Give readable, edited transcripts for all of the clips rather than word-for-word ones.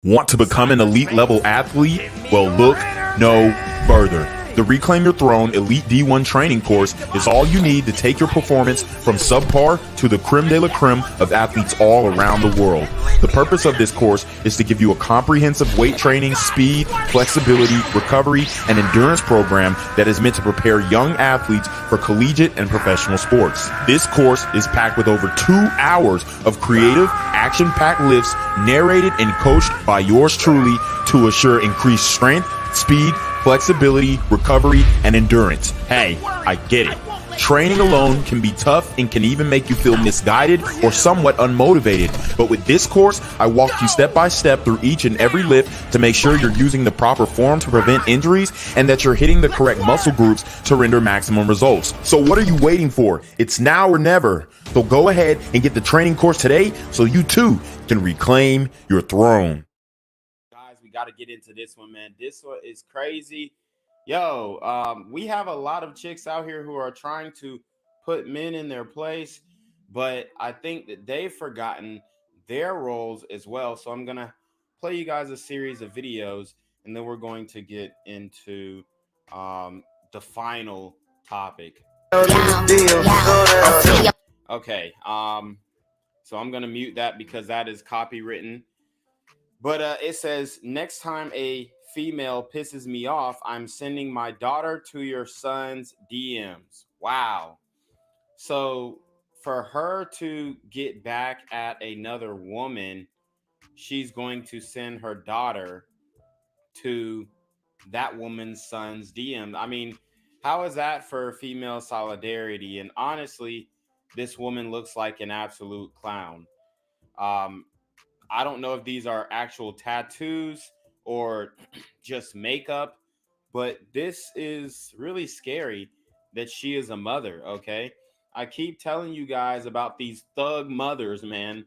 Want to become an elite level athlete? Well, look no further. The Reclaim Your Throne Elite D1 training course is all you need to take your performance from subpar to the creme de la creme of athletes all around the world. The purpose of this course is to give you a comprehensive weight training, speed, flexibility, recovery, and endurance program that is meant to prepare young athletes for collegiate and professional sports. This course is packed with over 2 hours of creative, action-packed lifts narrated and coached by yours truly to assure increased strength, speed, flexibility, recovery, and endurance. Hey, I get it. Training alone can be tough and can even make you feel misguided or somewhat unmotivated. But with this course, I walk you step by step through each and every lift to make sure you're using the proper form to prevent injuries and that you're hitting the correct muscle groups to render maximum results. So what are you waiting for? It's now or never. So go ahead and get the training course today so you too can reclaim your throne. Got to get into this one, man. This one is crazy. Yo, we have a lot of chicks out here who are trying to put men in their place, but I think that they've forgotten their roles as well. So I'm gonna play you guys a series of videos, and then we're going to get into the final topic. Okay, so I'm gonna mute that because that is copywritten. But it says, next time a female pisses me off, I'm sending my daughter to your son's DMs. Wow. So for her to get back at another woman, she's going to send her daughter to that woman's son's DM. I mean, how is that for female solidarity? And honestly, this woman looks like an absolute clown. I don't know if these are actual tattoos or just makeup, but this is really scary that she is a mother, okay? I keep telling you guys about these thug mothers, man.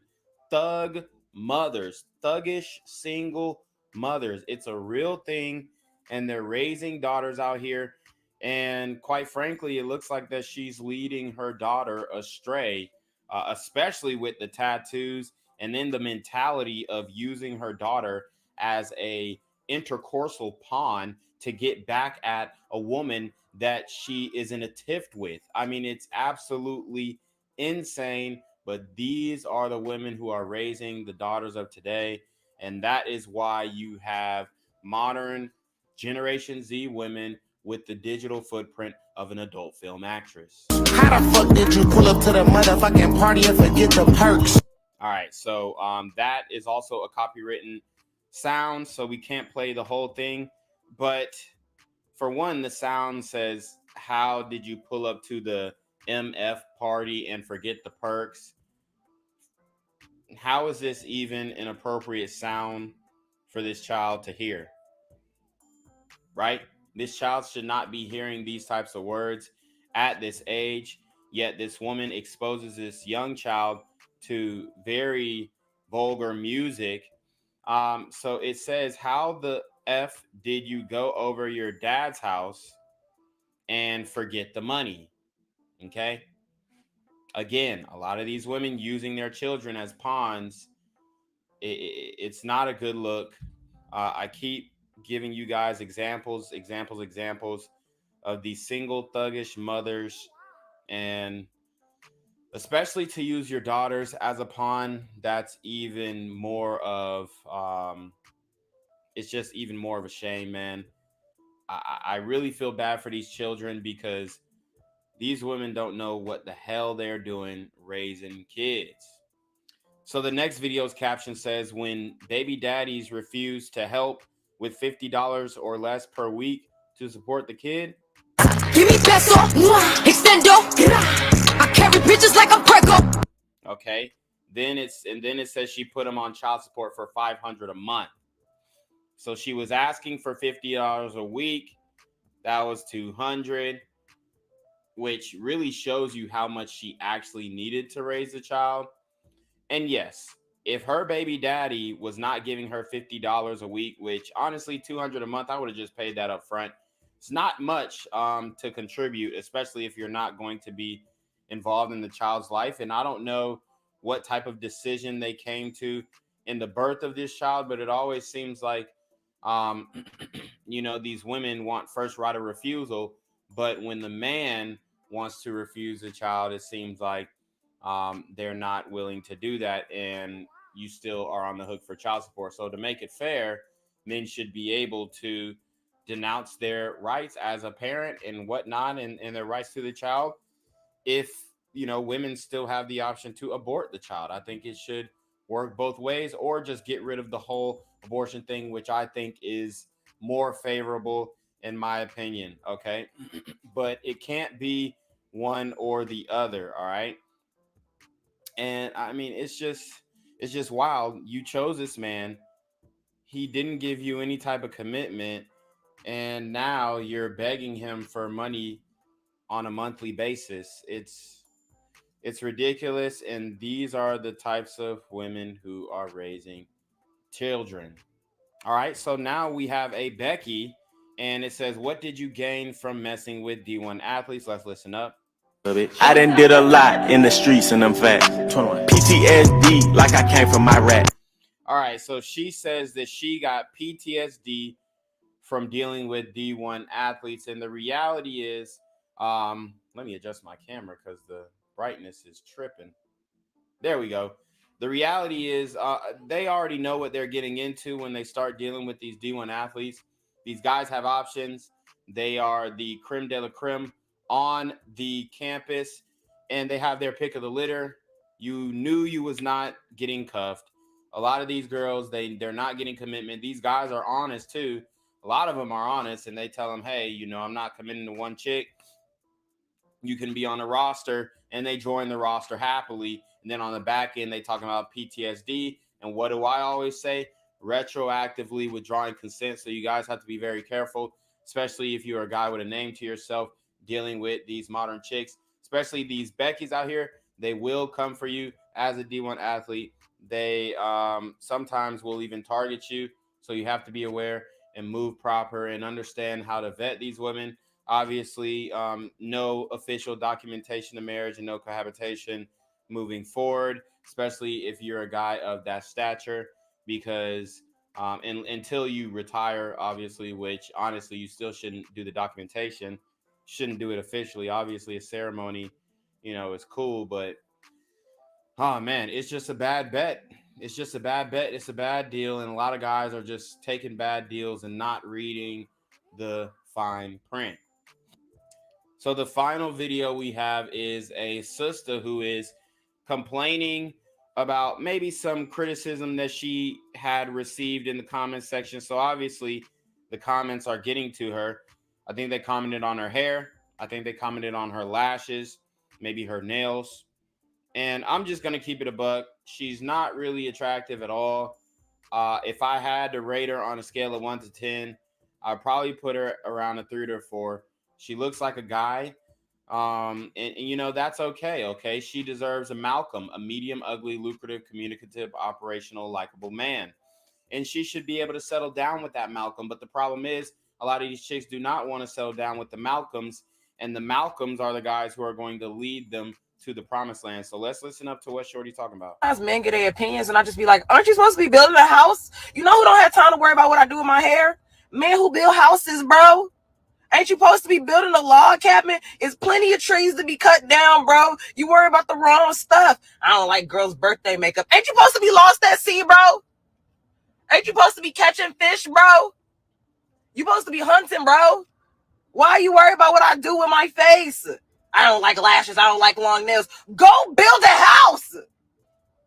Thug mothers, thuggish single mothers. It's a real thing, and they're raising daughters out here. And quite frankly, it looks like that she's leading her daughter astray, especially with the tattoos. And then the mentality of using her daughter as a intercoursal pawn to get back at a woman that she is in a tiff with. I mean, it's absolutely insane. But these are the women who are raising the daughters of today. And that is why you have modern Generation Z women with the digital footprint of an adult film actress. How the fuck did you pull up to the motherfucking party and forget the perks? All right, so that is also a copywritten sound, so we can't play the whole thing. But for one, the sound says, how did you pull up to the MF party and forget the perks? How is this even an appropriate sound for this child to hear? Right? This child should not be hearing these types of words at this age, yet this woman exposes this young child to very vulgar music. So it says, how the F did you go over your dad's house and forget the money? Okay. Again, a lot of these women using their children as pawns. It's not a good look. I keep giving you guys examples of these single thuggish mothers, and especially to use your daughters as a pawn. That's even more of it's just even more of a shame, man. I really feel bad for these children because these women don't know what the hell they're doing raising kids. So the next video's caption says, when baby daddies refuse to help with $50 or less per week to support the kid. Give me peso, extendo. I carry bitches like I'm Prego. Okay. Then it says she put him on child support for $500 a month. So she was asking for $50 a week. That was $200, which really shows you how much she actually needed to raise the child. And yes, if her baby daddy was not giving her $50 a week, which honestly $200 a month, I would have just paid that up front. It's not much to contribute, especially if you're not going to be involved in the child's life. And I don't know what type of decision they came to in the birth of this child, but it always seems like, these women want first right of refusal. But when the man wants to refuse a child, it seems like they're not willing to do that, and you still are on the hook for child support. So to make it fair, men should be able to denounce their rights as a parent and whatnot, and their rights to the child. If women still have the option to abort the child, I think it should work both ways, or just get rid of the whole abortion thing, which I think is more favorable in my opinion. Okay. But it can't be one or the other. All right. And I mean, it's just wild. You chose this man. He didn't give you any type of commitment, and now you're begging him for money on a monthly basis. It's ridiculous, and these are the types of women who are raising children. All right, so now we have a Becky, and it says, what did you gain from messing with D1 athletes? Let's listen up. I done did a lot in the streets and them facts. PTSD like I came from Iraq. All right, so she says that she got PTSD from dealing with D1 athletes, and the reality is, let me adjust my camera because the brightness is tripping. There we go. The reality is, they already know what they're getting into when they start dealing with these D1 athletes. These guys have options. They are the creme de la creme on the campus, and they have their pick of the litter. You knew you was not getting cuffed. A lot of these girls, they're not getting commitment. These guys are honest too. A lot of them are honest, and they tell them, hey, I'm not committing to one chick. You can be on the roster, and they join the roster happily. And then on the back end, they talk about PTSD. And what do I always say? Retroactively withdrawing consent. So you guys have to be very careful, especially if you're a guy with a name to yourself dealing with these modern chicks, especially these Beckys out here. They will come for you as a D1 athlete. They sometimes will even target you. So you have to be aware and move proper and understand how to vet these women. Obviously, no official documentation of marriage and no cohabitation moving forward, especially if you're a guy of that stature, because until you retire, obviously, which honestly you still shouldn't do the documentation, shouldn't do it officially. Obviously, a ceremony, is cool, but oh man, it's just a bad bet. It's just a bad bet. It's a bad deal, and a lot of guys are just taking bad deals and not reading the fine print. So the final video we have is a sister who is complaining about maybe some criticism that she had received in the comment section. So obviously the comments are getting to her. I think they commented on her hair. I think they commented on her lashes, maybe her nails. And I'm just going to keep it a buck. She's not really attractive at all. If I had to rate her on a scale of 1 to 10, I'd probably put her around a 3 to 4. She looks like a guy. And that's okay. Okay. She deserves a Malcolm, a medium, ugly, lucrative, communicative, operational, likable man. And she should be able to settle down with that Malcolm. But the problem is, a lot of these chicks do not want to settle down with the Malcolms. And the Malcolms are the guys who are going to lead them to the promised land. So let's listen up to what Shorty's talking about. As men get their opinions, and I just be like, aren't you supposed to be building a house? You know who don't have time to worry about what I do with my hair? Men who build houses, bro. Ain't you supposed to be building a log cabin? It's plenty of trees to be cut down, bro. You worry about the wrong stuff. I don't like girls' birthday makeup. Ain't you supposed to be lost at sea, bro? Ain't you supposed to be catching fish, bro? You supposed to be hunting, bro. Why are you worried about what I do with my face? I don't like lashes. I don't like long nails. Go build a house.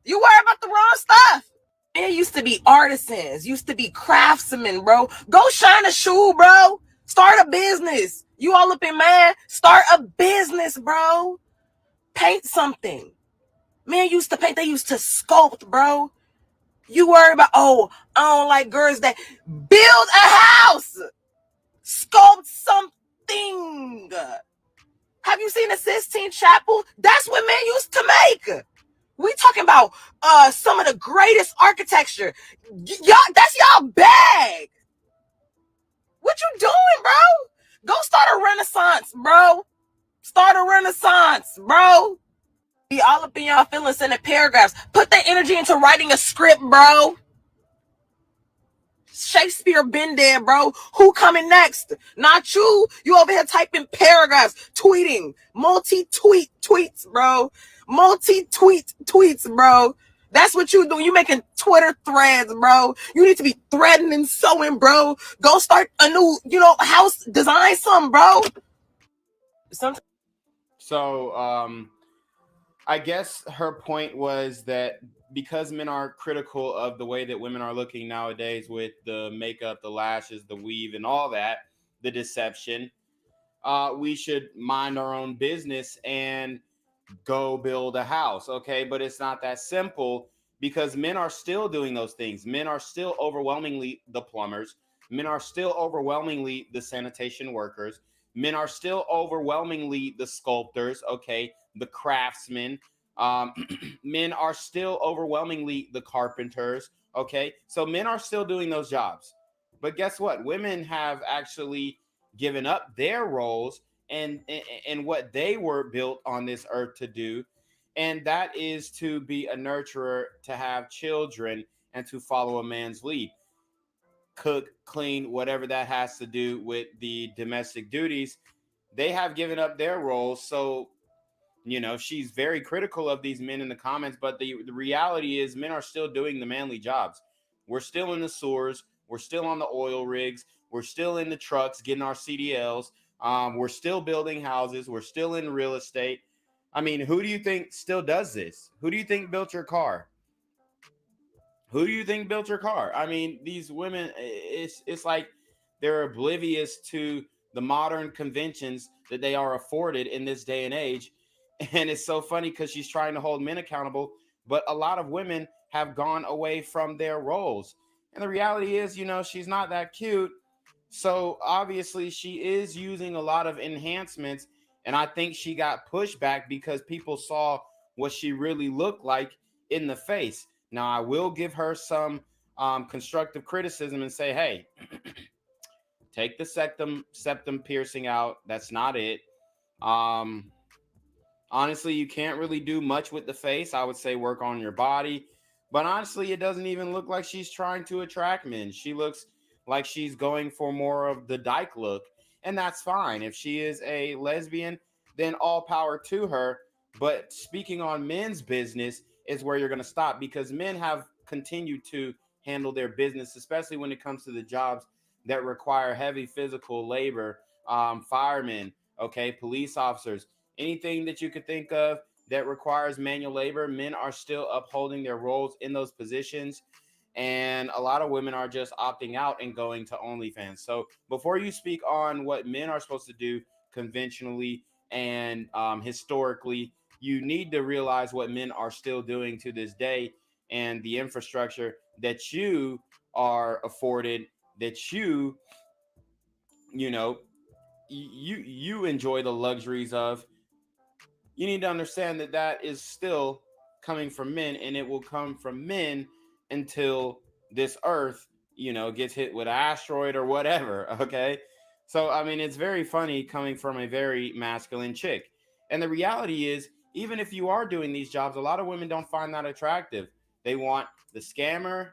You worry about the wrong stuff. Men used to be artisans, used to be craftsmen, bro. Go shine a shoe, bro. Start a business. You all up in man, start a business, bro. Paint something. Men used to paint, they used to sculpt, bro. You worry about, I don't like girls that build a house. Sculpt something. Have you seen a Sistine Chapel? That's what men used to make. We talking about some of the greatest architecture. Y'all, that's y'all bag. What you doing, bro? Go start a renaissance, bro. Start a renaissance, bro. Be all up in y'all feelings, sending paragraphs. Put that energy into writing a script, bro. Shakespeare been dead, bro. Who coming next? Not you. You over here typing paragraphs, tweeting, multi-tweet tweets, bro. Multi-tweet tweets, bro. That's what you do. You making Twitter threads, bro. You need to be threading and sewing, bro. Go start a new, house, design something, bro. So, I guess her point was that because men are critical of the way that women are looking nowadays with the makeup, the lashes, the weave, and all that, the deception, we should mind our own business and go build a house. Okay, but it's not that simple because men are still doing those things. Men are still overwhelmingly the plumbers. Men are still overwhelmingly the sanitation workers. Men are still overwhelmingly the sculptors, okay, the craftsmen. Men are still overwhelmingly the carpenters, okay? So men are still doing those jobs. But guess what? Women have actually given up their roles and what they were built on this earth to do. And that is to be a nurturer, to have children, and to follow a man's lead. Cook, clean, whatever that has to do with the domestic duties. They have given up their roles. So, she's very critical of these men in the comments, but the reality is men are still doing the manly jobs. We're still in the sewers. We're still on the oil rigs. We're still in the trucks getting our CDLs. We're still building houses. We're still in real estate. I mean, who do you think still does this? Who do you think built your car? Who do you think built your car? I mean, these women, it's like they're oblivious to the modern conventions that they are afforded in this day and age. And it's so funny because she's trying to hold men accountable, but a lot of women have gone away from their roles. And the reality is, she's not that cute. So obviously she is using a lot of enhancements. And I think she got pushback because people saw what she really looked like in the face. Now, I will give her some constructive criticism and say, hey, take the septum piercing out. That's not it. Honestly, you can't really do much with the face. I would say work on your body. But honestly, it doesn't even look like she's trying to attract men. She looks like she's going for more of the dyke look. And that's fine. If she is a lesbian, then all power to her. But speaking on men's business is where you're going to stop, because men have continued to handle their business, especially when it comes to the jobs that require heavy physical labor, firemen, okay, police officers, anything that you could think of that requires manual labor. Men are still upholding their roles in those positions. And a lot of women are just opting out and going to OnlyFans. So before you speak on what men are supposed to do conventionally and historically, you need to realize what men are still doing to this day and the infrastructure that you are afforded, that you enjoy the luxuries of. You need to understand that that is still coming from men, and it will come from men until this earth, gets hit with an asteroid or whatever. Okay. So, I mean, it's very funny coming from a very masculine chick. And the reality is, even if you are doing these jobs, a lot of women don't find that attractive. They want the scammer,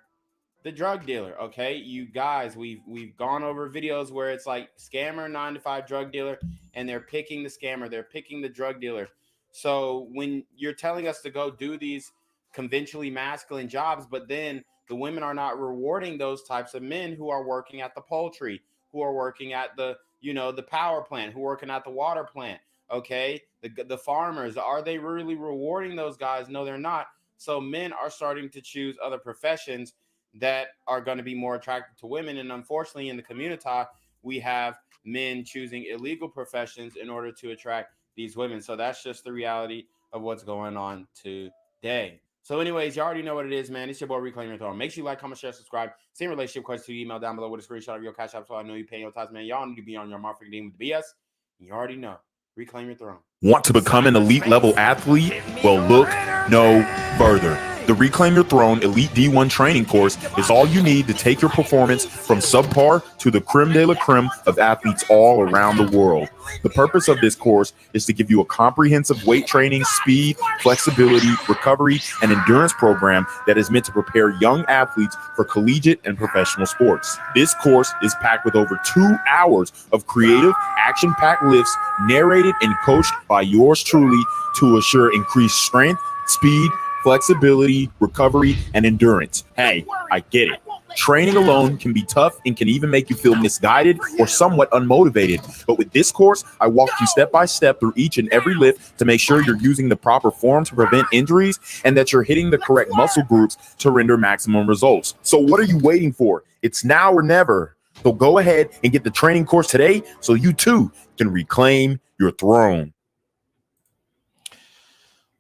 the drug dealer. Okay. You guys, we've gone over videos where it's like scammer, 9-to-5 drug dealer, and they're picking the scammer. They're picking the drug dealer. So when you're telling us to go do these conventionally masculine jobs, but then the women are not rewarding those types of men who are working at the poultry, who are working at the, the power plant, who are working at the water plant. Okay. The farmers, are they really rewarding those guys? No, they're not. So men are starting to choose other professions that are going to be more attractive to women. And unfortunately, in the community, we have men choosing illegal professions in order to attract these women. So that's just the reality of what's going on today. So anyways, you already know what it is, man. It's your boy Reclaim Your Throne. Make sure you like, comment, share, subscribe. Same relationship questions to your email down below with a screenshot of your cash app so I know you paying your tithes, man. Y'all need to be on your mark for game with the BS. You already know. Reclaim your throne. Want to become an elite level athlete? Well, look no further. The Reclaim Your Throne Elite D1 training course is all you need to take your performance from subpar to the creme de la creme of athletes all around the world. The purpose of this course is to give you a comprehensive weight training, speed, flexibility, recovery, and endurance program that is meant to prepare young athletes for collegiate and professional sports. This course is packed with over 2 hours of creative, action-packed lifts narrated and coached by yours truly to assure increased strength, speed, flexibility, recovery, and endurance. Hey, I get it. Training alone can be tough and can even make you feel misguided or somewhat unmotivated. But with this course, I walk you step by step through each and every lift to make sure you're using the proper form to prevent injuries and that you're hitting the correct muscle groups to render maximum results. So what are you waiting for? It's now or never. So go ahead and get the training course today so you too can reclaim your throne.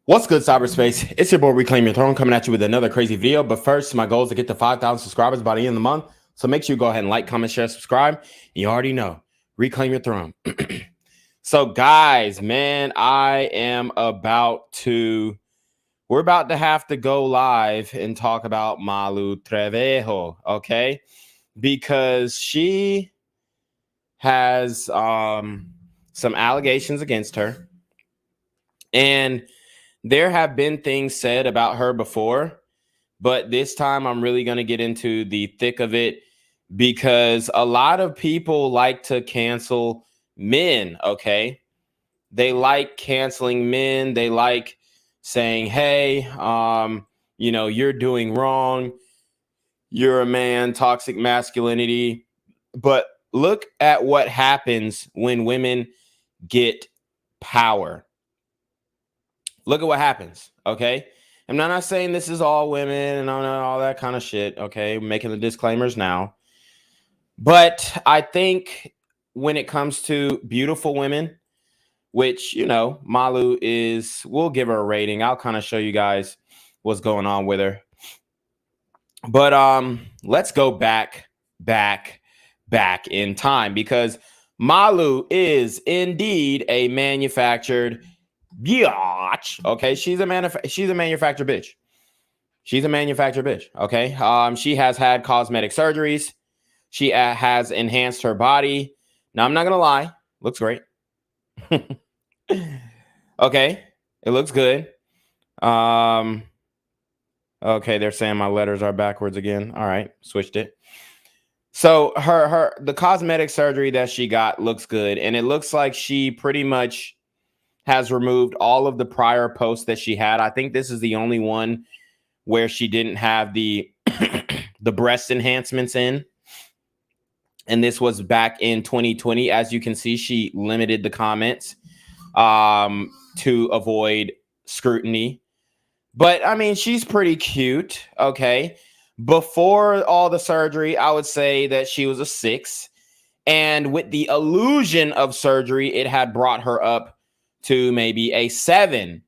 What's good, cyberspace? It's your boy Reclaim Your Throne coming at you with another crazy video. But first, my goal is to get to 5,000 subscribers by the end of the month. So make sure you go ahead and like, comment, share, subscribe. You already know, Reclaim Your Throne. So guys, man, we're about to have to go live and talk about Malu Trevejo, okay? Because she has some allegations against her. And there have been things said about her before, but this time I'm really going to get into the thick of it because a lot of people like to cancel men, okay? They like canceling men. They like saying, hey, you're doing wrong. You're a man, toxic masculinity. But look at what happens when women get power. Look at what happens, okay? I'm not saying this is all women and all that kind of shit, okay? I'm making the disclaimers now. But I think when it comes to beautiful women, which, Malu is, we'll give her a rating. I'll kind of show you guys what's going on with her. But let's go back in time because Malu is indeed a manufactured biatch. Okay, she's a manufactured bitch. She's a manufactured bitch. Okay, she has had cosmetic surgeries. She has enhanced her body. Now, I'm not gonna lie, looks great. Okay, it looks good. Okay, they're saying my letters are backwards again. All right, switched it. So the cosmetic surgery that she got looks good, and it looks like she pretty much has removed all of the prior posts that she had. I think this is the only one where she didn't have the the breast enhancements in. And this was back in 2020. As you can see, she limited the comments to avoid scrutiny. But I mean, she's pretty cute. Okay. Before all the surgery, I would say that she was a 6. And with the illusion of surgery, it had brought her up to maybe a 7.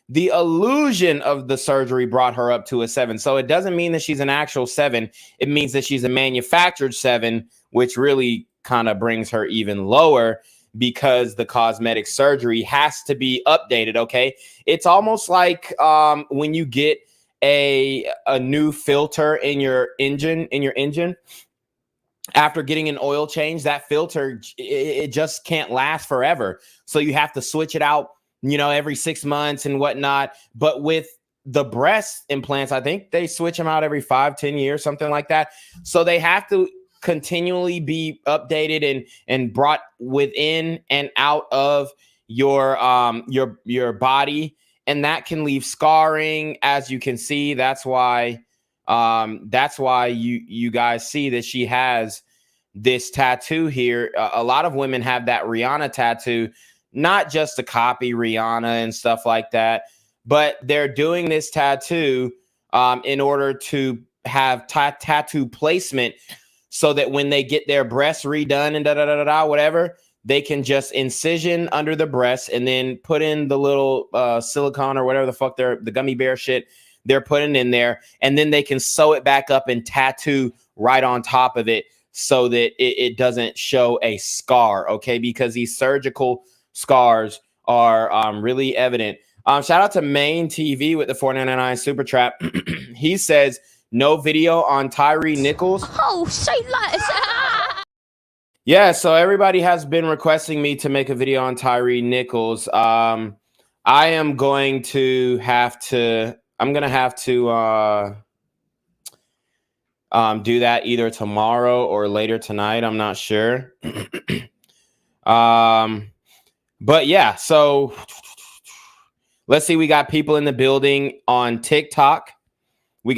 The illusion of the surgery brought her up to a 7. So it doesn't mean that she's an actual 7. It means that she's a manufactured 7, which really kind of brings her even lower because the cosmetic surgery has to be updated. Okay. It's almost like when you get a new filter in your engine, after getting an oil change, that filter, it just can't last forever. So you have to switch it out, every 6 months and whatnot. But with the breast implants, I think they switch them out every 5-10 years, something like that. So they have to continually be updated and brought within and out of your body. And that can leave scarring, as you can see. That's why you guys see that she has this tattoo here. A lot of women have that Rihanna tattoo, not just to copy Rihanna and stuff like that, but they're doing this tattoo in order to have tattoo placement so that when they get their breasts redone and whatever, they can just incision under the breast and then put in the little silicone or whatever the fuck the gummy bear shit they're putting in there, and then they can sew it back up and tattoo right on top of it so that it doesn't show a scar, okay? Because these surgical scars are really evident. Shout out to Main TV with the $4.99 super trap. He says no video on Tyree Nichols. Oh, say less. Yeah, so everybody has been requesting me to make a video on Tyree Nichols. I am going to have to. I'm gonna have to do that either tomorrow or later tonight. I'm not sure. But yeah, so let's see. We got people in the building on TikTok. But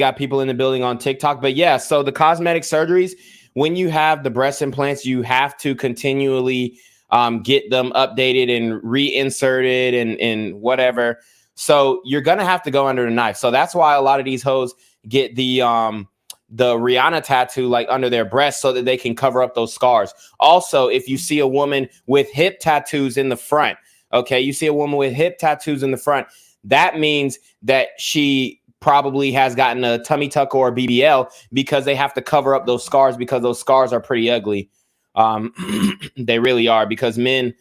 yeah, so the cosmetic surgeries, when you have the breast implants, you have to continually get them updated and reinserted and whatever. So you're gonna have to go under the knife. So that's why a lot of these hoes get the Rihanna tattoo like under their breast so that they can cover up those scars. Also, if you see a woman with hip tattoos in the front, okay, that means that she probably has gotten a tummy tuck or a BBL, because they have to cover up those scars, because those scars are pretty ugly. They really are, because men,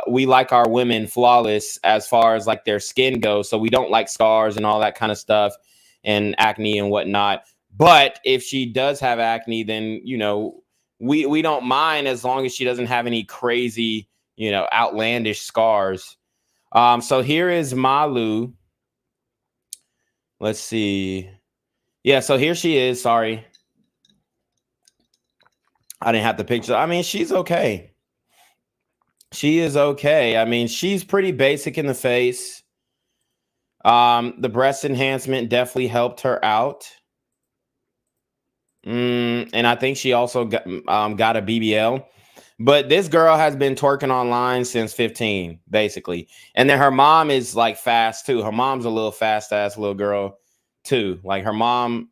we like our women flawless as far as like their skin goes. So we don't like scars and all that kind of stuff and acne and whatnot. But if she does have acne, then, you know, we don't mind, as long as she doesn't have any crazy, you know, outlandish scars. So here is Malu. Let's see. Yeah, so here she is. Sorry, I didn't have the picture. I mean, she's okay. She is okay. I mean, she's pretty basic in the face. The breast enhancement definitely helped her out. And I think she also got a BBL. But this girl has been twerking online since 15, basically. And then her mom is like fast too. Her mom's a little fast ass little girl too. Like her mom,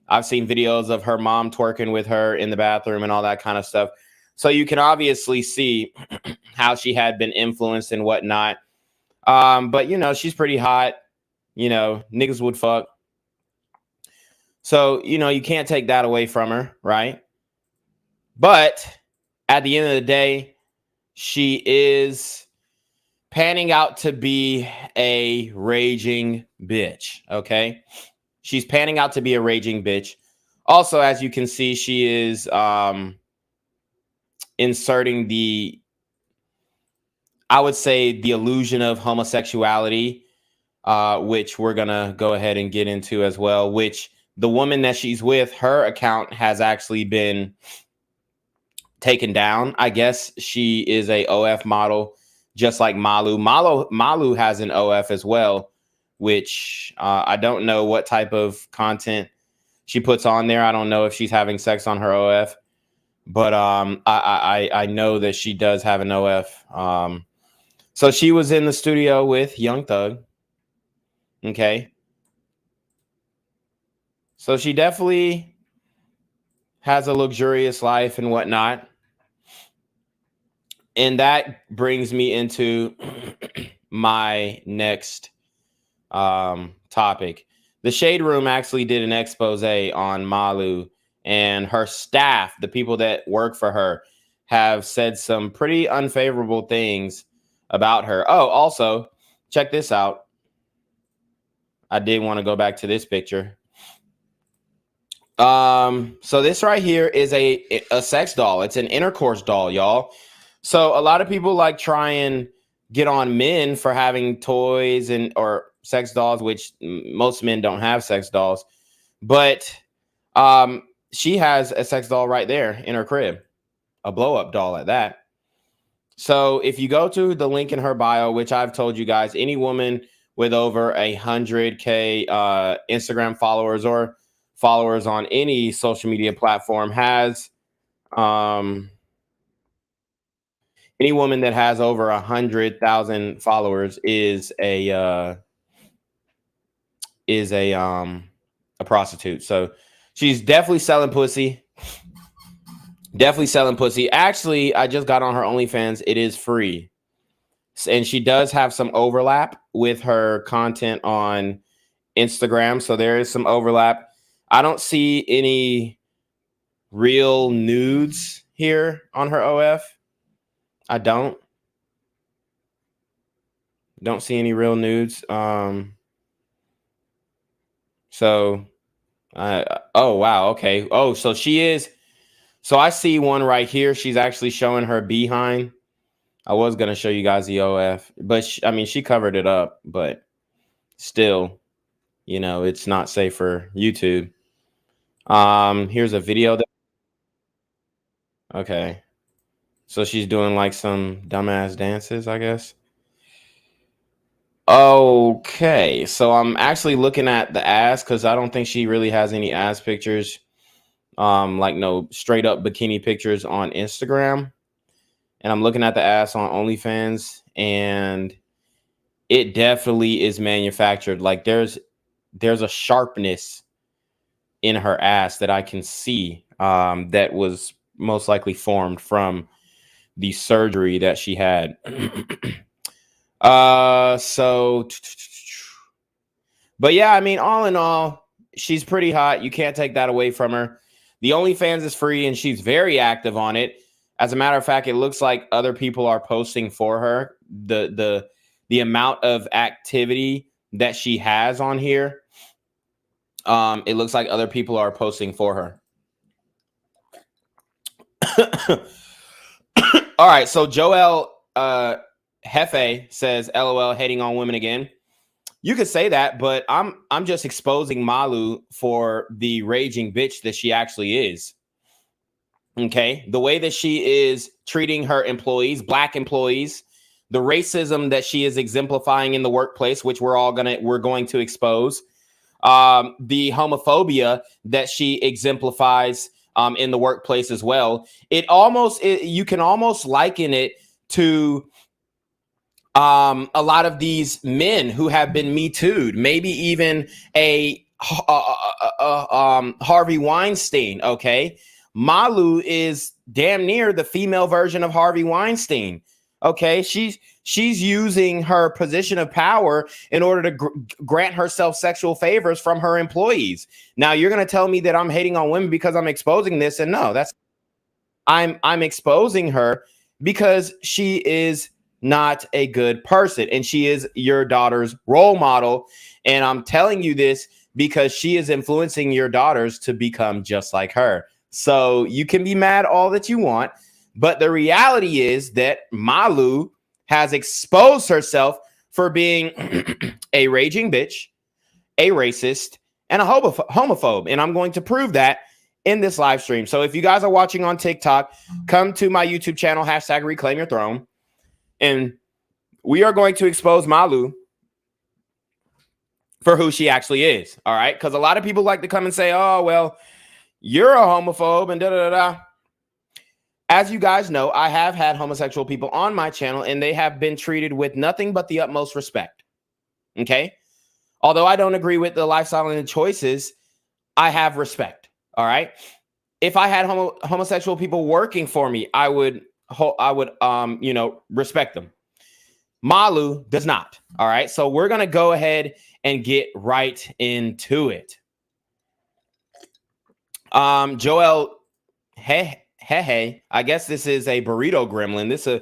I've seen videos of her mom twerking with her in the bathroom and all that kind of stuff. So you can obviously see how she had been influenced and whatnot. But you know, she's pretty hot. You know, niggas would fuck. So, you know, you can't take that away from her, right? But at the end of the day, she is panning out to be a raging bitch, okay? She's panning out to be a raging bitch. Also, as you can see, she is inserting the, I would say, the illusion of homosexuality, which we're going to go ahead and get into as well, which the woman that she's with, her account has actually been taken down. I guess she is a OF model, just like Malu. Malu has an OF as well, which I don't know what type of content she puts on there. I don't know if she's having sex on her OF, but I know that she does have an OF. So she was in the studio with Young Thug. Okay. So she definitely has a luxurious life and whatnot. And that brings me into my next topic. The Shade Room actually did an expose on Malu, and her staff, the people that work for her, have said some pretty unfavorable things about her. Oh, also, check this out. I did want to go back to this picture. So this right here is a sex doll. It's an intercourse doll, y'all. So a lot of people like try and get on men for having toys and or sex dolls, which most men don't have sex dolls. But she has a sex doll right there in her crib, a blow up doll at that. So if you go to the link in her bio, which I've told you guys, any woman with over 100K Instagram followers or followers on any social media platform has any woman that has over 100,000 followers is a prostitute. So she's definitely selling pussy. Definitely selling pussy. Actually, I just got on her OnlyFans. It is free. And she does have some overlap with her content on Instagram. So there is some overlap. I don't see any real nudes here on her OF. I don't. Don't see any real nudes. So oh wow, okay. Oh, so she is. So I see one right here. She's actually showing her behind. I was gonna show you guys the OF, but I mean, she covered it up, but still, you know, it's not safe for YouTube. Here's a video that. Okay, so she's doing like some dumbass dances, I guess. Okay, so I'm actually looking at the ass because I don't think she really has any ass pictures. Like no straight up bikini pictures on Instagram. And I'm looking at the ass on OnlyFans, and it definitely is manufactured. Like there's a sharpness in her ass that I can see that was most likely formed from the surgery that she had. So but yeah, I mean, all in all, she's pretty hot. You can't take that away from her. The OnlyFans is free and she's very active on it. As a matter of fact, it looks like other people are posting for her. The amount of activity that she has on here, it looks like other people are posting for her. All right, so Joel Hefe says, "LOL, hating on women again." You could say that, but I'm just exposing Malu for the raging bitch that she actually is. Okay, the way that she is treating her employees, black employees, the racism that she is exemplifying in the workplace, which we're going to expose, the homophobia that she exemplifies in the workplace as well. You can almost liken it to a lot of these men who have been Me Too'd, maybe even a Harvey Weinstein. Okay, Malu is damn near the female version of Harvey Weinstein. Okay, she's using her position of power in order to grant herself sexual favors from her employees. Now you're going to tell me that I'm hating on women because I'm exposing this, and no, I'm exposing her because she is not a good person, and she is your daughter's role model. And I'm telling you this because she is influencing your daughters to become just like her. So you can be mad all that you want, but the reality is that Malu has exposed herself for being a raging bitch, a racist, and a homophobe. And I'm going to prove that in this live stream. So if you guys are watching on TikTok, come to my YouTube channel, #Reclaim Your Throne. And we are going to expose Malu for who she actually is. All right. Because a lot of people like to come and say, oh, well, you're a homophobe and da-da-da-da. As you guys know, I have had homosexual people on my channel, and they have been treated with nothing but the utmost respect. Okay. Although I don't agree with the lifestyle and the choices, I have respect. All right. If I had homosexual people working for me, I would respect them. Malu does not. All right. So we're going to go ahead and get right into it. Joel, hey, I guess this is a burrito gremlin. This is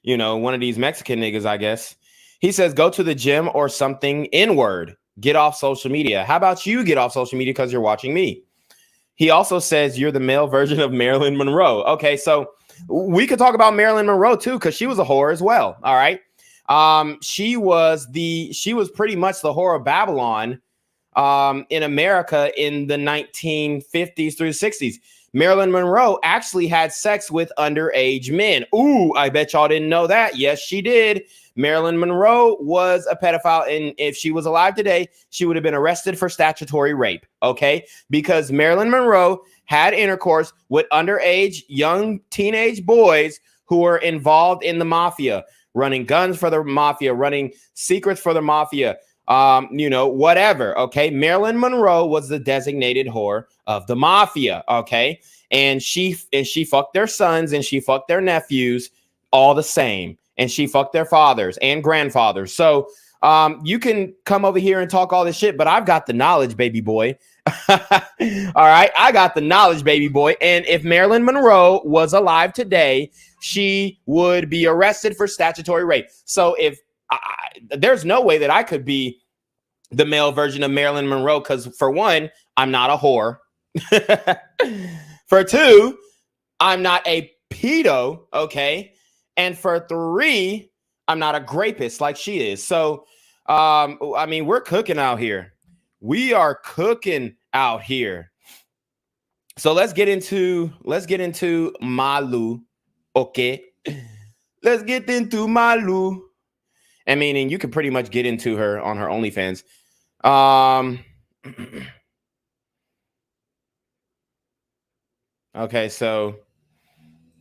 one of these Mexican niggas, I guess. He says, go to the gym or something inward. Get off social media. How about you get off social media because you're watching me? He also says you're the male version of Marilyn Monroe. Okay, so we could talk about Marilyn Monroe too, because she was a whore as well. All right. She was pretty much the whore of Babylon in America in the 1950s through the 60s. Marilyn Monroe actually had sex with underage men. Ooh, I bet y'all didn't know that. Yes, she did. Marilyn Monroe was a pedophile, and if she was alive today, she would have been arrested for statutory rape, okay? Because Marilyn Monroe had intercourse with underage young teenage boys who were involved in the mafia, running guns for the mafia, running secrets for the mafia, whatever, okay? Marilyn Monroe was the designated whore of the mafia, okay? And she fucked their sons and she fucked their nephews all the same. And she fucked their fathers and grandfathers. So you can come over here and talk all this shit, but I've got the knowledge, baby boy. All right, I got the knowledge, baby boy. And if Marilyn Monroe was alive today, she would be arrested for statutory rape. So if there's no way that I could be the male version of Marilyn Monroe, because for one, I'm not a whore. For two, I'm not a pedo, okay? And for three, I'm not a rapist like she is. So, I mean, we're cooking out here. We are cooking out here. So let's get into Malu, okay? Let's get into Malu. I mean, and you can pretty much get into her on her OnlyFans. Okay, so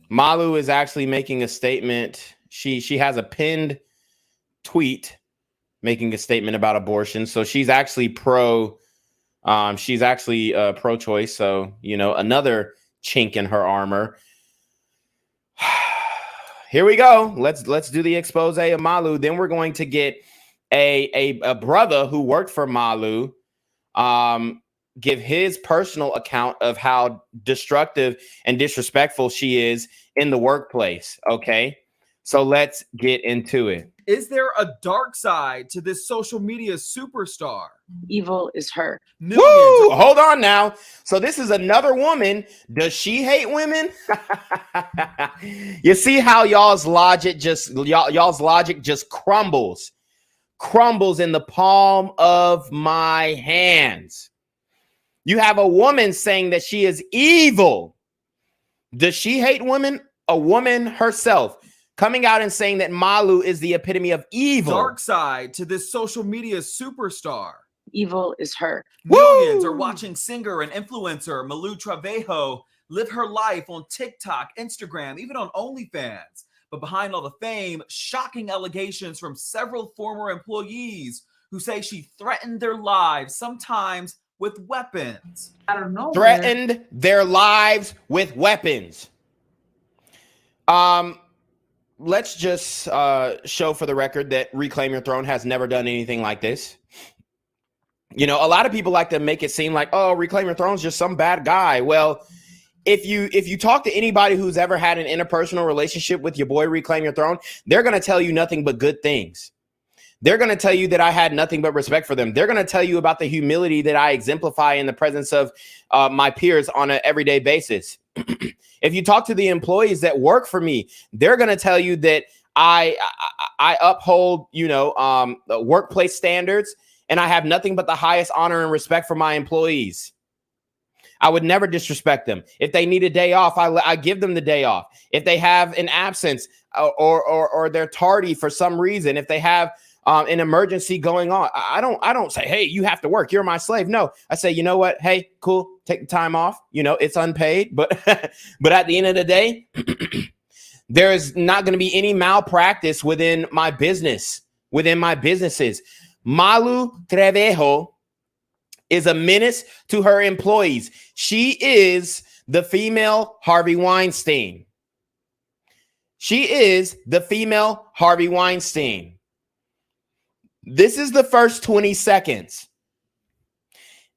Malu is actually making a statement. She has a pinned tweet making a statement about abortion. So she's actually pro-choice. So, you know, another chink in her armor. Here we go. Let's do the expose of Malu. Then we're going to get a brother who worked for Malu give his personal account of how destructive and disrespectful she is in the workplace. Okay, so let's get into it. Is there a dark side to this social media superstar? Evil is her. Woo! Hold on now. So this is another woman. Does she hate women? You see how y'all's logic just crumbles in the palm of my hands. You have a woman saying that she is evil. Does she hate women? A woman herself coming out and saying that Malu is the epitome of evil. Dark side to this social media superstar. Evil is her. Millions are watching singer and influencer Malu Trevejo live her life on TikTok, Instagram, even on OnlyFans. But behind all the fame, shocking allegations from several former employees who say she threatened their lives, sometimes with weapons. I don't know. Threatened their lives with weapons. Let's just show for the record that Reclaim Your Throne has never done anything like this. You know, a lot of people like to make it seem like, oh, Reclaim Your Throne is just some bad guy. Well, if you talk to anybody who's ever had an interpersonal relationship with your boy Reclaim Your Throne, they're going to tell you nothing but good things. They're going to tell you that I had nothing but respect for them. They're going to tell you about the humility that I exemplify in the presence of my peers on an everyday basis. If you talk to the employees that work for me, they're going to tell you that I uphold, workplace standards, and I have nothing but the highest honor and respect for my employees. I would never disrespect them. If they need a day off, I give them the day off. If they have an absence or they're tardy for some reason, if they have an emergency going on, I don't say, hey, you have to work, you're my slave. No, I say, you know what? Hey, cool. Take the time off. You know, it's unpaid, but at the end of the day, there's not going to be any malpractice within my businesses. Malu Trevejo is a menace to her employees. She is the female Harvey Weinstein. She is the female Harvey Weinstein. This is the first 20 seconds.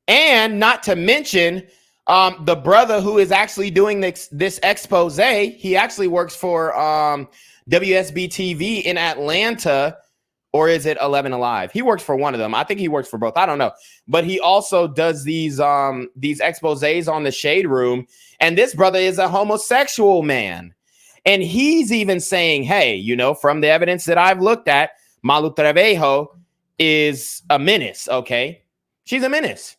And not to mention the brother who is actually doing this expose. He actually works for WSB TV in Atlanta. Or is it 11 Alive? He works for one of them. I think he works for both. I don't know. But he also does these exposés on the Shade Room. And this brother is a homosexual man. And he's even saying, hey, you know, from the evidence that I've looked at, Malu Trevejo is a menace, okay? She's a menace.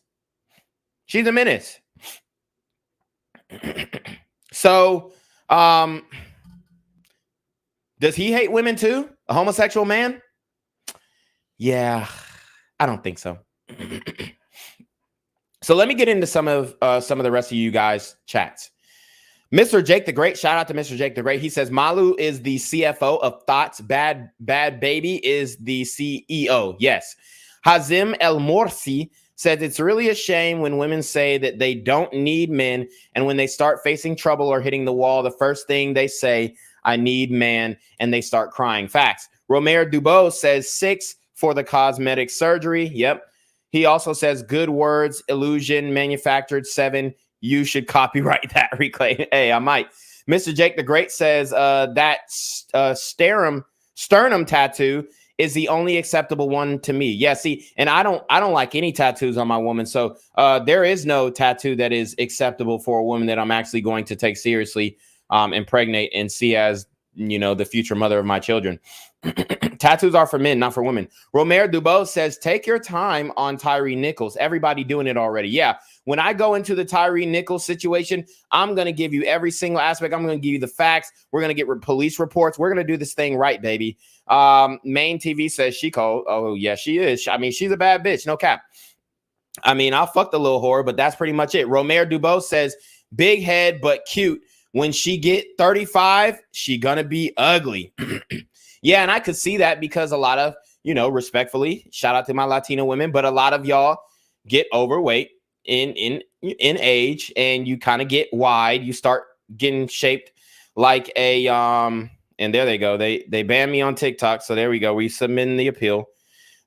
She's a menace. So, does he hate women too? A homosexual man? Yeah, I don't think so. So let me get into some of the rest of you guys' chats. Mr. Jake the Great, shout out to Mr. Jake the Great. He says Malu is the CFO of Thoughts. Bad Baby is the CEO. Yes. Hazim El Morsi says it's really a shame when women say that they don't need men, and when they start facing trouble or hitting the wall, the first thing they say, I need man, and they start crying. Facts. Romer Dubose says 6 for the cosmetic surgery. Yep. He also says good words, illusion, manufactured 7. You should copyright that. Reclaim. Hey, I might. Mr. Jake the Great says that sternum tattoo is the only acceptable one to me. Yeah, see, and I don't like any tattoos on my woman. So there is no tattoo that is acceptable for a woman that I'm actually going to take seriously, impregnate and see as, you know, the future mother of my children. Tattoos are for men, not for women. Romare Dubose says, take your time on Tyree Nichols. Everybody doing it already. Yeah. When I go into the Tyree Nichols situation, I'm going to give you every single aspect. I'm going to give you the facts. We're going to get police reports. We're going to do this thing right, baby. Main TV says she cold. Oh, yeah, she is. I mean, she's a bad bitch. No cap. I mean, I'll fuck the little whore, but that's pretty much it. Romare Dubose says, big head, but cute. When she get 35, she going to be ugly. Yeah, and I could see that because a lot of, you know, respectfully, shout out to my Latina women, but a lot of y'all get overweight in age, and you kind of get wide. You start getting shaped like a and there they go. They banned me on TikTok, so there we go. We submitting the appeal,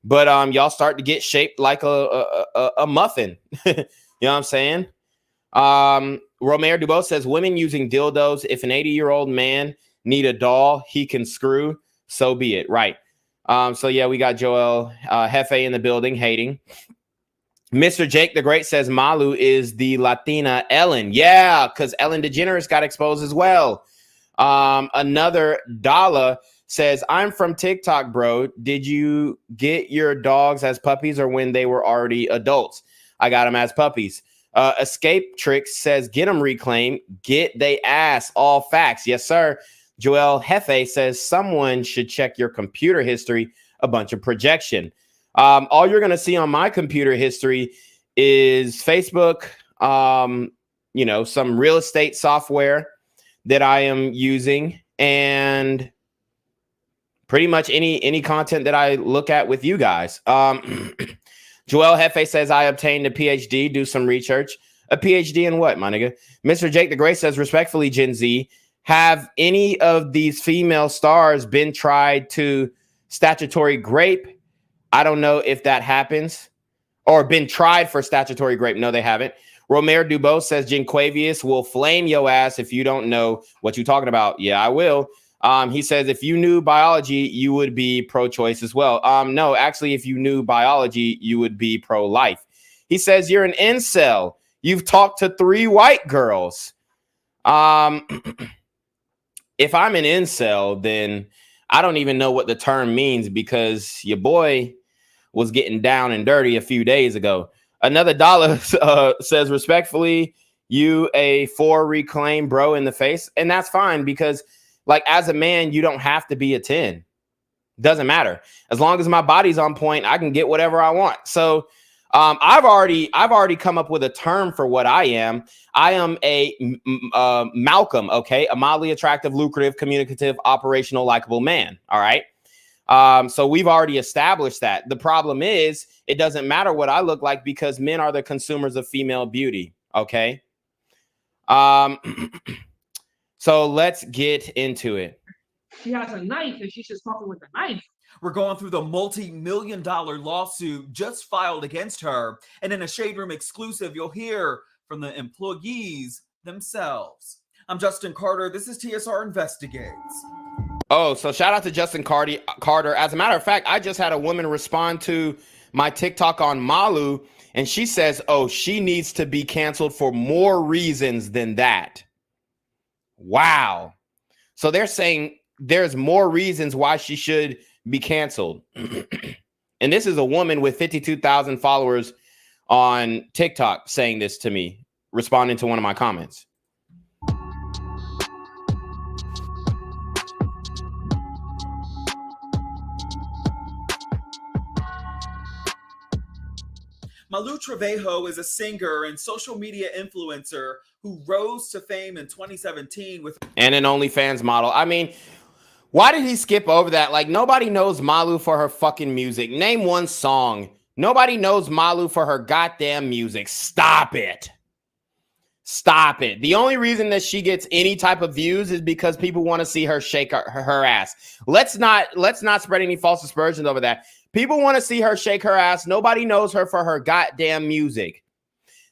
but y'all start to get shaped like a muffin. You know what I'm saying? Romare Dubose says, women using dildos. If an 80-year-old man need a doll he can screw, so be it. Right. So yeah, we got Joel Jefe in the building hating. Mr. Jake the Great says Malu is the Latina Ellen. Yeah, because Ellen DeGeneres got exposed as well. Another Dala says, I'm from TikTok, bro. Did you get your dogs as puppies or when they were already adults? I got them as puppies. Escape Tricks says, get them reclaimed. Get they ass. All facts. Yes, sir. Joel Jefe says, someone should check your computer history. A bunch of projection. All you're going to see on my computer history is Facebook, you know, some real estate software that I am using, and pretty much any content that I look at with you guys. Joel Jefe says, I obtained a PhD, do some research. A PhD in what, my nigga? Mr. Jake the Great says, respectfully, Gen Z, have any of these female stars been tried to statutory grape? I don't know if that happens, or been tried for statutory grape. No, they haven't. Romare Dubose says, Genquavius will flame your ass if you don't know what you're talking about. Yeah, I will. He says, if you knew biology, you would be pro-choice as well. No, actually, if you knew biology, you would be pro-life. He says, you're an incel. You've talked to 3 white girls. If I'm an incel, then I don't even know what the term means, because your boy was getting down and dirty a few days ago. Another Dollar says, respectfully, you a 4 reclaim bro in the face. And that's fine, because like as a man, you don't have to be a 10. Doesn't matter. As long as my body's on point, I can get whatever I want. So I've already come up with a term for what I am. I am a Malcolm, okay? A mildly attractive, lucrative, communicative, operational, likable man. All right. So we've already established that. The problem is it doesn't matter what I look like, because men are the consumers of female beauty. Okay. So let's get into it. She has a knife and she's just talking with a knife. We're going through the multi-million-dollar lawsuit just filed against her. And in a Shade Room exclusive, you'll hear from the employees themselves. I'm Justin Carter. This is TSR Investigates. Oh, so shout out to Justin Carter. As a matter of fact, I just had a woman respond to my TikTok on Malu, and she says, oh, she needs to be canceled for more reasons than that. Wow. So they're saying there's more reasons why she should be canceled. And this is a woman with 52,000 followers on TikTok saying this to me, responding to one of my comments. Malu Trevejo is a singer and social media influencer who rose to fame in 2017 with... And an OnlyFans model. I mean, why did he skip over that? Like, nobody knows Malu for her fucking music. Name one song. Nobody knows Malu for her goddamn music. Stop it. Stop it. The only reason that she gets any type of views is because people want to see her shake her ass. Let's not spread any false aspersions over that. People want to see her shake her ass. Nobody knows her for her goddamn music.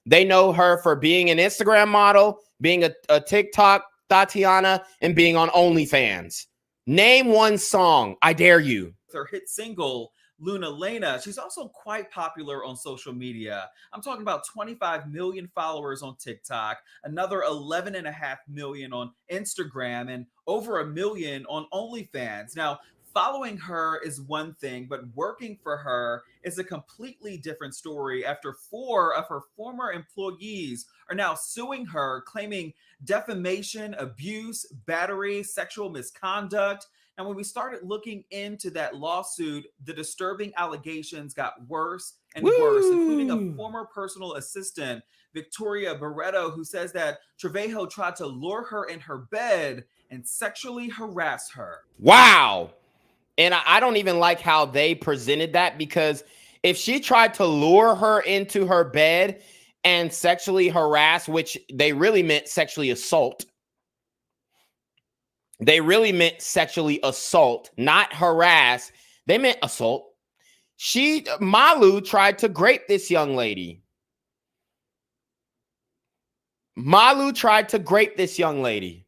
They know her for being an Instagram model, being a TikTok Tatiana, and being on OnlyFans. Name one song. I dare you. her hit single, Luna Lena. She's also quite popular on social media. I'm talking about 25 million followers on TikTok, another 11.5 million on Instagram, and over 1 million on OnlyFans. Now, following her is one thing, but working for her is a completely different story after 4 of her former employees are now suing her, claiming defamation, abuse, battery, sexual misconduct. And when we started looking into that lawsuit, the disturbing allegations got worse and worse, including a former personal assistant, Victoria Barreto, who says that Trevejo tried to lure her in her bed and sexually harass her. Wow. And I don't even like how they presented that, because if she tried to lure her into her bed and sexually harass, which they really meant sexually assault. They really meant sexually assault, not harass. They meant assault. Malu tried to grape this young lady. Malu tried to grape this young lady.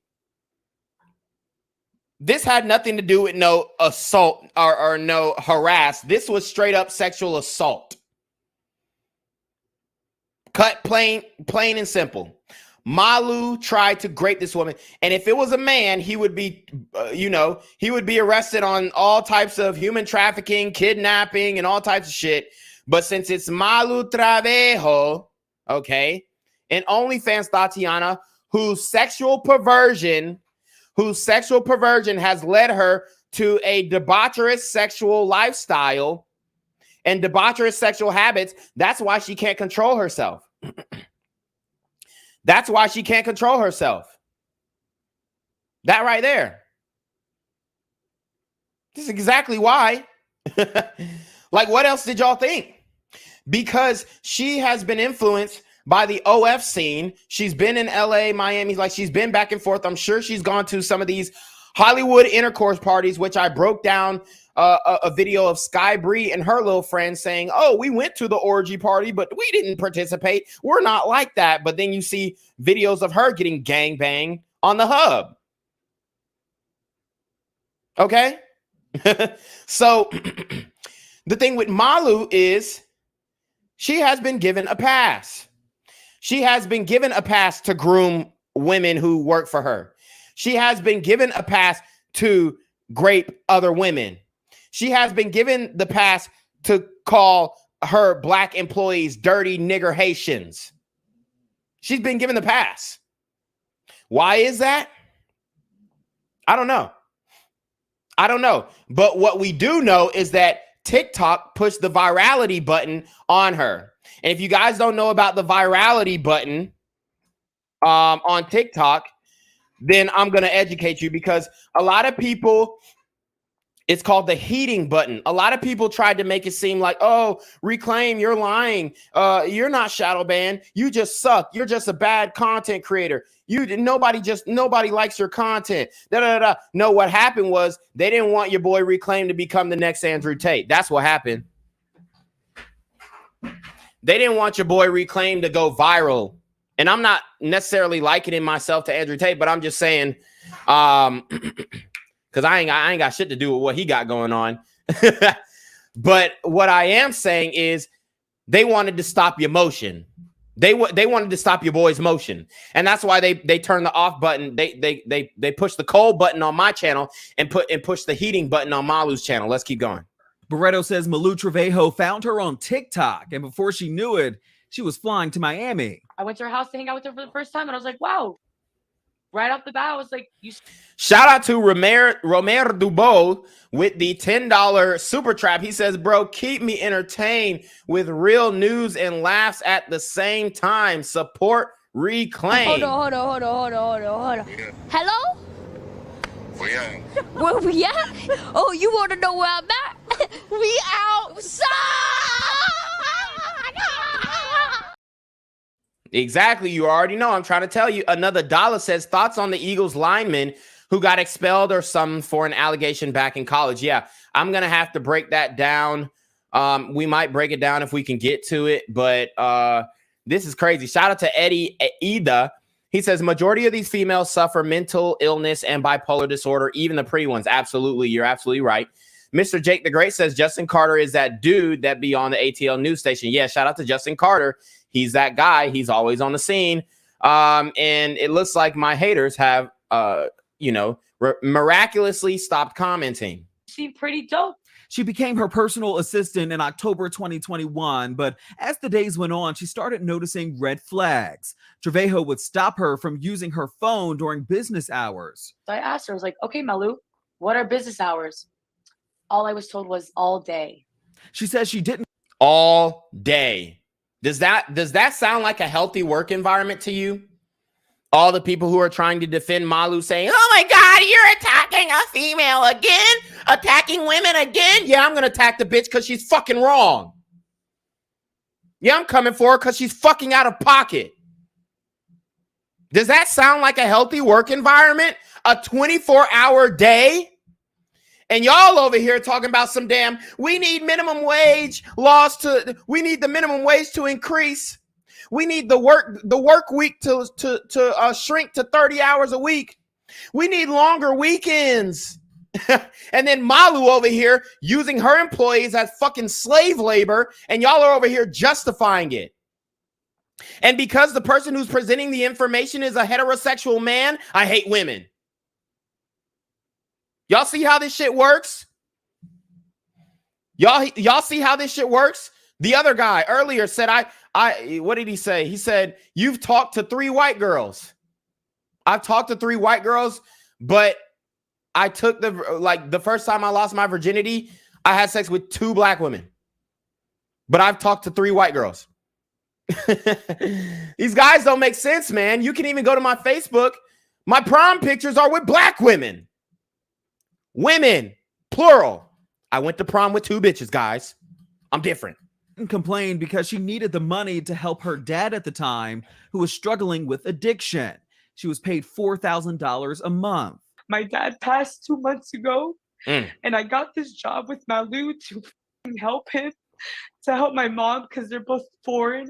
This had nothing to do with no assault or no harass. This was straight up sexual assault. Cut plain and simple. Malu tried to grape this woman. And if it was a man, he would be, he would be arrested on all types of human trafficking, kidnapping, and all types of shit. But since it's Malu Trevejo, okay, and OnlyFans Tatiana, whose sexual perversion has led her to a debaucherous sexual lifestyle and debaucherous sexual habits, that's why she can't control herself. That's why she can't control herself. That right there. This is exactly why. Like, what else did y'all think? Because she has been influenced by the OF scene. She's been in LA, Miami, like she's been back and forth. I'm sure she's gone to some of these Hollywood intercourse parties, which I broke down a video of Sky Bree and her little friend saying, oh, we went to the orgy party, but we didn't participate. We're not like that. But then you see videos of her getting gangbanged on the hub. Okay? So the thing with Malu is she has been given a pass. She has been given a pass to groom women who work for her. She has been given a pass to grape other women. She has been given the pass to call her black employees dirty nigger Haitians. She's been given the pass. Why is that? I don't know. But what we do know is that TikTok pushed the virality button on her. And if you guys don't know about the virality button on TikTok, then I'm going to educate you, because a lot of people, it's called the heating button. A lot of people tried to make it seem like, oh, Reclaim, you're lying. You're not shadow banned. You just suck. You're just a bad content creator. Nobody likes your content. No, what happened was they didn't want your boy Reclaim to become the next Andrew Tate. That's what happened. They didn't want your boy Reclaim to go viral. And I'm not necessarily likening myself to Andrew Tate, but I'm just saying, because I ain't got shit to do with what he got going on. But what I am saying is they wanted to stop your motion. They wanted to stop your boy's motion. And that's why they turned the off button. They pushed the cold button on my channel and pushed the heating button on Malu's channel. Let's keep going. Barreto says Malu Trevejo found her on TikTok, and before she knew it, she was flying to Miami. I went to her house to hang out with her for the first time, and I was like, wow. Right off the bat, I was like, Shout out to Romer Dubo with the $10 super trap. He says, bro, keep me entertained with real news and laughs at the same time. Support Reclaim. Hold on. Yeah. Hello? Where we at? Oh, you want to know where I'm at? We outside! Exactly. You already know. I'm trying to tell you. Another dollar says, thoughts on the Eagles lineman who got expelled or something for an allegation back in college. Yeah, I'm going to have to break that down. We might break it down if we can get to it, but this is crazy. Shout out to Eddie Ida. He says, majority of these females suffer mental illness and bipolar disorder, even the pretty ones. Absolutely. You're absolutely right. Mr. Jake the Great says Justin Carter is that dude that be on the ATL news station. Yeah, shout out to Justin Carter. He's that guy. He's always on the scene. And it looks like my haters have, miraculously stopped commenting. Seemed pretty dope. She became her personal assistant in October 2021, but as the days went on, she started noticing red flags. Trevejo would stop her from using her phone during business hours. So I asked her, I was like, okay, Malu, what are business hours? All I was told was all day. She says she didn't. All day. Does that sound like a healthy work environment to you? All the people who are trying to defend Malu saying, oh my God, you're attacking a female again? Attacking women again? Yeah, I'm going to attack the bitch because she's fucking wrong. Yeah, I'm coming for her because she's fucking out of pocket. Does that sound like a healthy work environment? A 24-hour day? And y'all over here talking about some damn, we need minimum wage laws we need the minimum wage to increase. We need the work week to shrink to 30 hours a week. We need longer weekends. And then Malu over here using her employees as fucking slave labor, and y'all are over here justifying it. And because the person who's presenting the information is a heterosexual man, I hate women. Y'all see how this shit works? Y'all see how this shit works? The other guy earlier said, what did he say? He said, you've talked to 3 white girls. I've talked to 3 white girls, but I took the first time I lost my virginity, I had sex with 2 black women. But I've talked to 3 white girls. These guys don't make sense, man. You can even go to my Facebook. My prom pictures are with black women. Women, plural. I went to prom with 2 bitches, guys. I'm different. Complained because she needed the money to help her dad at the time, who was struggling with addiction. She was paid $4,000 a month. My dad passed 2 months ago, and I got this job with Malu to help him, to help my mom, because they're both foreign,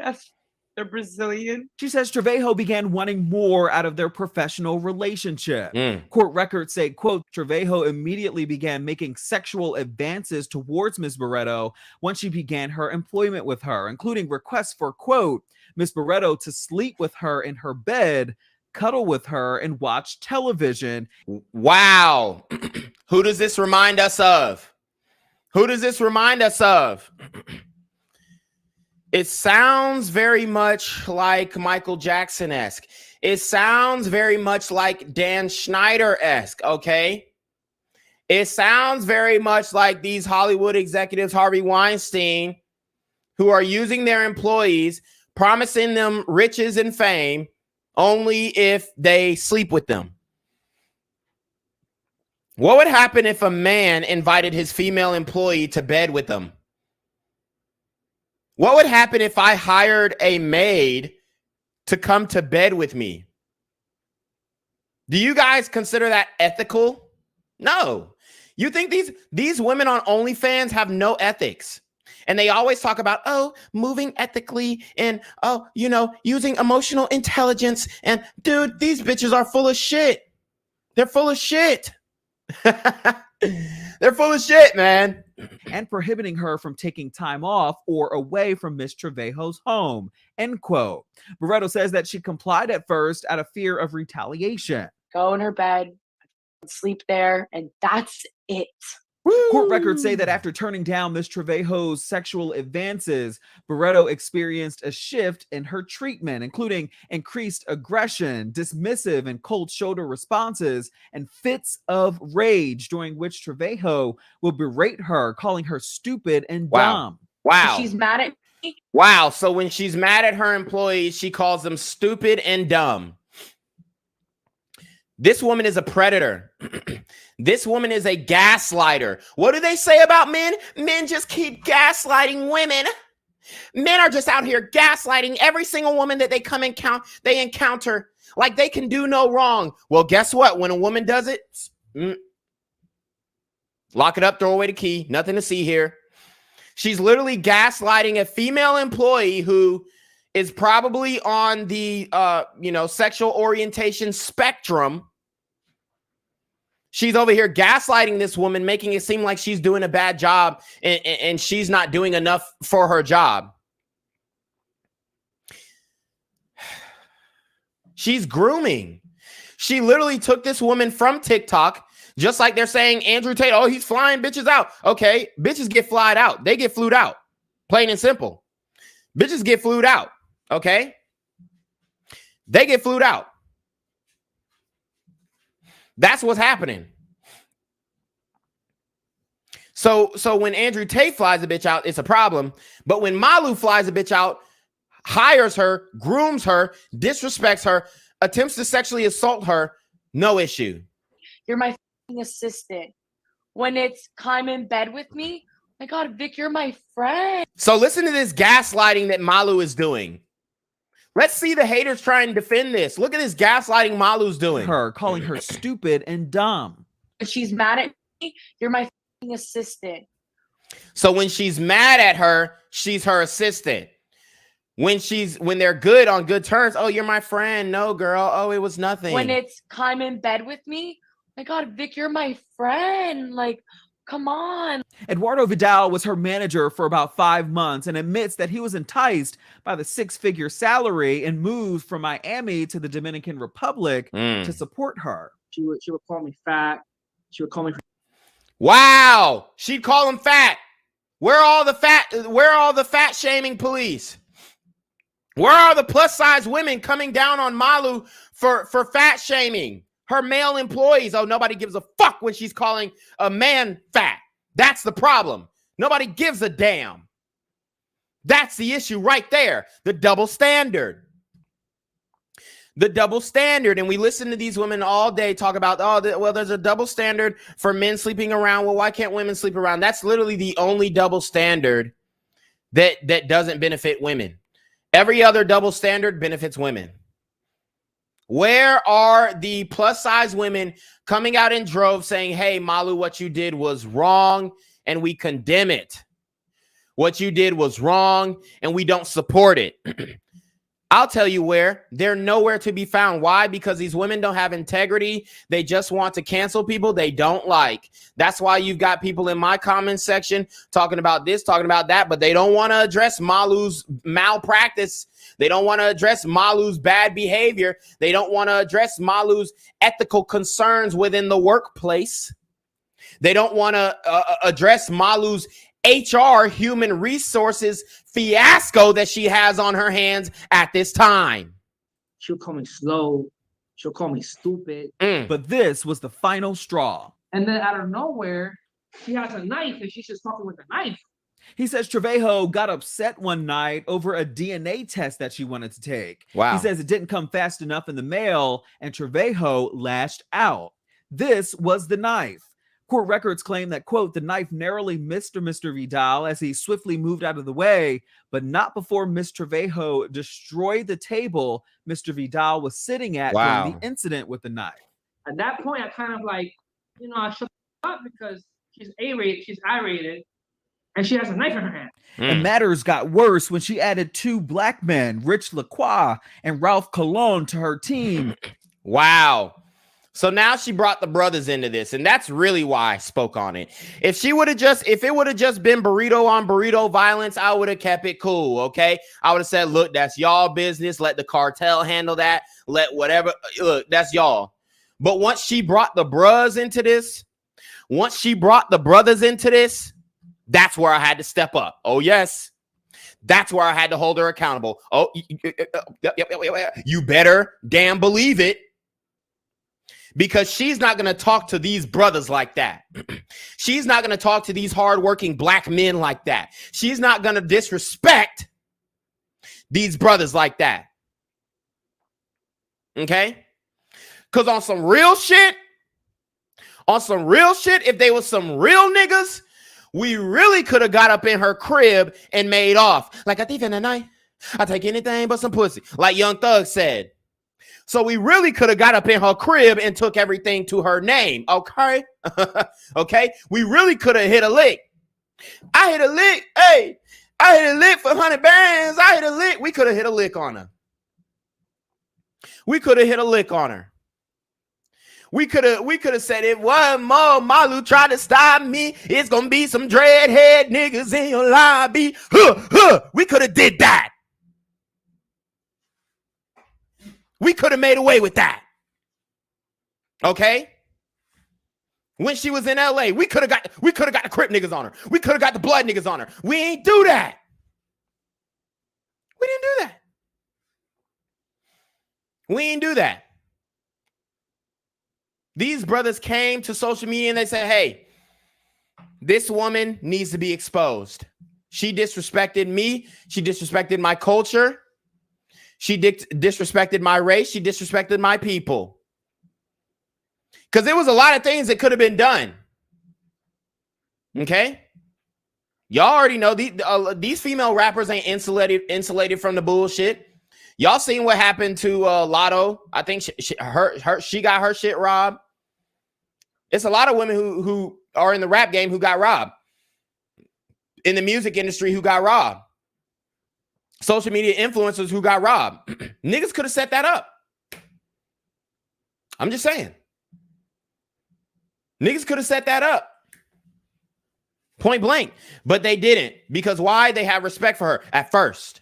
they're Brazilian. She says Trevejo began wanting more out of their professional relationship. Court records say, quote, Trevejo immediately began making sexual advances towards Ms. Barreto once she began her employment with her, including requests for, quote, Ms. Barreto to sleep with her in her bed, cuddle with her, and watch television. Wow. Who does this remind us of? Who does this remind us of? It sounds very much like Michael Jackson-esque. It sounds very much like Dan Schneider-esque, okay? It sounds very much like these Hollywood executives, Harvey Weinstein, who are using their employees, promising them riches and fame only if they sleep with them. What would happen if a man invited his female employee to bed with them? What would happen if I hired a maid to come to bed with me? Do you guys consider that ethical? No. You think these women on OnlyFans have no ethics? And they always talk about, moving ethically and, using emotional intelligence. And dude, these bitches are full of shit. They're full of shit. They're full of shit, man. And prohibiting her from taking time off or away from Miss Trevejo's home, end quote. Barreto says that she complied at first out of fear of retaliation. Go in her bed, sleep there, and that's it. Court records say that after turning down Miss Trevejo's sexual advances, Barreto experienced a shift in her treatment, including increased aggression, dismissive and cold shoulder responses, and fits of rage, during which Trevejo will berate her, calling her stupid and dumb. Wow. She's mad at me. Wow. So when she's mad at her employees, she calls them stupid and dumb. This woman is a predator. This woman is a gaslighter. What do they say about men? Men just keep gaslighting women. Men are just out here gaslighting every single woman that they encounter like they can do no wrong. Well, guess what? When a woman does it, lock it up, throw away the key. Nothing to see here. She's literally gaslighting a female employee who is probably on the sexual orientation spectrum, She's over here gaslighting this woman, making it seem like she's doing a bad job and she's not doing enough for her job. She's grooming. She literally took this woman from TikTok, just like they're saying Andrew Tate, oh, he's flying bitches out. Okay, bitches get flied out. They get flued out. Plain and simple. Bitches get flued out. Okay? They get flued out. That's what's happening. So when Andrew Tate flies a bitch out, it's a problem. But when Malu flies a bitch out, hires her, grooms her, disrespects her, attempts to sexually assault her, no issue. You're my assistant. When it's come in bed with me, my God, Vic, you're my friend. So listen to this gaslighting that Malu is doing. Let's see the haters try and defend this. Look at this gaslighting Malu's doing. Her calling her stupid and dumb. When she's mad at me, you're my assistant. So when she's mad at her, she's her assistant. When they're good on good terms, oh, you're my friend. No, girl. Oh, it was nothing. When it's come in bed with me, my God, Vic, you're my friend. Like, come on. Eduardo Vidal was her manager for about 5 months and admits that he was enticed by the 6-figure salary and moved from Miami to the Dominican Republic to support her. She would call me fat. She would call me. Wow, she'd call him fat. Where are all the fat shaming police? Where are the plus size women coming down on Malu for fat shaming? Her male employees. Oh, nobody gives a fuck when she's calling a man fat. That's the problem. Nobody gives a damn. That's the issue right there. The double standard. The double standard. And we listen to these women all day talk about, well, there's a double standard for men sleeping around. Well, why can't women sleep around? That's literally the only double standard that doesn't benefit women. Every other double standard benefits women. Where are the plus size women coming out in droves saying, hey, Malu, what you did was wrong and we condemn it. What you did was wrong and we don't support it. I'll tell you where. They're nowhere to be found. Why? Because these women don't have integrity. They just want to cancel people they don't like. That's why you've got people in my comment section talking about this, talking about that, but they don't want to address Malu's malpractice. They don't want to address Malu's bad behavior. They don't want to address Malu's ethical concerns within the workplace. They don't want to address Malu's HR, human resources fiasco that she has on her hands at this time. She'll call me slow. She'll call me stupid. But this was the final straw. And then out of nowhere, she has a knife and she's just talking with a knife. He says Trevejo got upset one night over a DNA test that she wanted to take. Wow. He says it didn't come fast enough in the mail, and Trevejo lashed out. This was the knife. Court records claim that, quote, the knife narrowly missed Mr. Vidal as he swiftly moved out of the way, but not before Miss Trevejo destroyed the table Mr. Vidal was sitting at during the incident with the knife. At that point, I kind of like, I shut up because she's irate, and she has a knife in her hand. And matters got worse when she added 2 black men, Rich Lacroix and Ralph Colon, to her team. Wow. So now she brought the brothers into this, and that's really why I spoke on it. If it would have just been burrito on burrito violence, I would have kept it cool, okay? I would have said, look, that's y'all business. Let the cartel handle that. Let whatever, look, that's y'all. But once she brought the brothers into this, that's where I had to step up. Oh, yes. That's where I had to hold her accountable. Oh, you better damn believe it. Because she's not going to talk to these brothers like that. She's not going to talk to these hardworking black men like that. She's not going to disrespect these brothers like that. Okay? Because on some real shit, if they was some real niggas, we really could have got up in her crib and made off. Like a thief in the night, I take anything but some pussy. Like Young Thug said. So we really could have got up in her crib and took everything to her name. Okay. Okay. We really could have hit a lick. I hit a lick. Hey, I hit a lick for 100 bands. I hit a lick. We could have hit a lick on her. We could have said it one more. Malu tried to stop me. It's gonna be some dreadhead niggas in your lobby. We could have did that. We could have made away with that. Okay? When she was in LA, we could have got the Crip niggas on her. We could have got the Blood niggas on her. We ain't do that. We didn't do that. We ain't do that. These brothers came to social media and they said, hey, this woman needs to be exposed. She disrespected me. She disrespected my culture. She disrespected my race. She disrespected my people. Because there was a lot of things that could have been done. Okay? Y'all already know these female rappers ain't insulated from the bullshit. Y'all seen what happened to Lotto. I think she got her shit robbed. It's a lot of women who are in the rap game who got robbed. In the music industry who got robbed. Social media influencers who got robbed. Niggas could have set that up. I'm just saying. Niggas could have set that up. Point blank. But they didn't. Because why? They have respect for her at first.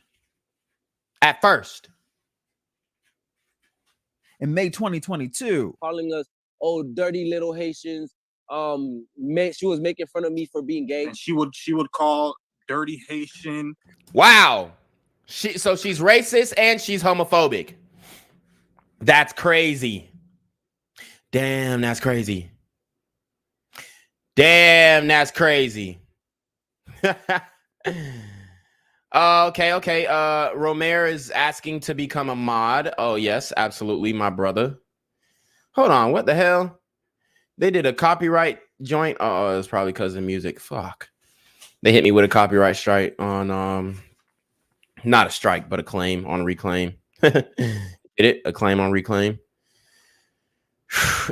At first. In May 2022. Calling us old dirty little Haitians. She was making fun of me for being gay. And she would call dirty Haitian. Wow. So she's racist and she's homophobic. That's crazy. Damn, that's crazy. Damn, that's crazy. Okay. Romero is asking to become a mod. Oh, yes, absolutely, my brother. Hold on, what the hell? They did a copyright joint. Oh, it's probably because of music. Fuck. They hit me with a copyright strike on not a strike, but a claim on Reclaim. Did it? A claim on Reclaim.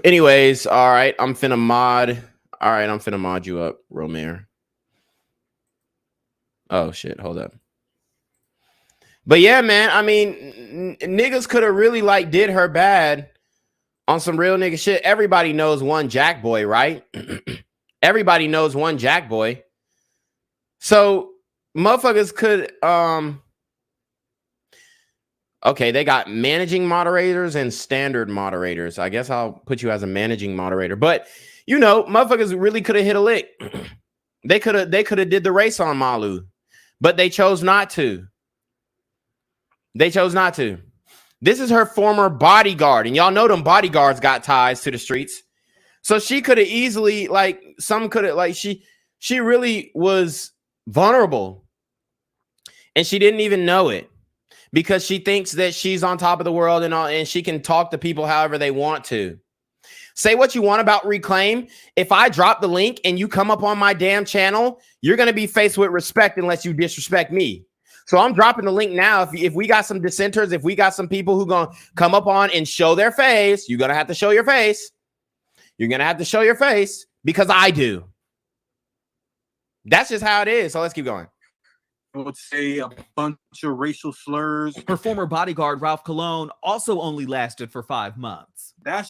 Anyways, all right, I'm finna mod. All right, I'm finna mod you up, Romero. Oh shit, hold up. But yeah, man, I mean, niggas could have really like did her bad on some real nigga shit. Everybody knows one Jack Boy, right? Everybody knows one Jack Boy. So motherfuckers could okay, they got managing moderators and standard moderators. I guess I'll put you as a managing moderator. But you know, motherfuckers really could have hit a lick. They could have did the race on Malu, but they chose not to. They chose not to. This is her former bodyguard, and y'all know them bodyguards got ties to the streets. So she could have easily, like, some could have, like, she really was vulnerable, and she didn't even know it because she thinks that she's on top of the world and all, and she can talk to people however they want to. Say what you want about Reclaim. If I drop the link and you come up on my damn channel, you're going to be faced with respect unless you disrespect me. So I'm dropping the link now. If we got some dissenters, if we got some people who going to come up on and show their face, you're going to have to show your face. You're going to have to show your face because I do. That's just how it is. So let's keep going. I would say a bunch of racial slurs. Her former bodyguard, Ralph Colon, also only lasted for 5 months. That's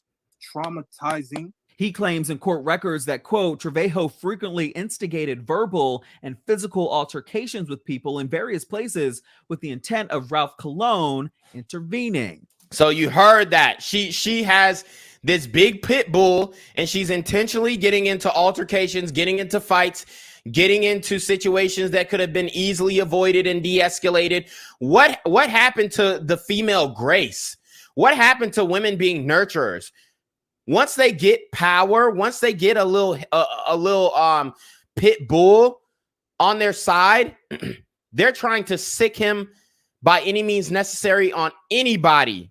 traumatizing. He claims in court records that, quote, Trevejo frequently instigated verbal and physical altercations with people in various places with the intent of Ralph Colon intervening. So you heard that. She has this big pit bull and she's intentionally getting into altercations, getting into fights, getting into situations that could have been easily avoided and de-escalated. What happened to the female grace? What happened to women being nurturers? Once they get power, once they get a little pit bull on their side, they're trying to sick him by any means necessary on anybody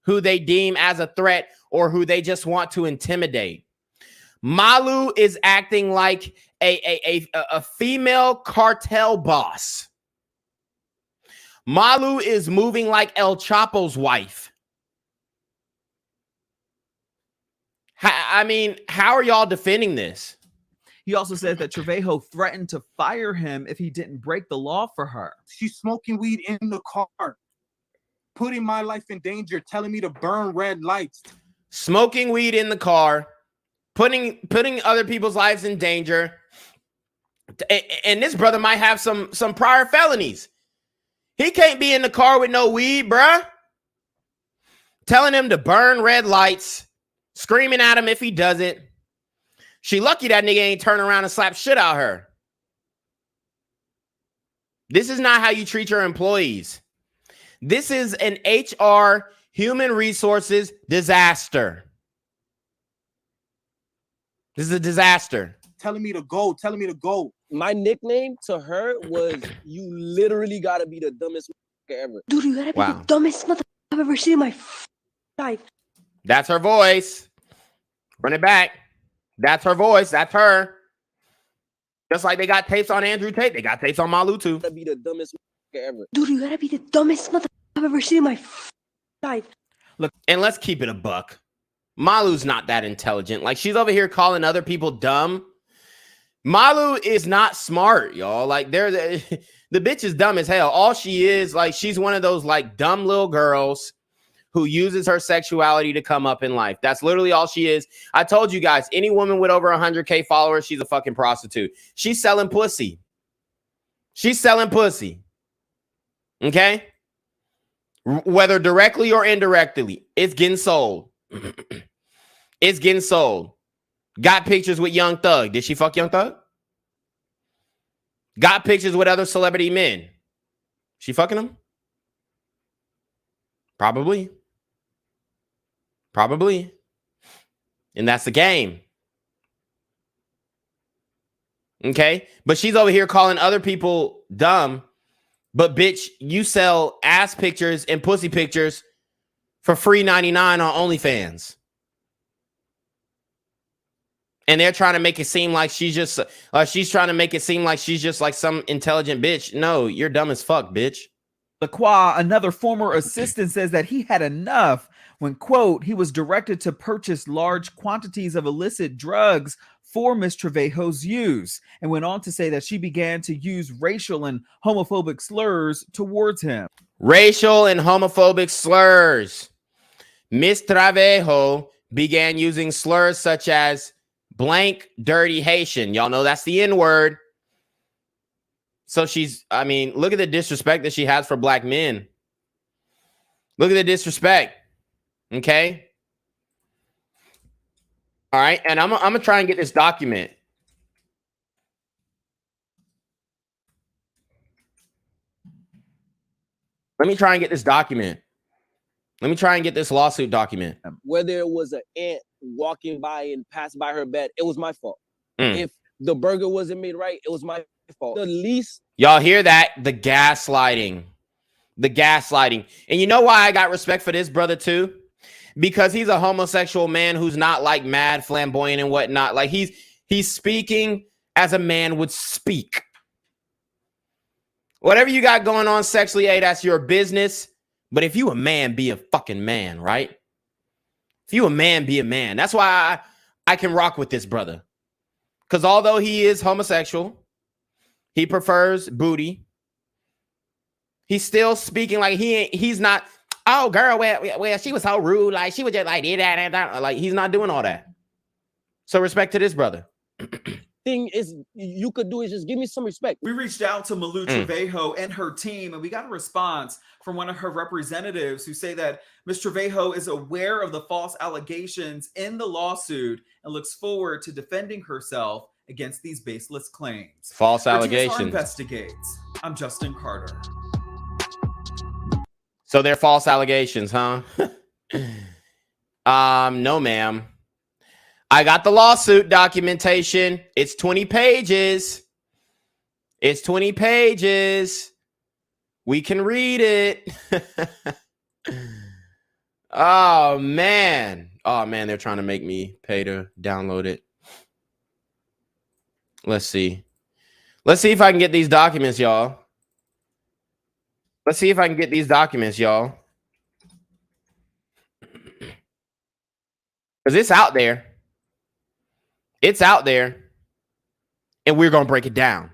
who they deem as a threat or who they just want to intimidate. Malu is acting like a female cartel boss. Malu is moving like El Chapo's wife. I mean, how are y'all defending this? He also says that Trevejo threatened to fire him if he didn't break the law for her. She's smoking weed in the car, putting my life in danger, telling me to burn red lights. smoking weed in the car, putting other people's lives in danger. And this brother might have some prior felonies. He can't be in the car with no weed, bruh. Telling him to burn red lights, screaming at him if he does it. She lucky that nigga ain't turn around and slap shit out her. This is not how you treat your employees. This is an HR, human resources disaster. This is a disaster. Telling me to go. My nickname to her was, you literally gotta be the dumbest ever. Dude, you gotta be the dumbest motherfucker I've ever seen in my life. That's her voice. Run it back. That's her voice. That's her. Just like they got tapes on Andrew Tate, they got tapes on Malu too. Gotta be the dumbest ever. Dude, you gotta be the dumbest motherfucker I've ever seen in my life. Look, and let's keep it a buck. Malu's not that intelligent. Like, she's over here calling other people dumb. Malu is not smart, y'all. Like, the bitch is dumb as hell. All she is, like, she's one of those, like, dumb little girls who uses her sexuality to come up in life. That's literally all she is. I told you guys, any woman with over 100K followers, she's a fucking prostitute. She's selling pussy. She's selling pussy. Okay? Whether directly or indirectly, it's getting sold. It's getting sold. Got pictures with Young Thug. Did she fuck Young Thug? Got pictures with other celebrity men. She fucking them? Probably. And that's the game. Okay? But she's over here calling other people dumb. But bitch, you sell ass pictures and pussy pictures for free $99 on OnlyFans. And they're trying to make it seem like she's trying to make it seem like she's just like some intelligent bitch. No, you're dumb as fuck, bitch. Lacroix, another former assistant, says that he had enough when, quote, he was directed to purchase large quantities of illicit drugs for Miss Trevejo's use, and went on to say that she began to use racial and homophobic slurs towards him. Racial and homophobic slurs. Miss Trevejo began using slurs such as blank, dirty Haitian. Y'all know that's the N-word. So I mean, look at the disrespect that she has for black men. Look at the disrespect. Okay? All right, and I'm gonna try and get this document. Let me try and get this document. Let me try and get this lawsuit document. Whether it was an ant walking by and passed by her bed, it was my fault. If the burger wasn't made right, it was my fault. The least. Y'all hear that? The gaslighting. The gaslighting. And you know why I got respect for this brother too? Because he's a homosexual man who's not like mad, flamboyant and whatnot. Like he's speaking as a man would speak. Whatever you got going on sexually, hey, that's your business. But if you a man, be a fucking man, right? If you a man, be a man. That's why I can rock with this brother. Because although he is homosexual, he prefers booty. He's still speaking like he's not, oh, girl, well, she was so rude. Like, she was just like, that. Like, he's not doing all that. So respect to this brother. Thing is, you could do is just give me some respect. We reached out to Malu Trevejo and her team, and we got a response from one of her representatives who say that Ms. Trevejo is aware of the false allegations in the lawsuit and looks forward to defending herself against these baseless claims. False For allegations. TSR Investigates, I'm Justin Carter. So they're false allegations, huh? No, ma'am. I got the lawsuit documentation. It's 20 pages. It's 20 pages. We can read it. Oh, man. Oh, man, they're trying to make me pay to download it. Let's see. Let's see if I can get these documents, y'all. Let's see if I can get these documents, y'all. Because it's out there. It's out there. And we're going to break it down.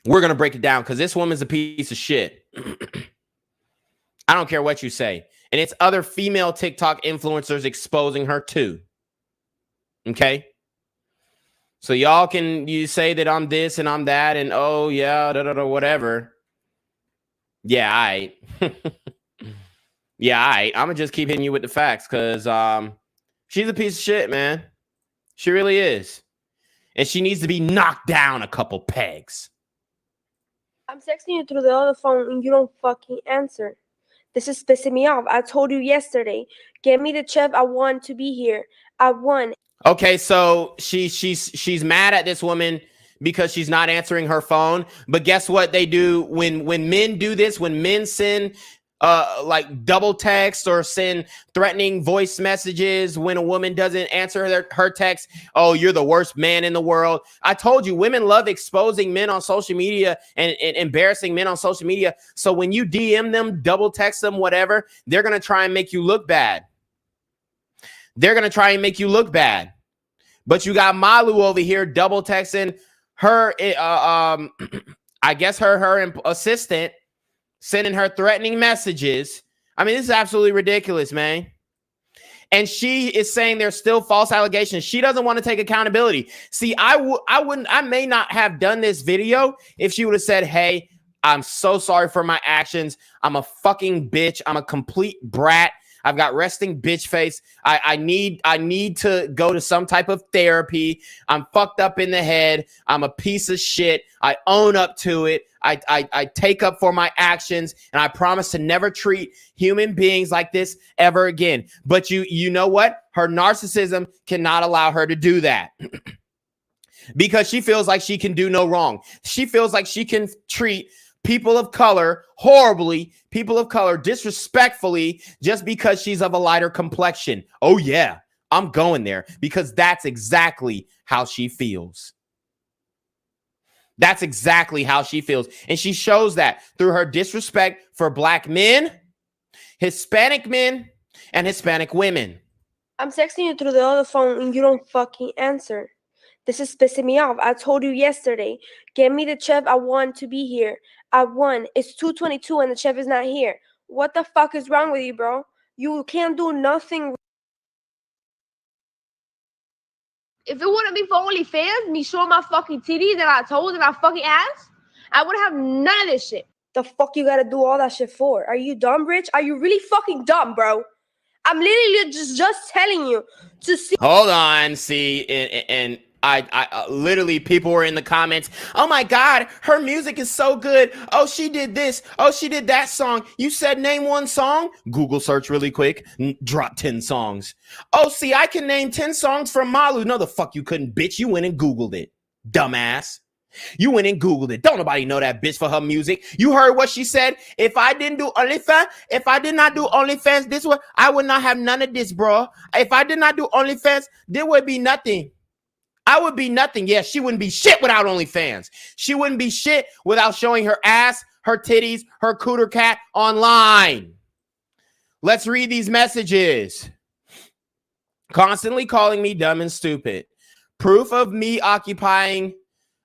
We're going to break it down because this woman's a piece of shit. I don't care what you say. And it's other female TikTok influencers exposing her too. Okay? So y'all you say that I'm this and I'm that and oh yeah, whatever. Yeah, all right. Yeah, all right. I'm gonna just keep hitting you with the facts because she's a piece of shit, man. She really is. And she needs to be knocked down a couple pegs. I'm texting you through the other phone and you don't fucking answer. This is pissing me off. I told you yesterday. Get me the chef. I want to be here. I won. Okay, so she's mad at this woman because she's not answering her phone. But guess what they do when men do this? When men send like double text or send threatening voice messages when a woman doesn't answer her text, oh, you're the worst man in the world. I told you, women love exposing men on social media and embarrassing men on social media. So when you DM them, double text them, whatever, they're going to try and make you look bad. They're going to try and make you look bad. But you got Malu over here double texting her, I guess her assistant, sending her threatening messages. I mean, this is absolutely ridiculous, man. And she is saying there's still false allegations. She doesn't want to take accountability. See, I may not have done this video if she would have said, hey, I'm so sorry for my actions. I'm a fucking bitch. I'm a complete brat. I've got resting bitch face. I need to go to some type of therapy. I'm fucked up in the head. I'm a piece of shit. I own up to it. I take up for my actions, and I promise to never treat human beings like this ever again. But you know what? Her narcissism cannot allow her to do that. Because she feels like she can do no wrong. She feels like she can treat people of color horribly, people of color disrespectfully, just because she's of a lighter complexion. Oh yeah, I'm going there because that's exactly how she feels. That's exactly how she feels. And she shows that through her disrespect for black men, Hispanic men, and Hispanic women. I'm texting you through the other phone and you don't fucking answer. This is pissing me off. I told you yesterday. Get me the chef. I want to be here. I won. It's 2:22 and the chef is not here. What the fuck is wrong with you, bro? You can't do nothing. If it wouldn't be for OnlyFans, me showing my fucking titties and I told and I fucking ass, I wouldn't have none of this shit. The fuck you gotta do all that shit for? Are you dumb, Rich? Are you really fucking dumb, bro? I'm literally just telling you to see. Hold on, see, and I literally, people were in the comments, oh my God, her music is so good. Oh, she did this. Oh, she did that song. You said name one song? Google search really quick. Drop 10 songs. Oh, see, I can name 10 songs from Malu. No, the fuck you couldn't, bitch. You went and Googled it, dumbass. You went and Googled it. Don't nobody know that bitch for her music. You heard what she said. If I didn't do OnlyFans, if I did not do OnlyFans this way, I would not have none of this, bro. If I did not do OnlyFans, there would be nothing. I would be nothing. Yeah, she wouldn't be shit without OnlyFans. She wouldn't be shit without showing her ass, her titties, her cooter cat online. Let's read these messages. Constantly calling me dumb and stupid. Proof of me occupying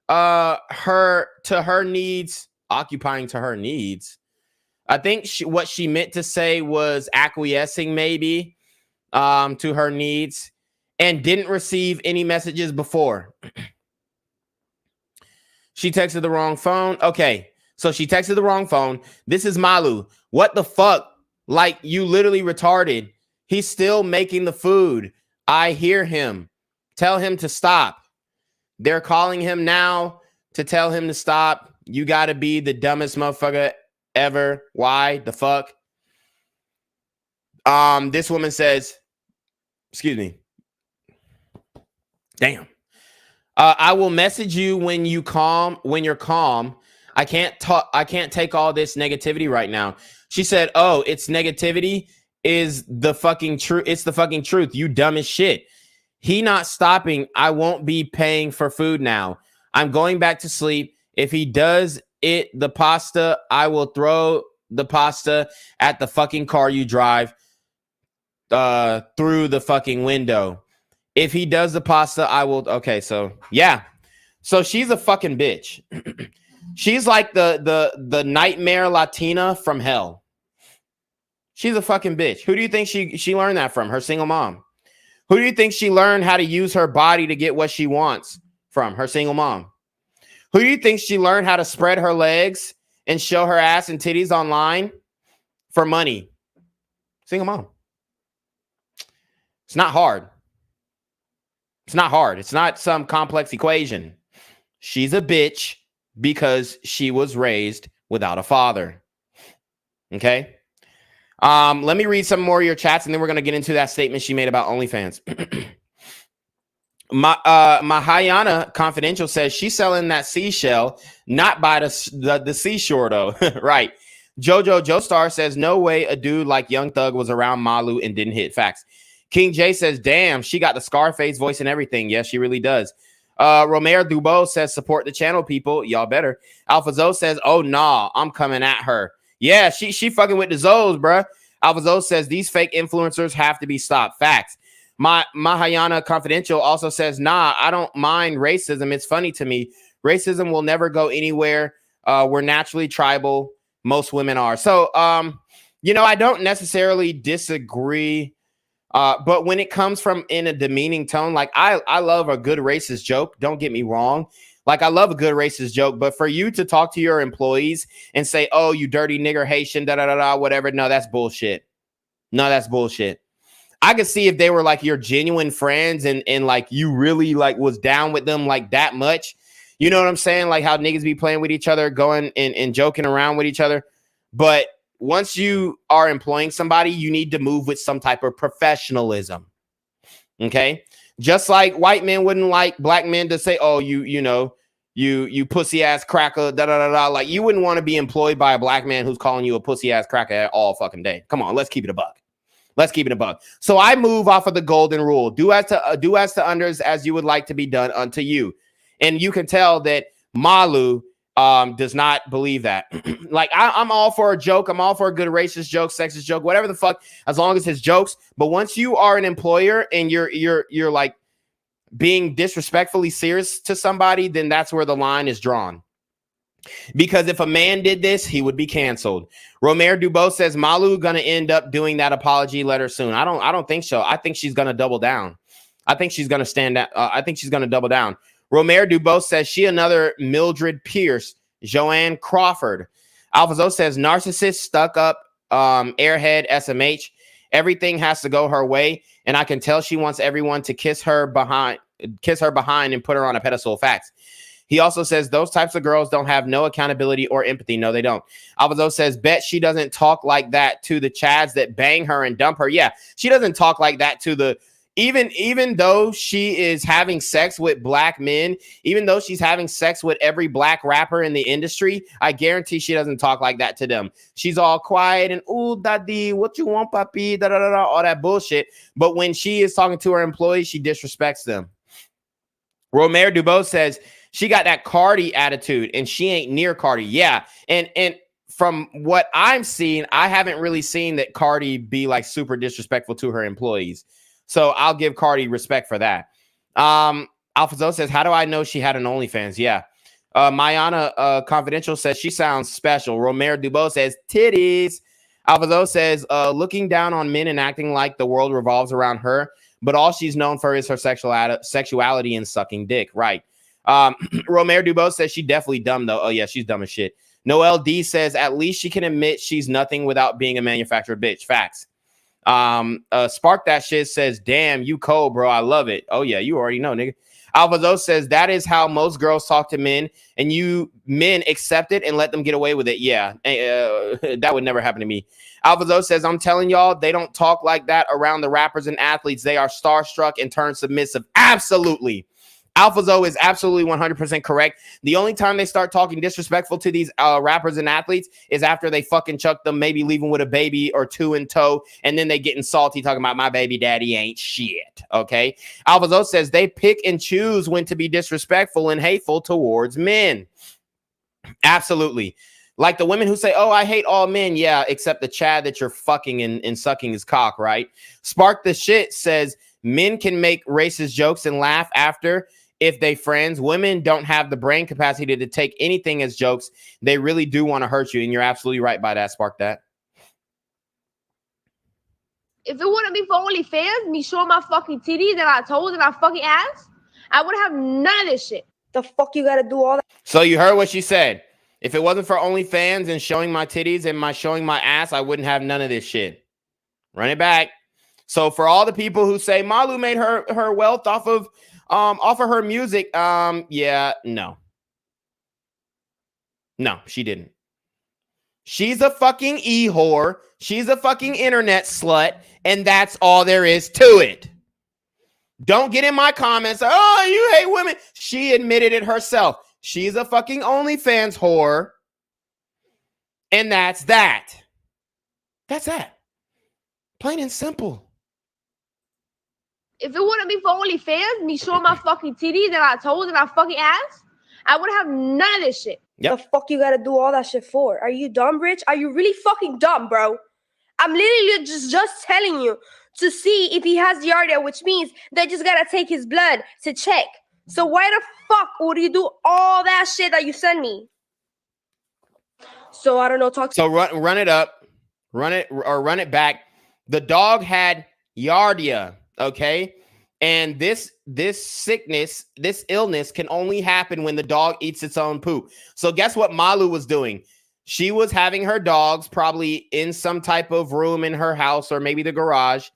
her to her needs. Occupying to her needs. I think what she meant to say was acquiescing maybe to her needs. And didn't receive any messages before. She texted the wrong phone. Okay, so she texted the wrong phone. This is Malu. What the fuck? Like, you literally retarded. He's still making the food. I hear him. Tell him to stop. They're calling him now to tell him to stop. You gotta be the dumbest motherfucker ever. Why the fuck? This woman says, excuse me. Damn. I will message you when you're calm. I can't talk. I can't take all this negativity right now. She said, oh, it's negativity is the fucking truth. It's the fucking truth. You dumb as shit. He not stopping. I won't be paying for food now. I'm going back to sleep. If he does the pasta, I will throw the pasta at the fucking car you drive through the fucking window. If he does the pasta, I will. Okay, so yeah. So she's a fucking bitch. She's like the nightmare Latina from hell. She's a fucking bitch. Who do you think she learned that from? Her single mom. Who do you think she learned how to use her body to get what she wants from? Her single mom. Who do you think she learned how to spread her legs and show her ass and titties online for money? Single mom. It's not hard. It's not hard. It's not some complex equation. She's a bitch because she was raised without a father. Okay? Let me read some more of your chats, and then we're going to get into that statement she made about OnlyFans. Mahayana Confidential says she's selling that seashell, not by the seashore, though. Right. Jojo Joestar says, no way a dude like Young Thug was around Malu and didn't hit. Facts. King J says, damn, she got the Scarface voice and everything. Yes, she really does. Romero Dubo says, support the channel, people. Y'all better. Alpha Zo says, oh, nah, I'm coming at her. Yeah, she fucking with the Zos, bruh. Alpha Zo says, these fake influencers have to be stopped. Facts. Mahayana Confidential also says, nah, I don't mind racism. It's funny to me. Racism will never go anywhere. We're naturally tribal. Most women are. So, I don't necessarily disagree. But when it comes from in a demeaning tone, like I love a good racist joke. Don't get me wrong. Like I love a good racist joke. But for you to talk to your employees and say, oh, you dirty nigger Haitian, whatever. No, that's bullshit. No, that's bullshit. I could see if they were like your genuine friends and like you really like was down with them like that much. You know what I'm saying? Like how niggas be playing with each other, going and joking around with each other. But once you are employing somebody, you need to move with some type of professionalism. Okay? Just like white men wouldn't like black men to say, oh, you pussy ass cracker, Like you wouldn't want to be employed by a black man who's calling you a pussy ass cracker all fucking day. Come on, let's keep it a buck. Let's keep it a buck. So I move off of the golden rule. Do as to unders as you would like to be done unto you. And you can tell that Malu does not believe that. Like I'm all for a joke. I'm all for a good racist joke, sexist joke, whatever the fuck, as long as it's jokes. But once you are an employer and you're like being disrespectfully serious to somebody, then that's where the line is drawn. Because if a man did this, he would be canceled. Romero Dubo says Malu gonna end up doing that apology letter soon. I don't think so. I think she's gonna double down. I think she's gonna stand out. I think she's gonna double down. Romero Dubo says she another Mildred Pierce. Joanne Crawford. Alphazo says narcissist, stuck up, airhead, SMH. Everything has to go her way, and I can tell she wants everyone to kiss her behind and put her on a pedestal. Facts. He also says those types of girls don't have no accountability or empathy. No, they don't. Alvazo says, bet she doesn't talk like that to the chads that bang her and dump her. Yeah, she doesn't talk like that to the, even though she is having sex with black men, even though she's having sex with every black rapper in the industry, I guarantee she doesn't talk like that to them. She's all quiet and, ooh, daddy, what you want, papi, da-da-da-da, all that bullshit. But when she is talking to her employees, she disrespects them. Romero Dubo says, she got that Cardi attitude and she ain't near Cardi. Yeah. And from what I'm seeing, I haven't really seen that Cardi be like super disrespectful to her employees. So I'll give Cardi respect for that. Alphazo says, how do I know she had an OnlyFans? Yeah. Mayana Confidential says she sounds special. Romero Dubo says titties. Alphazo says looking down on men and acting like the world revolves around her, but all she's known for is her sexuality and sucking dick. Right. Romero Dubo says she definitely dumb though. Oh yeah, she's dumb as shit. Noel D says at least she can admit she's nothing without being a manufactured bitch. Facts. Spark that shit says, damn, you cold, bro. I love it. Oh yeah, you already know, nigga. Alvazo says that is how most girls talk to men, and you men accept it and let them get away with it. Yeah, that would never happen to me. Alvazo says, I'm telling y'all, they don't talk like that around the rappers and athletes. They are starstruck and turn submissive. Absolutely. Alphazo is absolutely 100% correct. The only time they start talking disrespectful to these rappers and athletes is after they fucking chuck them, maybe leaving with a baby or two in tow, and then they getting salty talking about my baby daddy ain't shit, okay? Alphazo says they pick and choose when to be disrespectful and hateful towards men. Absolutely. Like the women who say, oh, I hate all men. Yeah, except the Chad that you're fucking and sucking his cock, right? Spark the Shit says men can make racist jokes and laugh after if they friends. Women don't have the brain capacity to take anything as jokes. They really do want to hurt you. And you're absolutely right by that. Spark that. If it wouldn't be for OnlyFans, me showing my fucking titties and my toes and my fucking ass, I wouldn't have none of this shit. The fuck you gotta do all that? So you heard what she said. If it wasn't for OnlyFans and showing my titties and showing my ass, I wouldn't have none of this shit. Run it back. So for all the people who say Malu made her wealth off of her music, yeah, no. No, she didn't. She's a fucking e-whore. She's a fucking internet slut, and that's all there is to it. Don't get in my comments. Oh, you hate women. She admitted it herself. She's a fucking OnlyFans whore, and that's that. That's that. Plain and simple. If it wouldn't be for OnlyFans, me showing my fucking titties and my toes and my fucking ass, I wouldn't have none of this shit. Yep. The fuck you gotta do all that shit for? Are you dumb, Rich? Are you really fucking dumb, bro? I'm literally just telling you to see if he has giardia, which means they just gotta take his blood to check. So why the fuck would you do all that shit that you send me? So I don't know. So run it up, run it back. The dog had giardia, okay? And this sickness, this illness can only happen when the dog eats its own poop. So guess what Malu was doing? She was having her dogs probably in some type of room in her house or maybe the garage.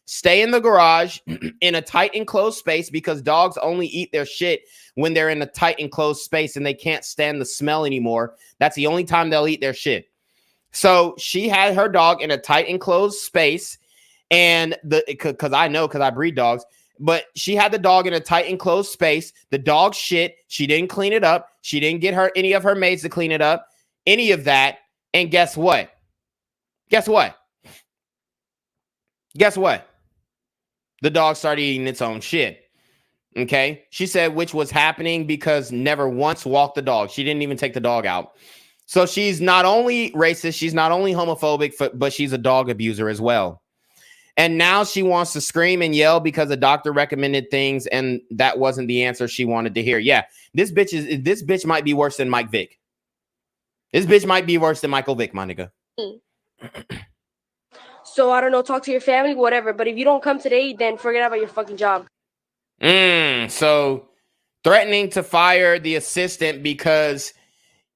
Stay in the garage in a tight enclosed space because dogs only eat their shit when they're in a tight enclosed space and they can't stand the smell anymore. That's the only time they'll eat their shit. So she had her dog in a tight enclosed space, and because I breed dogs. But she had the dog in a tight enclosed space. The dog shit. She didn't clean it up. She didn't get any of her maids to clean it up. Any of that. And guess what? Guess what? Guess what? The dog started eating its own shit. Okay? She said which was happening because never once walked the dog. She didn't even take the dog out. So she's not only racist, she's not only homophobic, but she's a dog abuser as well. And now she wants to scream and yell because a doctor recommended things and that wasn't the answer she wanted to hear. Yeah, this bitch might be worse than Mike Vick. This bitch might be worse than Michael Vick, my nigga. So I don't know, talk to your family, whatever. But if you don't come today, then forget about your fucking job. So threatening to fire the assistant because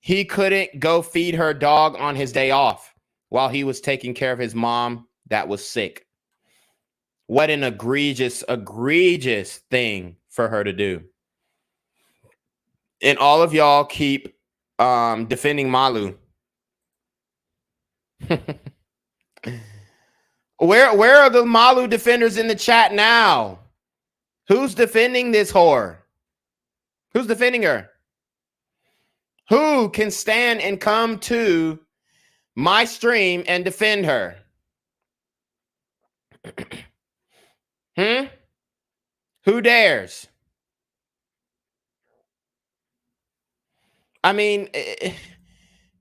he couldn't go feed her dog on his day off while he was taking care of his mom that was sick. What an egregious thing for her to do. And all of y'all keep defending Malu. Where are the Malu defenders in the chat now? Who's defending this whore? Who's defending her? Who can stand and come to my stream and defend her? Who dares? I mean,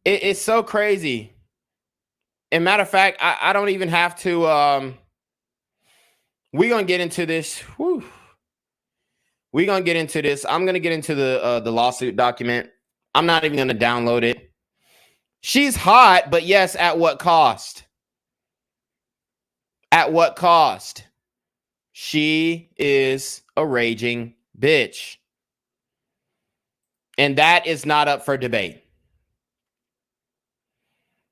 it's so crazy. And matter of fact, I don't even have to. We're gonna get into this. Whew. We're gonna get into this. I'm gonna get into the lawsuit document. I'm not even gonna download it. She's hot, but yes, at what cost? At what cost? She is a raging bitch. And that is not up for debate.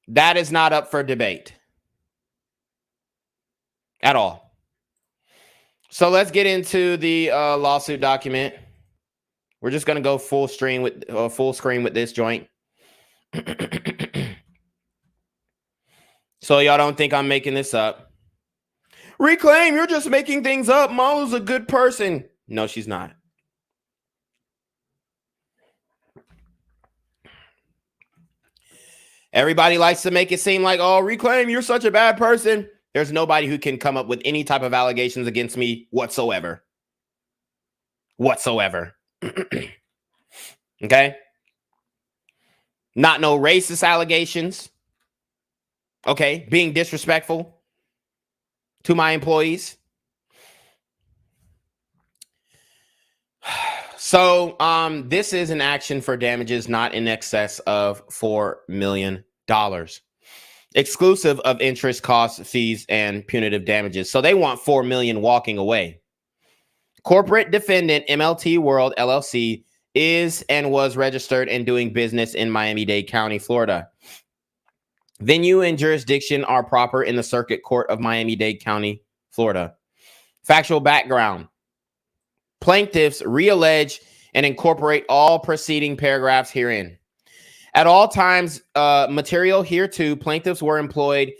That is not up for debate. At all. So let's get into the lawsuit document. We're just gonna go full screen with this joint. So y'all don't think I'm making this up. Reclaim, you're just making things up. Malu's a good person. No, she's not. Everybody likes to make it seem like, oh, Reclaim, you're such a bad person. There's nobody who can come up with any type of allegations against me whatsoever. Whatsoever. Okay? Not no racist allegations. Okay? Being disrespectful to my employees. So, this is an action for damages not in excess of $4 million. exclusive of interest, costs, fees, and punitive damages. So they want $4 million walking away. Corporate defendant MLT World LLC is and was registered and doing business in Miami-Dade County, Florida. Venue and jurisdiction are proper in the Circuit Court of Miami-Dade County, Florida. Factual background. Plaintiffs reallege and incorporate all preceding paragraphs herein. At all times, material hereto, plaintiffs were employed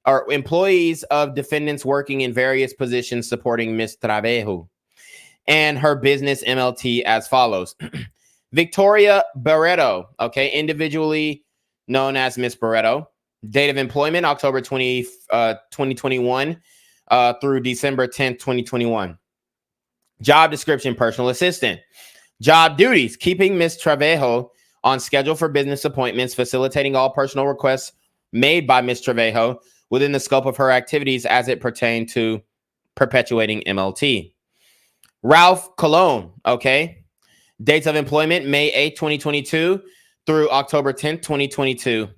or employees of defendants working in various positions supporting Ms. Trevejo and her business MLT as follows. Victoria Barreto, okay, individually known as Miss Barreto. Date of employment, October 2021 through December 10th, 2021. Job description, personal assistant. Job duties, keeping Ms. Trevejo on schedule for business appointments, facilitating all personal requests made by Ms. Trevejo within the scope of her activities as it pertained to perpetuating MLT. Ralph Colon, okay. Dates of employment, May 8th, 2022 through October 10th, 2022.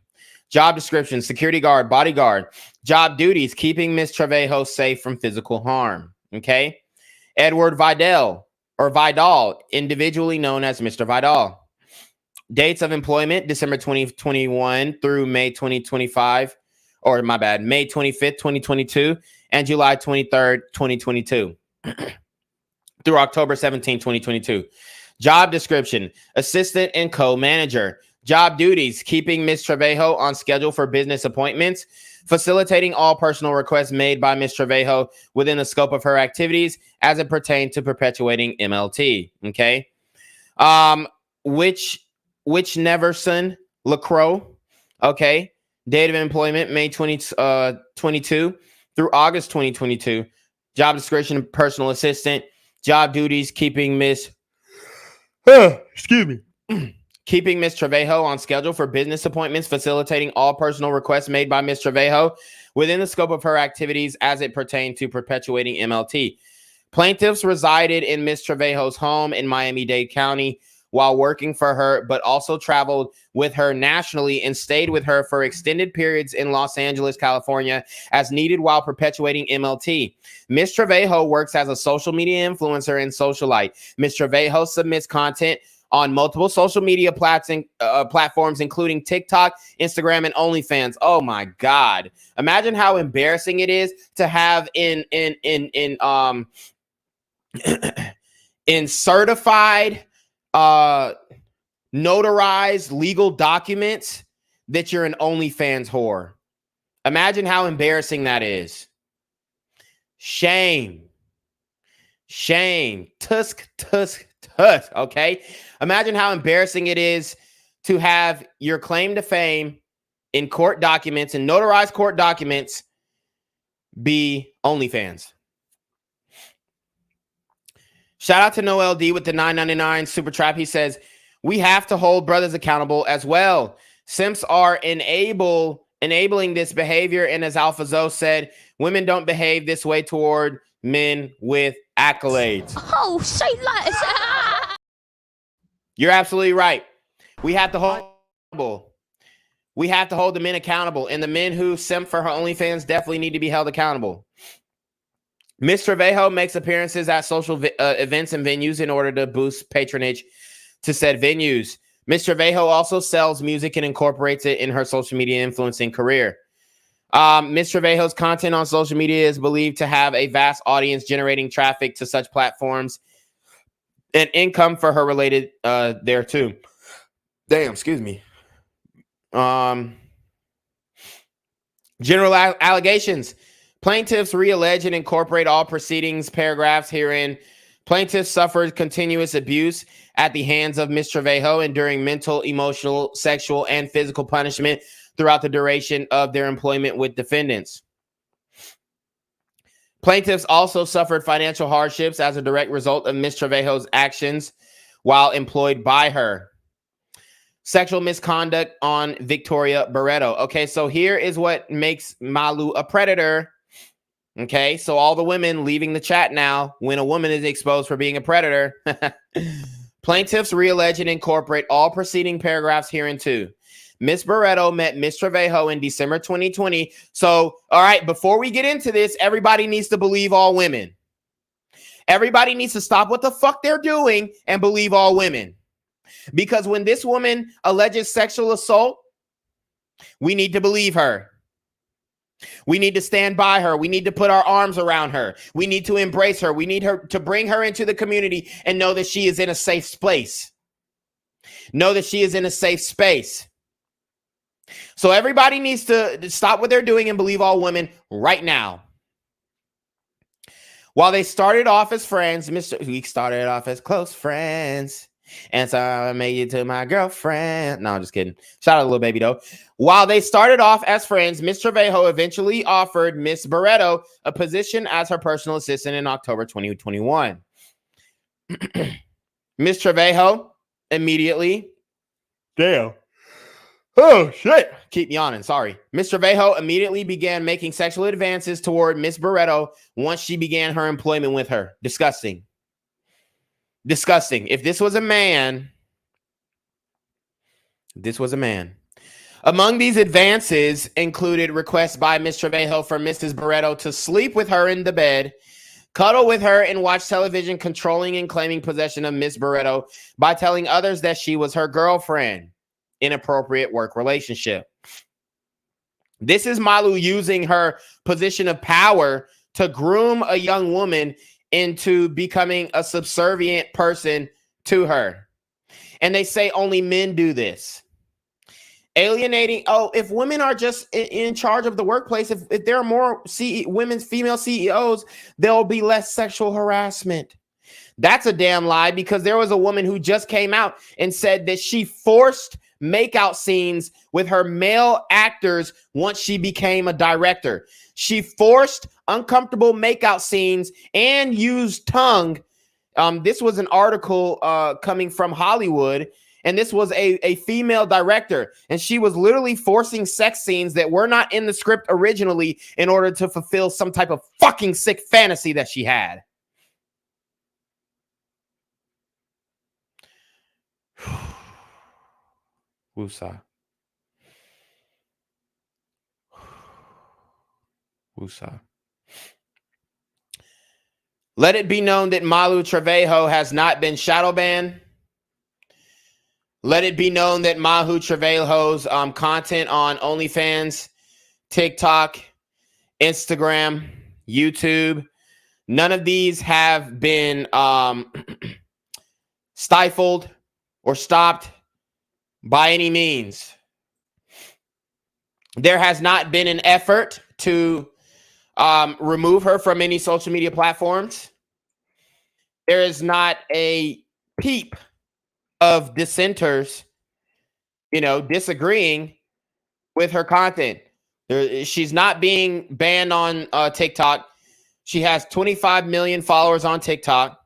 Job description, security guard, bodyguard. Job duties, keeping Ms. Trevejo safe from physical harm, okay. Edward Vidal, individually known as Mr. Vidal. Dates of employment, December 2021 through May 2025, or my bad, May 25th, 2022, and July 23rd, 2022, through October 17th, 2022. Job description, assistant and co-manager. Job duties, keeping Ms. Trevejo on schedule for business appointments, facilitating all personal requests made by Ms. Trevejo within the scope of her activities as it pertained to perpetuating MLT, okay? Which Neverson LaCroix, okay? Date of employment, May 2022 through August 2022. Job description, personal assistant. Job duties, keeping Ms. Keeping Ms. Trevejo on schedule for business appointments, facilitating all personal requests made by Ms. Trevejo within the scope of her activities as it pertained to perpetuating MLT. Plaintiffs resided in Ms. Trevejo's home in Miami-Dade County while working for her, but also traveled with her nationally and stayed with her for extended periods in Los Angeles, California, as needed while perpetuating MLT. Ms. Trevejo works as a social media influencer and socialite. Ms. Trevejo submits content on multiple social media platforms, including TikTok, Instagram, and OnlyFans. Oh my God. Imagine how embarrassing it is to have in certified, notarized legal documents that you're an OnlyFans whore. Imagine how embarrassing that is. Shame. Shame. Tusk. Okay. Imagine how embarrassing it is to have your claim to fame in court documents and notarized court documents be OnlyFans. Shout out to Noel D with the $9.99 super trap. He says, we have to hold brothers accountable as well. Simps are enabling this behavior. And as Alpha Zoe said, women don't behave this way toward men with accolades. Oh, say that. You're absolutely right. We have to hold the men accountable, and the men who simp for her OnlyFans definitely need to be held accountable. Ms. Trevejo makes appearances at social events and venues in order to boost patronage to said venues. Ms. Trevejo also sells music and incorporates it in her social media influencing career. Ms. Trevejo's content on social media is believed to have a vast audience, generating traffic to such platforms and income for her related there too. Damn, excuse me. General allegations. Plaintiffs reallege and incorporate all proceedings paragraphs herein. Plaintiffs suffered continuous abuse at the hands of Ms. Trevejo, enduring mental, emotional, sexual, and physical punishment throughout the duration of their employment with defendants. Plaintiffs also suffered financial hardships as a direct result of Ms. Trevejo's actions while employed by her. Sexual misconduct on Victoria Barreto. Okay, so here is what makes Malu a predator. Okay, so all the women leaving the chat now when a woman is exposed for being a predator. Plaintiffs reallege and incorporate all preceding paragraphs hereinto. Miss Barreto met Miss Trevejo in December 2020. So, all right, before we get into this, everybody needs to believe all women. Everybody needs to stop what the fuck they're doing and believe all women. Because when this woman alleges sexual assault, we need to believe her. We need to stand by her. We need to put our arms around her. We need to embrace her. We need her to bring her into the community and know that she is in a safe place. Know that she is in a safe space. So everybody needs to stop what they're doing and believe all women right now. While they started off as friends, we started off as close friends. And so I made you to my girlfriend. No, I'm just kidding. Shout out to little baby though. While they started off as friends, Miss Trevejo eventually offered Miss Barreto a position as her personal assistant in October 2021. Miss Trevejo immediately. Damn. Oh, shit. Keep yawning. Sorry. Miss Trevejo immediately began making sexual advances toward Miss Barreto once she began her employment with her. Disgusting. Disgusting. If this was a man, Among these advances included requests by Miss Trevejo for Mrs. Barreto to sleep with her in the bed, cuddle with her, and watch television, controlling and claiming possession of Miss Barreto by telling others that she was her girlfriend. Inappropriate work relationship. This is Malu using her position of power to groom a young woman into becoming a subservient person to her. And they say only men do this. Alienating. Oh, if women are just in charge of the workplace, if there are more female CEOs, there'll be less sexual harassment. That's a damn lie, because there was a woman who just came out and said that she forced makeout scenes with her male actors once she became a director. She forced uncomfortable makeout scenes and used tongue. This was an article coming from Hollywood, and this was a female director, and she was literally forcing sex scenes that were not in the script originally in order to fulfill some type of fucking sick fantasy that she had. Woosah. Woosah. Let it be known that Malu Trevejo has not been shadow banned. Let it be known that Malu Trevejo's content on OnlyFans, TikTok, Instagram, YouTube, none of these have been stifled or stopped by any means. There has not been an effort to remove her from any social media platforms. There is not a peep of dissenters, disagreeing with her content. She's not being banned on TikTok. She has 25 million followers on TikTok.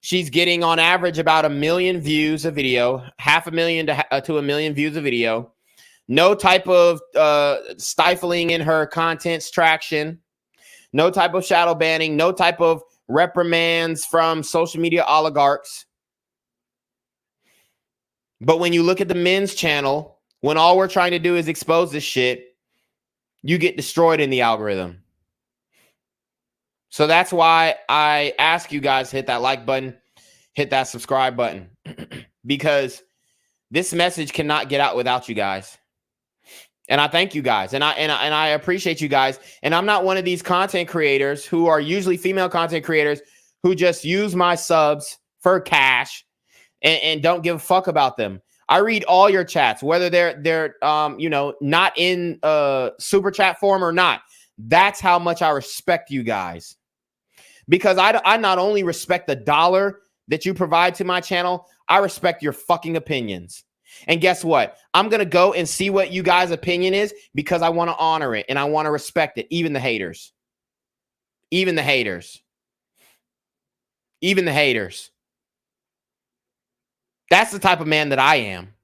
She's getting on average about 1 million views a video, 500,000 to 1 million views a video. No type of stifling in her content's traction. No type of shadow banning. No type of reprimands from social media oligarchs. But when you look at the men's channel, when all we're trying to do is expose this shit, you get destroyed in the algorithm. So that's why I ask you guys to hit that like button, hit that subscribe button, because this message cannot get out without you guys. And I thank you guys, and I appreciate you guys. And I'm not one of these content creators who are usually female content creators who just use my subs for cash and don't give a fuck about them. I read all your chats, whether they're not in super chat form or not. That's how much I respect you guys. Because I not only respect the dollar that you provide to my channel, I respect your fucking opinions. And guess what? I'm going to go and see what you guys' opinion is, because I want to honor it and I want to respect it. Even the haters. Even the haters. Even the haters. That's the type of man that I am.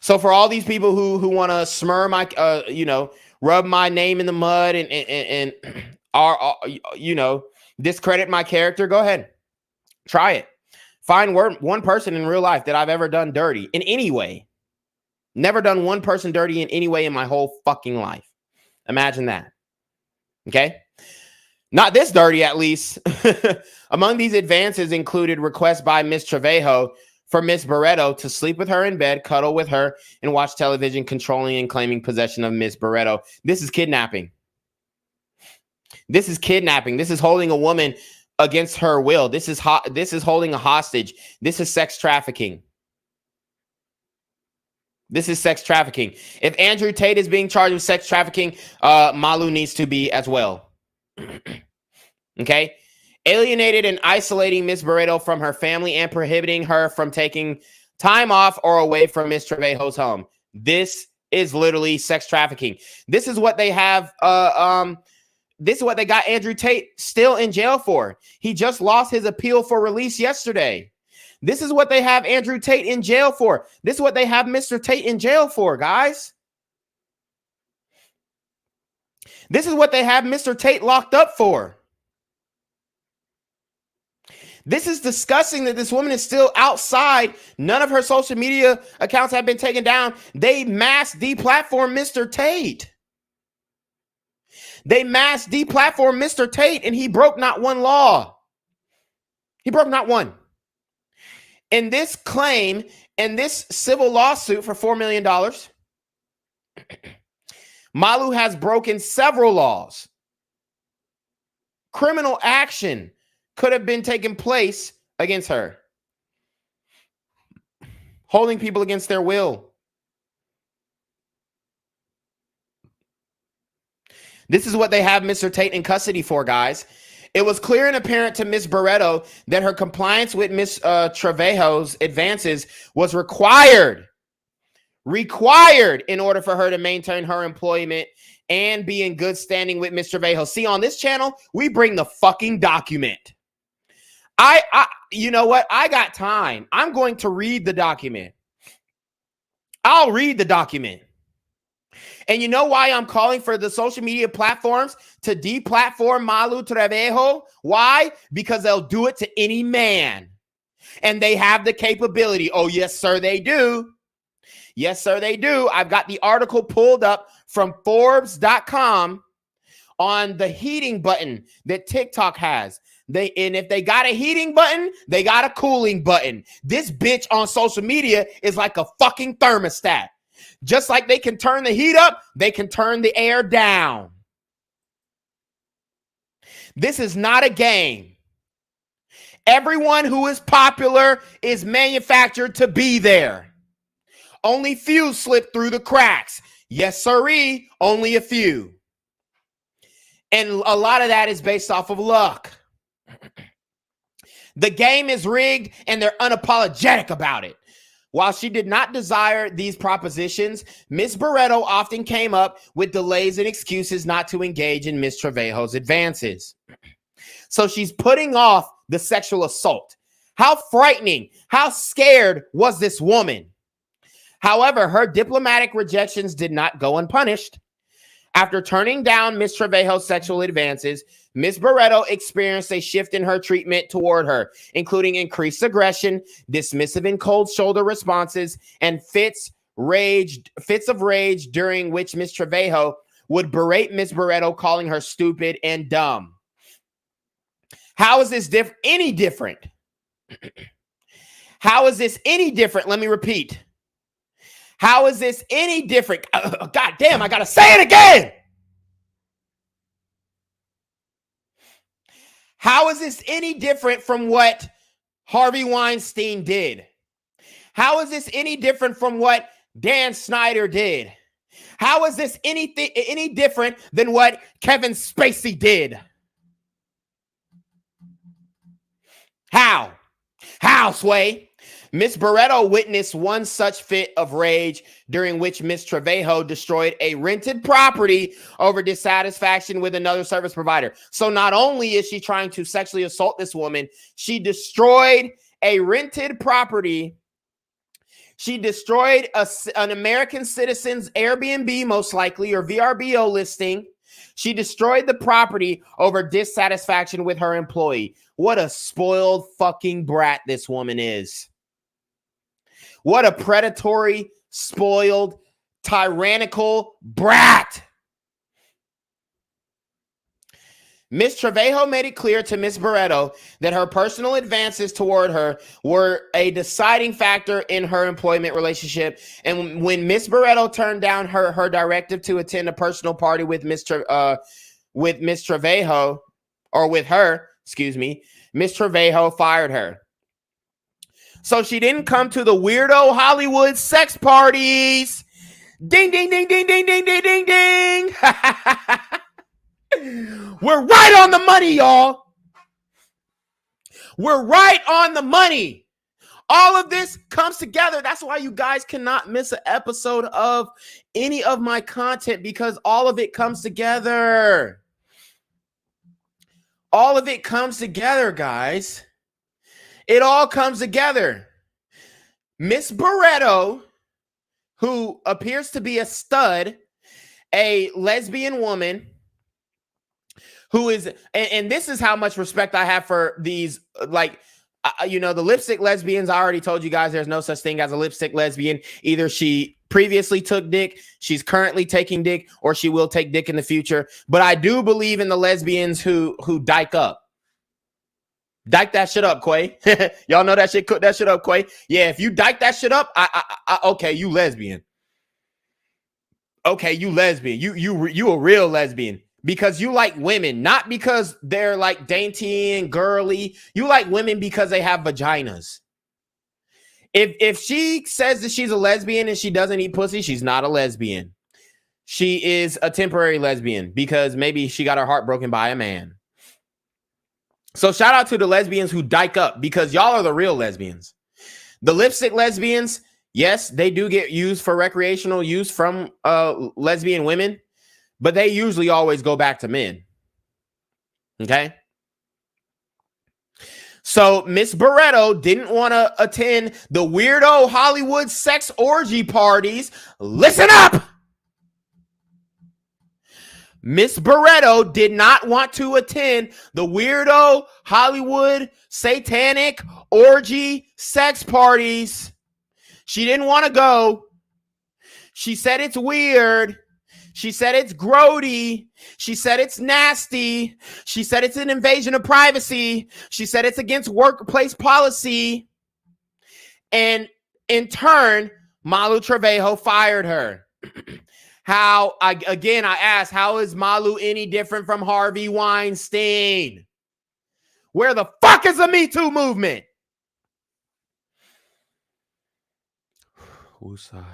So for all these people who want to smear my, rub my name in the mud and discredit my character, go ahead. Try it. Find one person in real life that I've ever done dirty in any way. Never done one person dirty in any way in my whole fucking life. Imagine that. Okay? Not this dirty, at least. Among these advances included requests by Miss Trevejo for Miss Barreto to sleep with her in bed, cuddle with her, and watch television, controlling and claiming possession of Miss Barreto. This is kidnapping. This is kidnapping. This is holding a woman against her will. This is holding a hostage. This is sex trafficking. This is sex trafficking. If Andrew Tate is being charged with sex trafficking, Malu needs to be as well. Okay? Alienated and isolating Miss Barreto from her family and prohibiting her from taking time off or away from Miss Trevejo's home. This is literally sex trafficking. This is what they have. This is what they got Andrew Tate still in jail for. He just lost his appeal for release yesterday. This is what they have Andrew Tate in jail for. This is what they have Mr. Tate in jail for, guys. This is what they have Mr. Tate locked up for. This is disgusting that this woman is still outside. None of her social media accounts have been taken down. They mass deplatformed Mr. Tate. They mass deplatformed Mr. Tate, and he broke not one law. He broke not one. In this claim, in this civil lawsuit for $4 million, Malu has broken several laws. Criminal action could have been taking place against her. Holding people against their will. This is what they have Mr. Tate in custody for, guys. It was clear and apparent to Miss Barreto that her compliance with Miss Trevejo's advances was required in order for her to maintain her employment and be in good standing with Miss Trevejo. See, on this channel, we bring the fucking document. You know what? I got time. I'm going to read the document. I'll read the document. And you know why I'm calling for the social media platforms to deplatform Malu Trevejo? Why? Because they'll do it to any man. And they have the capability. Oh, yes, sir, they do. Yes, sir, they do. I've got the article pulled up from Forbes.com on the heating button that TikTok has. And if they got a heating button, they got a cooling button. This bitch on social media is like a fucking thermostat. Just like they can turn the heat up, they can turn the air down. This is not a game. Everyone who is popular is manufactured to be there. Only few slip through the cracks. Yes, sirree, only a few. And a lot of that is based off of luck. The game is rigged and they're unapologetic about it. While she did not desire these propositions, Miss Barreto often came up with delays and excuses not to engage in Miss Trevejo's advances. So she's putting off the sexual assault. How frightening, how scared was this woman? However, her diplomatic rejections did not go unpunished. After turning down Miss Trevejo's sexual advances, Miss Barreto experienced a shift in her treatment toward her, including increased aggression, dismissive and cold shoulder responses, and fits of rage during which Miss Trevejo would berate Miss Barreto, calling her stupid and dumb. How is this any different? How is this any different? Let me repeat. How is this any different? God damn, I gotta say it again. How is this any different from what Harvey Weinstein did? How is this any different from what Dan Snyder did? How is this any different than what Kevin Spacey did? How? How, Sway? Miss Barreto witnessed one such fit of rage during which Miss Trevejo destroyed a rented property over dissatisfaction with another service provider. So not only is she trying to sexually assault this woman, she destroyed a rented property. She destroyed an American citizen's Airbnb, most likely, or VRBO listing. She destroyed the property over dissatisfaction with her employee. What a spoiled fucking brat this woman is. What a predatory, spoiled, tyrannical brat. Miss Trevejo made it clear to Miss Barreto that her personal advances toward her were a deciding factor in her employment relationship. And when Miss Barreto turned down her directive to attend a personal party with Miss Trevejo, Miss Trevejo fired her. So she didn't come to the weirdo Hollywood sex parties. Ding, ding, ding, ding, ding, ding, ding, ding, ding. We're right on the money, y'all. We're right on the money. All of this comes together. That's why you guys cannot miss an episode of any of my content, because all of it comes together. All of it comes together, guys. It all comes together. Miss Barreto, who appears to be a stud, a lesbian woman, who is, and this is how much respect I have for these, like, the lipstick lesbians. I already told you guys there's no such thing as a lipstick lesbian. Either she previously took dick, she's currently taking dick, or she will take dick in the future. But I do believe in the lesbians who dyke up. Dyke that shit up, Quay. Y'all know that shit. Cook that shit up, Quay. Yeah, if you dyke that shit up, okay, you lesbian. Okay, you lesbian. You a real lesbian. Because you like women, not because they're like dainty and girly. You like women because they have vaginas. If she says that she's a lesbian and she doesn't eat pussy, she's not a lesbian. She is a temporary lesbian because maybe she got her heart broken by a man. So shout out to the lesbians who dyke up, because y'all are the real lesbians. The lipstick lesbians, yes, they do get used for recreational use from lesbian women. But they usually always go back to men. Okay? So Miss Barreto didn't want to attend the weirdo Hollywood sex orgy parties. Listen up! Miss Barreto did not want to attend the weirdo Hollywood satanic orgy sex parties. She didn't want to go. She said it's weird. She said it's grody. She said it's nasty. She said it's an invasion of privacy. She said it's against workplace policy. And in turn, Malu Trevejo fired her. I asked, how is Malu any different from Harvey Weinstein? Where the fuck is the Me Too movement? Woosah.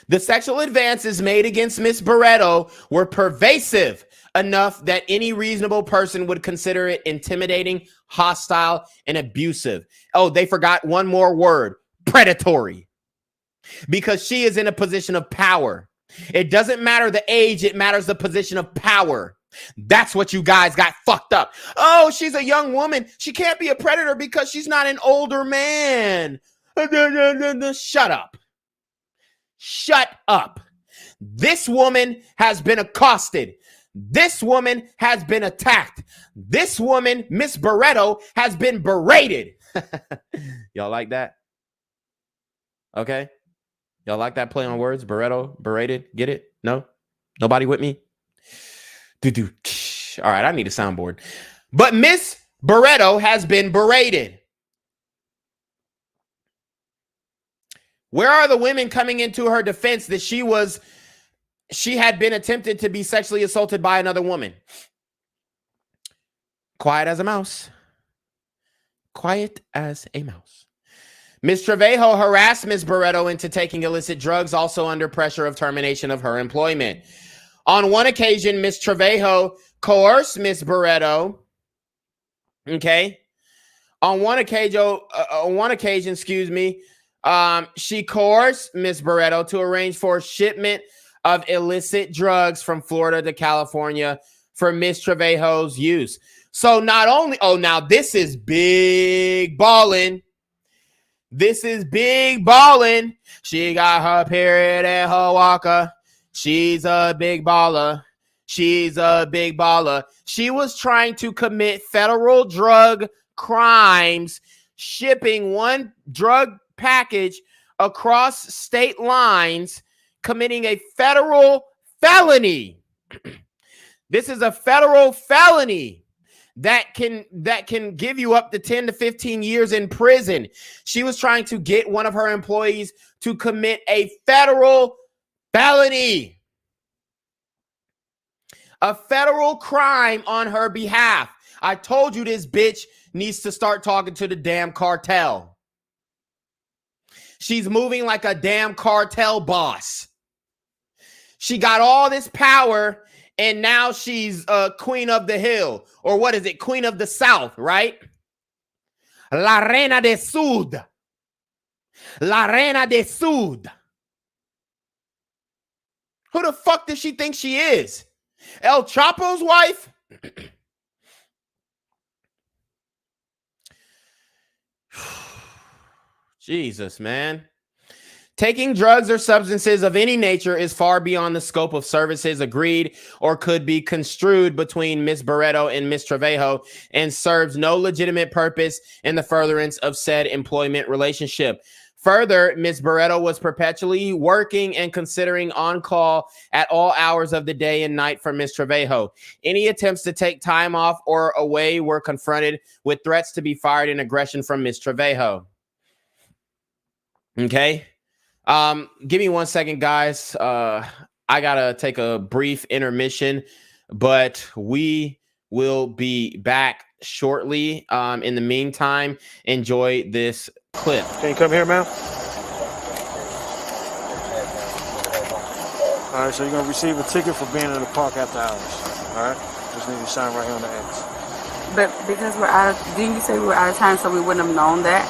The sexual advances made against Miss Barreto were pervasive enough that any reasonable person would consider it intimidating, hostile, and abusive. Oh, they forgot one more word: predatory. Because she is in a position of power. It doesn't matter the age, it matters the position of power. That's what you guys got fucked up. Oh, she's a young woman. She can't be a predator because she's not an older man. Shut up. Shut up. This woman has been accosted. This woman has been attacked. This woman, Miss Barreto, has been berated. Y'all like that? Okay. Y'all like that play on words? Barreto, berated. Get it? No? Nobody with me? All right, I need a soundboard. But Miss Barreto has been berated. Where are the women coming into her defense that she had been attempted to be sexually assaulted by another woman? Quiet as a mouse. Quiet as a mouse. Miss Trevejo harassed Miss Barreto into taking illicit drugs, also under pressure of termination of her employment. On one occasion, Miss Trevejo coerced Miss Barreto. Okay. On one occasion, she coerced Miss Barreto to arrange for shipment of illicit drugs from Florida to California for Miss Trevejo's use. So not only, now this is big ballin'. This is big ballin'. She got her period and her walker. She's a big baller. She's a big baller. She was trying to commit federal drug crimes shipping one drug package across state lines, committing a federal felony. This is a federal felony that can give you up to 10 to 15 years in prison. She was trying to get one of her employees to commit a federal felony, a federal crime on her behalf. I told you this bitch needs to start talking to the damn cartel. She's moving like a damn cartel boss. She got all this power, and now she's queen of the hill. Or what is it? Queen of the South, right? La Reina de Sud. La Reina de Sud. Who the fuck does she think she is? El Chapo's wife? Jesus, man. Taking drugs or substances of any nature is far beyond the scope of services agreed or could be construed between Ms. Barreto and Ms. Trevejo and serves no legitimate purpose in the furtherance of said employment relationship. Further, Ms. Barreto was perpetually working and considering on call at all hours of the day and night for Ms. Trevejo. Any attempts to take time off or away were confronted with threats to be fired and aggression from Ms. Trevejo. Okay. Give me 1 second, guys. I gotta take a brief intermission, but we will be back shortly. In the meantime, enjoy this clip. Can you come here, ma'am? All right, so you're gonna receive a ticket for being in the park after hours. All right, just need to sign right here on the X. But because we're out of, didn't you say we were out of time, so we wouldn't have known that?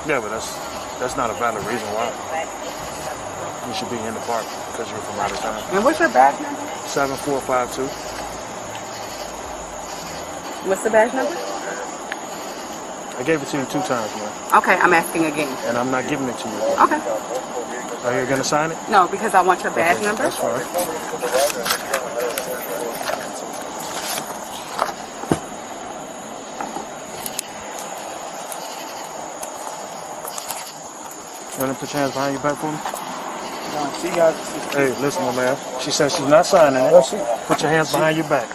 Yeah, but that's not a valid reason why you should be in the park, because you're from out of town. And what's your badge number? 7452. What's the badge number? I gave it to you 2 times, man. Okay, I'm asking again. And I'm not giving it to you again. Okay. Are you gonna sign it? No, because I want your badge number. That's fine. You want to put your hands behind your back for me? Hey, listen, my man. She says she's not signing it. Put your hands behind your back.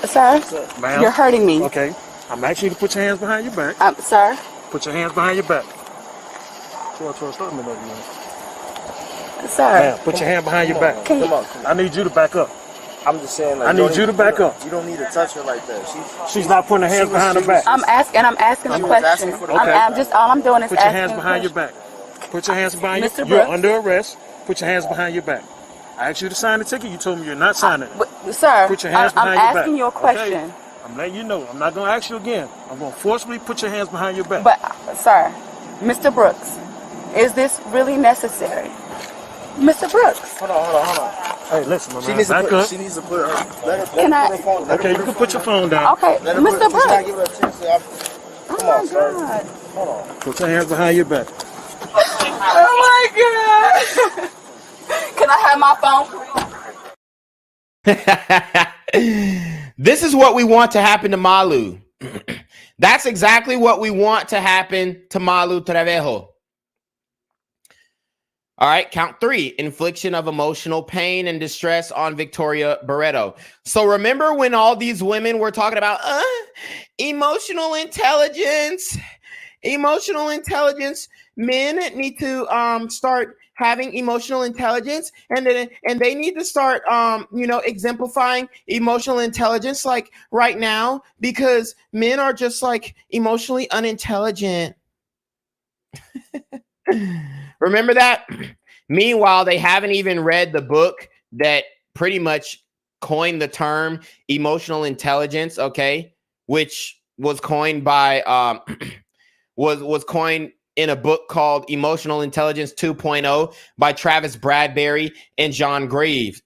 Sir, ma'am, you're hurting me. Okay. I'm asking you to put your hands behind your back. Sir? Put your hands behind your back. 12, start me over here. Sir. Ma'am, put your hand behind your back. Come on. I need you to back up. I'm just saying, like, I need you to back up. You don't need to touch her like that. She's not putting her hands behind her back. I'm asking a question. I'm just, all I'm doing is Put your asking hands behind your back. Put your hands behind Mr. your back. You're under arrest. Put your hands behind your back. I asked you to sign the ticket. You told me you're not signing it. Sir, put your hands behind I'm your back. asking you a question. Okay? I'm letting you know. I'm not going to ask you again. I'm going to forcibly put your hands behind your back. But, sir, Mr. Brooks, is this really necessary? Mr. Brooks. Hold on. Hey, listen, my man. She needs back up. to put her. Let her Can I? put her phone. Okay, you can put your phone down. Okay, Mr. Brooks. Give her a chance to, come on, sir. Hold on. Put your hands behind your back. Oh my God. Can I have my phone? This is what we want to happen to Malu. That's exactly what we want to happen to Malu Trevejo. All right, count 3. Infliction of emotional pain and distress on Victoria Barreto. So remember when all these women were talking about emotional intelligence? Emotional intelligence. Men need to start having emotional intelligence, and they need to start exemplifying emotional intelligence like right now, because men are just like emotionally unintelligent. Remember that? Meanwhile, they haven't even read the book that pretty much coined the term emotional intelligence, okay? Which was coined by was coined in a book called Emotional Intelligence 2.0 by Travis Bradbury and John Greaves.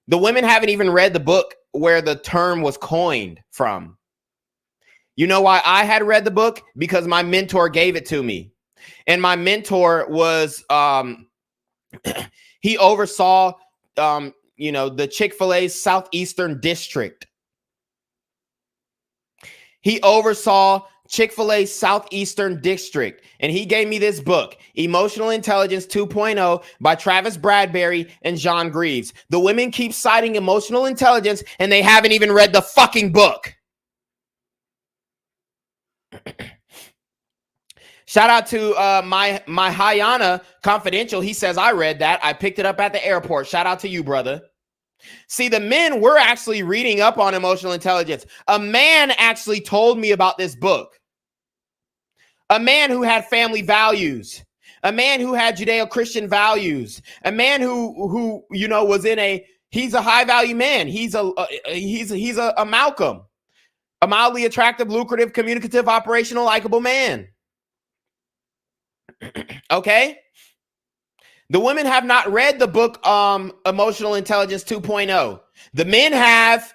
The women haven't even read the book where the term was coined from. You know why I had read the book? Because my mentor gave it to me. And my mentor was, he oversaw, the Chick-fil-A Southeastern District. He oversaw Chick-fil-A Southeastern District, and he gave me this book, Emotional Intelligence 2.0 by Travis Bradbury and John Greaves. The women keep citing emotional intelligence, and they haven't even read the fucking book. Shout out to my Hayana Confidential. He says, I read that. I picked it up at the airport. Shout out to you, brother. See, the men were actually reading up on emotional intelligence. A man actually told me about this book. A man who had family values. A man who had Judeo-Christian values. A man who you know was he's a high-value man. He's a Malcolm. A mildly attractive, lucrative, communicative, operational, likable man. Okay? The women have not read the book Emotional Intelligence 2.0. The men have.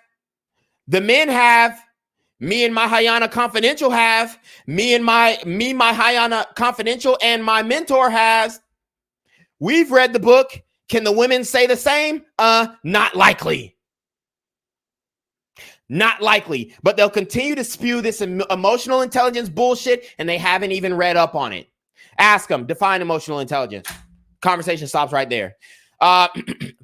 Me and my Hayana Confidential have. My Hayana Confidential and my mentor has. We've read the book. Can the women say the same? Not likely. Not likely. But they'll continue to spew this emotional intelligence bullshit, and they haven't even read up on it. Ask them, define emotional intelligence. Conversation stops right there.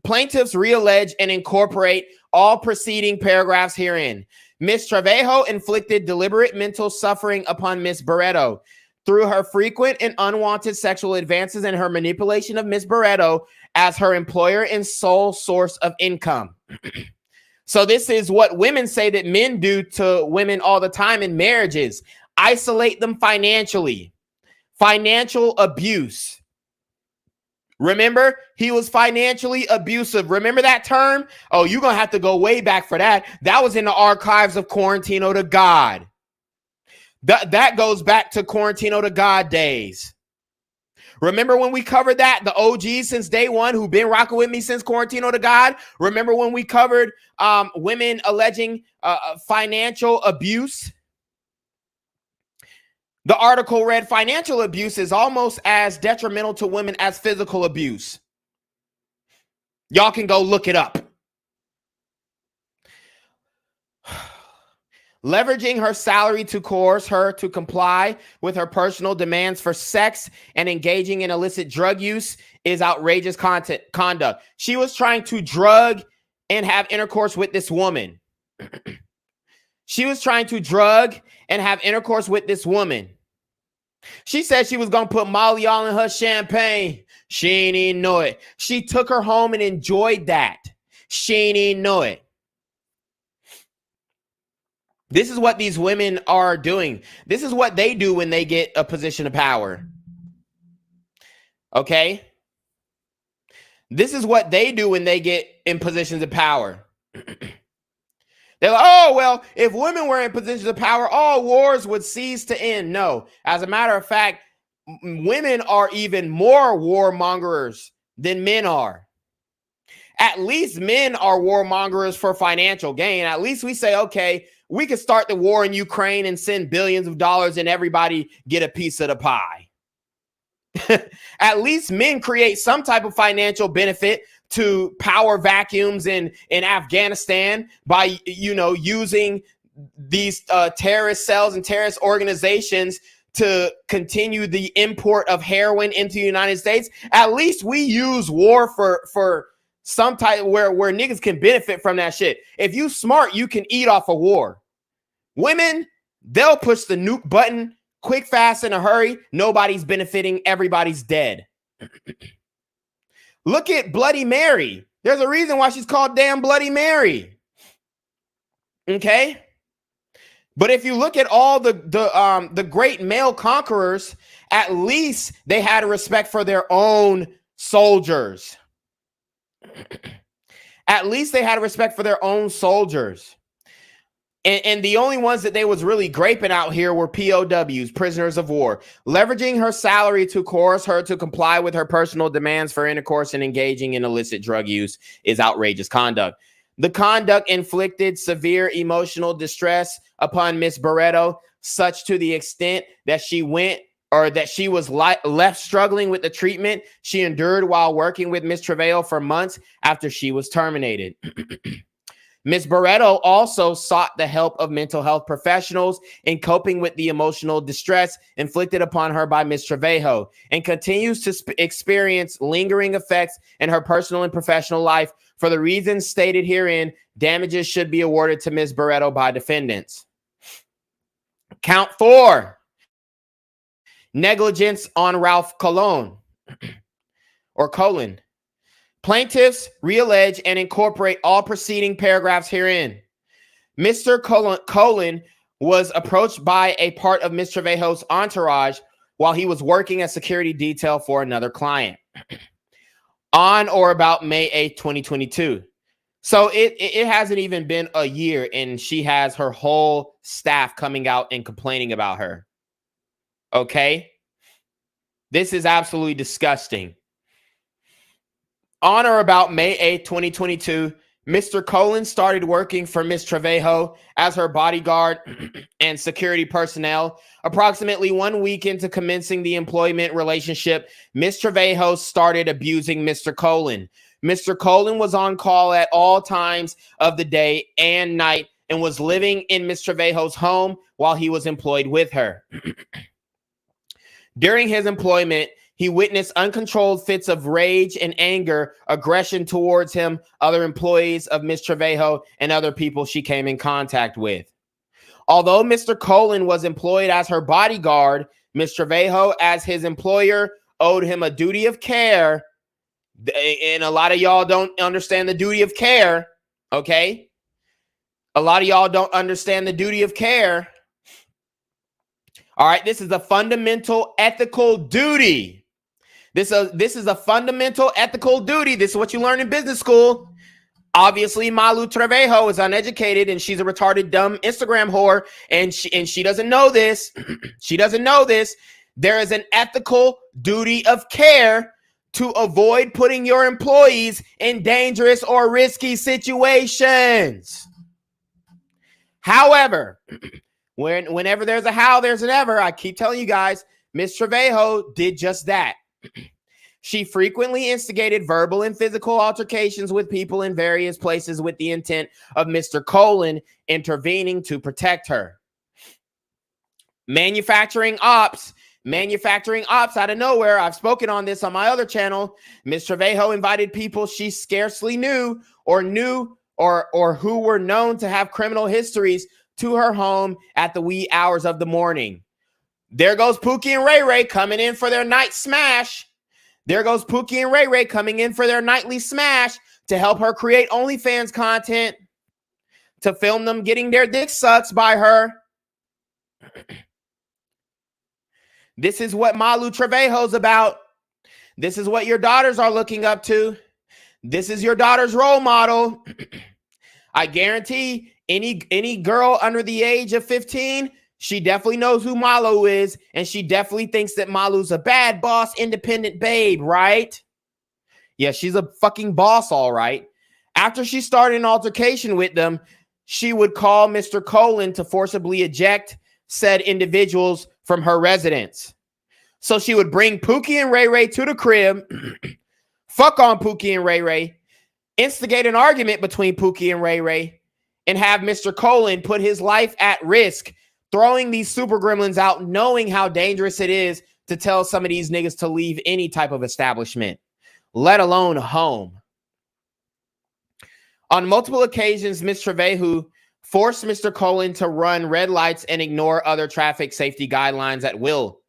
Plaintiffs reallege and incorporate all preceding paragraphs herein. Ms. Trevejo inflicted deliberate mental suffering upon Ms. Barreto through her frequent and unwanted sexual advances and her manipulation of Ms. Barreto as her employer and sole source of income. So this is what women say that men do to women all the time in marriages. Isolate them financially. Financial abuse. Remember, he was financially abusive. Remember that term? Oh, you're going to have to go way back for that. That was in the archives of Quarantino to God. That goes back to Quarantino to God days. Remember when we covered that? The OGs since day one who've been rocking with me since Quarantino to God. Remember when we covered women alleging financial abuse? The article read, financial abuse is almost as detrimental to women as physical abuse. Y'all can go look it up. Leveraging her salary to coerce her to comply with her personal demands for sex and engaging in illicit drug use is outrageous conduct. She was trying to drug and have intercourse with this woman. She was trying to drug and have intercourse with this woman. She said she was going to put Malu all in her champagne. She ain't even know it. She took her home and enjoyed that. She ain't even know it. This is what these women are doing. This is what they do when they get a position of power. Okay? This is what they do when they get in positions of power. They're like, oh, well, if women were in positions of power, all wars would cease to end. No. As a matter of fact, women are even more warmongers than men are. At least men are warmongers for financial gain. At least we say, okay, we could start the war in Ukraine and send billions of dollars and everybody get a piece of the pie. At least men create some type of financial benefit to power vacuums in Afghanistan by, using these terrorist cells and terrorist organizations to continue the import of heroin into the United States. At least we use war for some type where niggas can benefit from that shit. If you smart, you can eat off a war. Women, they'll push the nuke button quick, fast, in a hurry. Nobody's benefiting. Everybody's dead. Look at Bloody Mary. There's a reason why she's called damn Bloody Mary. Okay? But if you look at all the great male conquerors, at least they had a respect for their own soldiers. At least they had a respect for their own soldiers. And the only ones that they was really graping out here were POWs, prisoners of war. Leveraging her salary to coerce her to comply with her personal demands for intercourse and engaging in illicit drug use is outrageous conduct. The conduct inflicted severe emotional distress upon Miss Barreto, such to the extent that she was left struggling with the treatment she endured while working with Miss Trevejo for months after she was terminated. Ms. Barreto also sought the help of mental health professionals in coping with the emotional distress inflicted upon her by Ms. Trevejo, and continues to experience lingering effects in her personal and professional life. For the reasons stated herein, damages should be awarded to Ms. Barreto by defendants. Count 4. Negligence on Ralph Colon. Plaintiffs reallege and incorporate all preceding paragraphs herein. Mr. Colon was approached by a part of Ms. Trevejo's entourage while he was working as security detail for another client on or about May 8, 2022. So it hasn't even been a year, and she has her whole staff coming out and complaining about her. Okay? This is absolutely disgusting. On or about May 8, 2022, Mr. Colon started working for Ms. Trevejo as her bodyguard and security personnel. Approximately 1 week into commencing the employment relationship, Ms. Trevejo started abusing Mr. Colon. Mr. Colon was on call at all times of the day and night and was living in Ms. Trevejo's home while he was employed with her. During his employment, he witnessed uncontrolled fits of rage and anger, aggression towards him, other employees of Ms. Trevejo, and other people she came in contact with. Although Mr. Colon was employed as her bodyguard, Ms. Trevejo, as his employer, owed him a duty of care. And a lot of y'all don't understand the duty of care, okay? A lot of y'all don't understand the duty of care. All right, this is a fundamental ethical duty. This is a fundamental ethical duty. This is what you learn in business school. Obviously, Malu Trevejo is uneducated and she's a retarded, dumb Instagram whore, and she doesn't know this. She doesn't know this. There is an ethical duty of care to avoid putting your employees in dangerous or risky situations. However, whenever there's a how, there's an ever. I keep telling you guys, Ms. Trevejo did just that. She frequently instigated verbal and physical altercations with people in various places with the intent of Mr. Colon intervening to protect her. Manufacturing ops out of nowhere. I've spoken on this on my other channel. Ms. Trevejo invited people she scarcely knew or who were known to have criminal histories to her home at the wee hours of the morning. There goes Pookie and Ray Ray coming in for their night smash. There goes Pookie and Ray Ray coming in for their nightly smash to help her create OnlyFans content, to film them getting their dick sucked by her. This is what Malu Trevejo's about. This is what your daughters are looking up to. This is your daughter's role model. I guarantee any girl under the age of 15, she definitely knows who Malu is, and she definitely thinks that Malu's a bad boss, independent babe, right? Yeah, she's a fucking boss, all right. After she started an altercation with them, she would call Mr. Colon to forcibly eject said individuals from her residence. So she would bring Pookie and Ray Ray to the crib, fuck on Pookie and Ray Ray, instigate an argument between Pookie and Ray Ray, and have Mr. Colon put his life at risk, throwing these super gremlins out, knowing how dangerous it is to tell some of these niggas to leave any type of establishment, let alone home. On multiple occasions, Ms. Trevejo forced Mr. Colon to run red lights and ignore other traffic safety guidelines at will.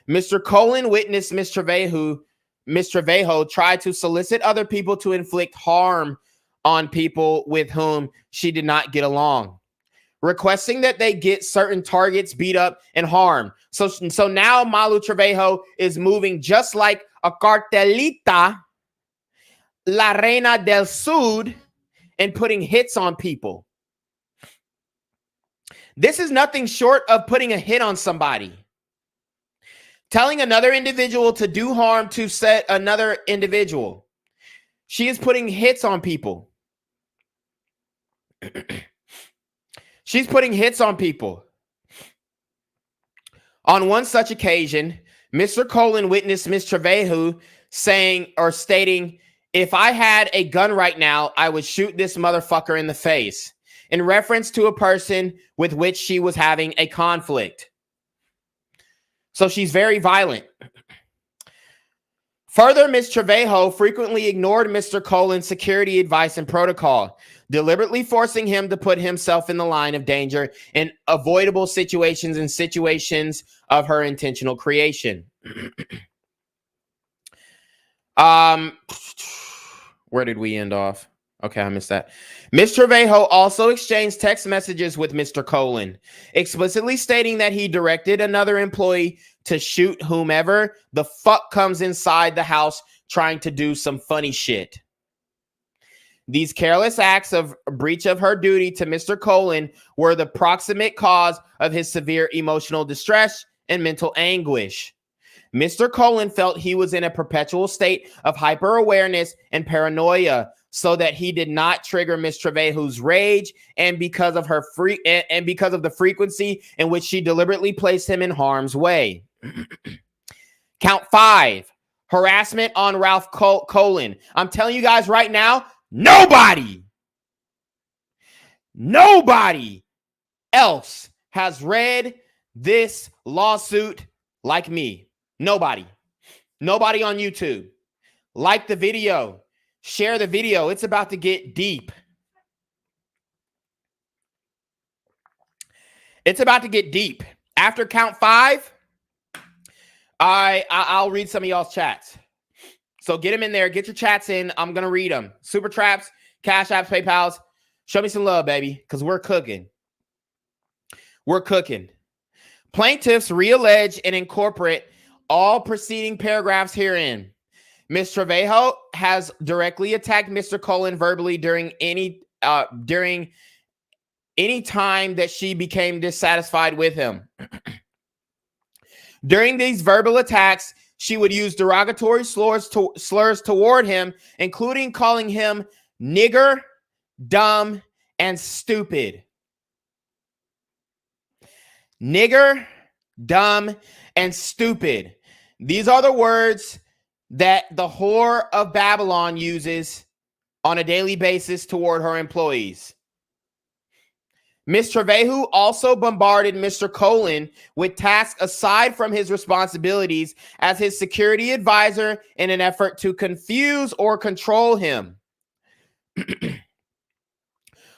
Mr. Colon witnessed Ms. Trevejo try to solicit other people to inflict harm on people with whom she did not get along, requesting that they get certain targets beat up and harmed. So now Malu Trevejo is moving just like a cartelita, La Reina del Sud, and putting hits on people. This is nothing short of putting a hit on somebody. Telling another individual to do harm to set another individual. She is putting hits on people. She's putting hits on people. On one such occasion, Mr. Colon witnessed Ms. Trevejo saying or stating If I had a gun right now, I would shoot this motherfucker in the face, in reference to a person with which she was having a conflict. So she's very violent. Further, Ms. Trevejo frequently ignored Mr. Colin's security advice and protocol, deliberately forcing him to put himself in the line of danger in avoidable situations and situations of her intentional creation. Where did we end off? Okay, I missed that. Ms. Trevejo also exchanged text messages with Mr. Colin, explicitly stating that he directed another employee to shoot whomever the fuck comes inside the house trying to do some funny shit. These careless acts of breach of her duty to Mr. Colin were the proximate cause of his severe emotional distress and mental anguish. Mr. Colin felt he was in a perpetual state of hyper-awareness and paranoia, so that he did not trigger Ms. Trevejo's rage, and because of the frequency in which she deliberately placed him in harm's way. Count 5, harassment on Ralph Colin. I'm telling you guys right now, nobody else has read this lawsuit like me. Nobody on YouTube. Like the video. Share the video. It's about to get deep. It's about to get deep. After count 5, I'll read some of y'all's chats. So get them in there. Get your chats in. I'm going to read them. Super Traps, Cash Apps, PayPals. Show me some love, baby, because we're cooking. We're cooking. Plaintiffs reallege and incorporate all preceding paragraphs herein. Ms. Trevejo has directly attacked Mr. Colin verbally during any time that she became dissatisfied with him. During these verbal attacks, she would use derogatory slurs toward him, including calling him nigger, dumb, and stupid. Nigger, dumb, and stupid. These are the words that the whore of Babylon uses on a daily basis toward her employees. Ms. Trevejo also bombarded Mr. Colin with tasks aside from his responsibilities as his security advisor in an effort to confuse or control him.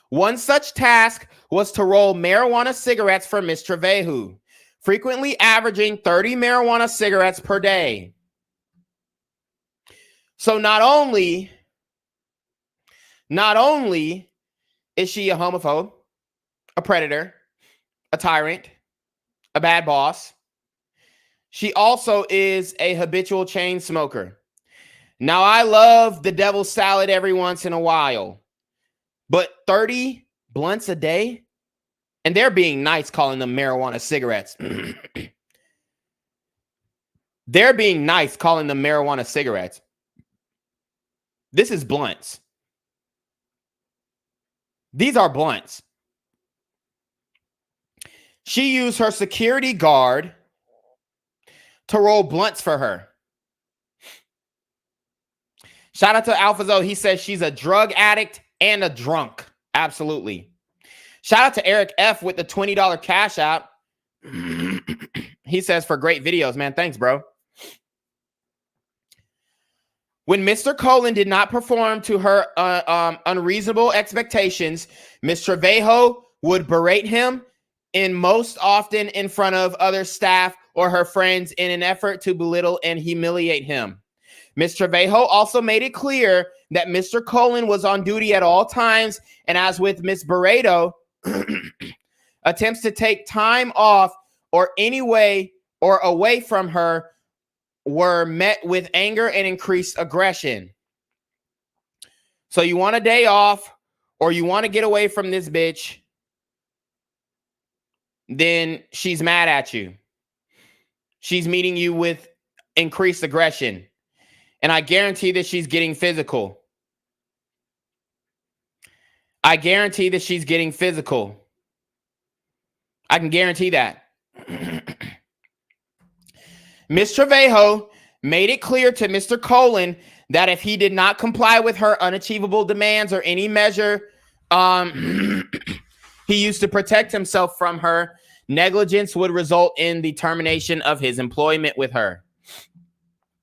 One such task was to roll marijuana cigarettes for Ms. Trevejo, frequently averaging 30 marijuana cigarettes per day. So not only is she a homophobe, a predator, a tyrant, a bad boss, she also is a habitual chain smoker. Now, I love the devil's salad every once in a while, but 30 blunts a day? And they're being nice calling them marijuana cigarettes. They're being nice calling them marijuana cigarettes. This is blunts. These are blunts. She used her security guard to roll blunts for her. Shout out to AlphaZo. He says she's a drug addict and a drunk. Absolutely. Shout out to Eric F with the $20 Cash App. He says for great videos, man. Thanks, bro. When Mr. Colin did not perform to her unreasonable expectations, Ms. Trevejo would berate him, and most often in front of other staff or her friends, in an effort to belittle and humiliate him. Ms. Trevejo also made it clear that Mr. Colin was on duty at all times, and as with Ms. Barreto, attempts to take time off or away from her were met with anger and increased aggression. So you want a day off or you want to get away from this bitch, then she's mad at you. She's meeting you with increased aggression. And I guarantee that she's getting physical. I guarantee that she's getting physical. I can guarantee that. Ms. Trevejo made it clear to Mr. Colin that if he did not comply with her unachievable demands or any measure he used to protect himself from her, negligence would result in the termination of his employment with her.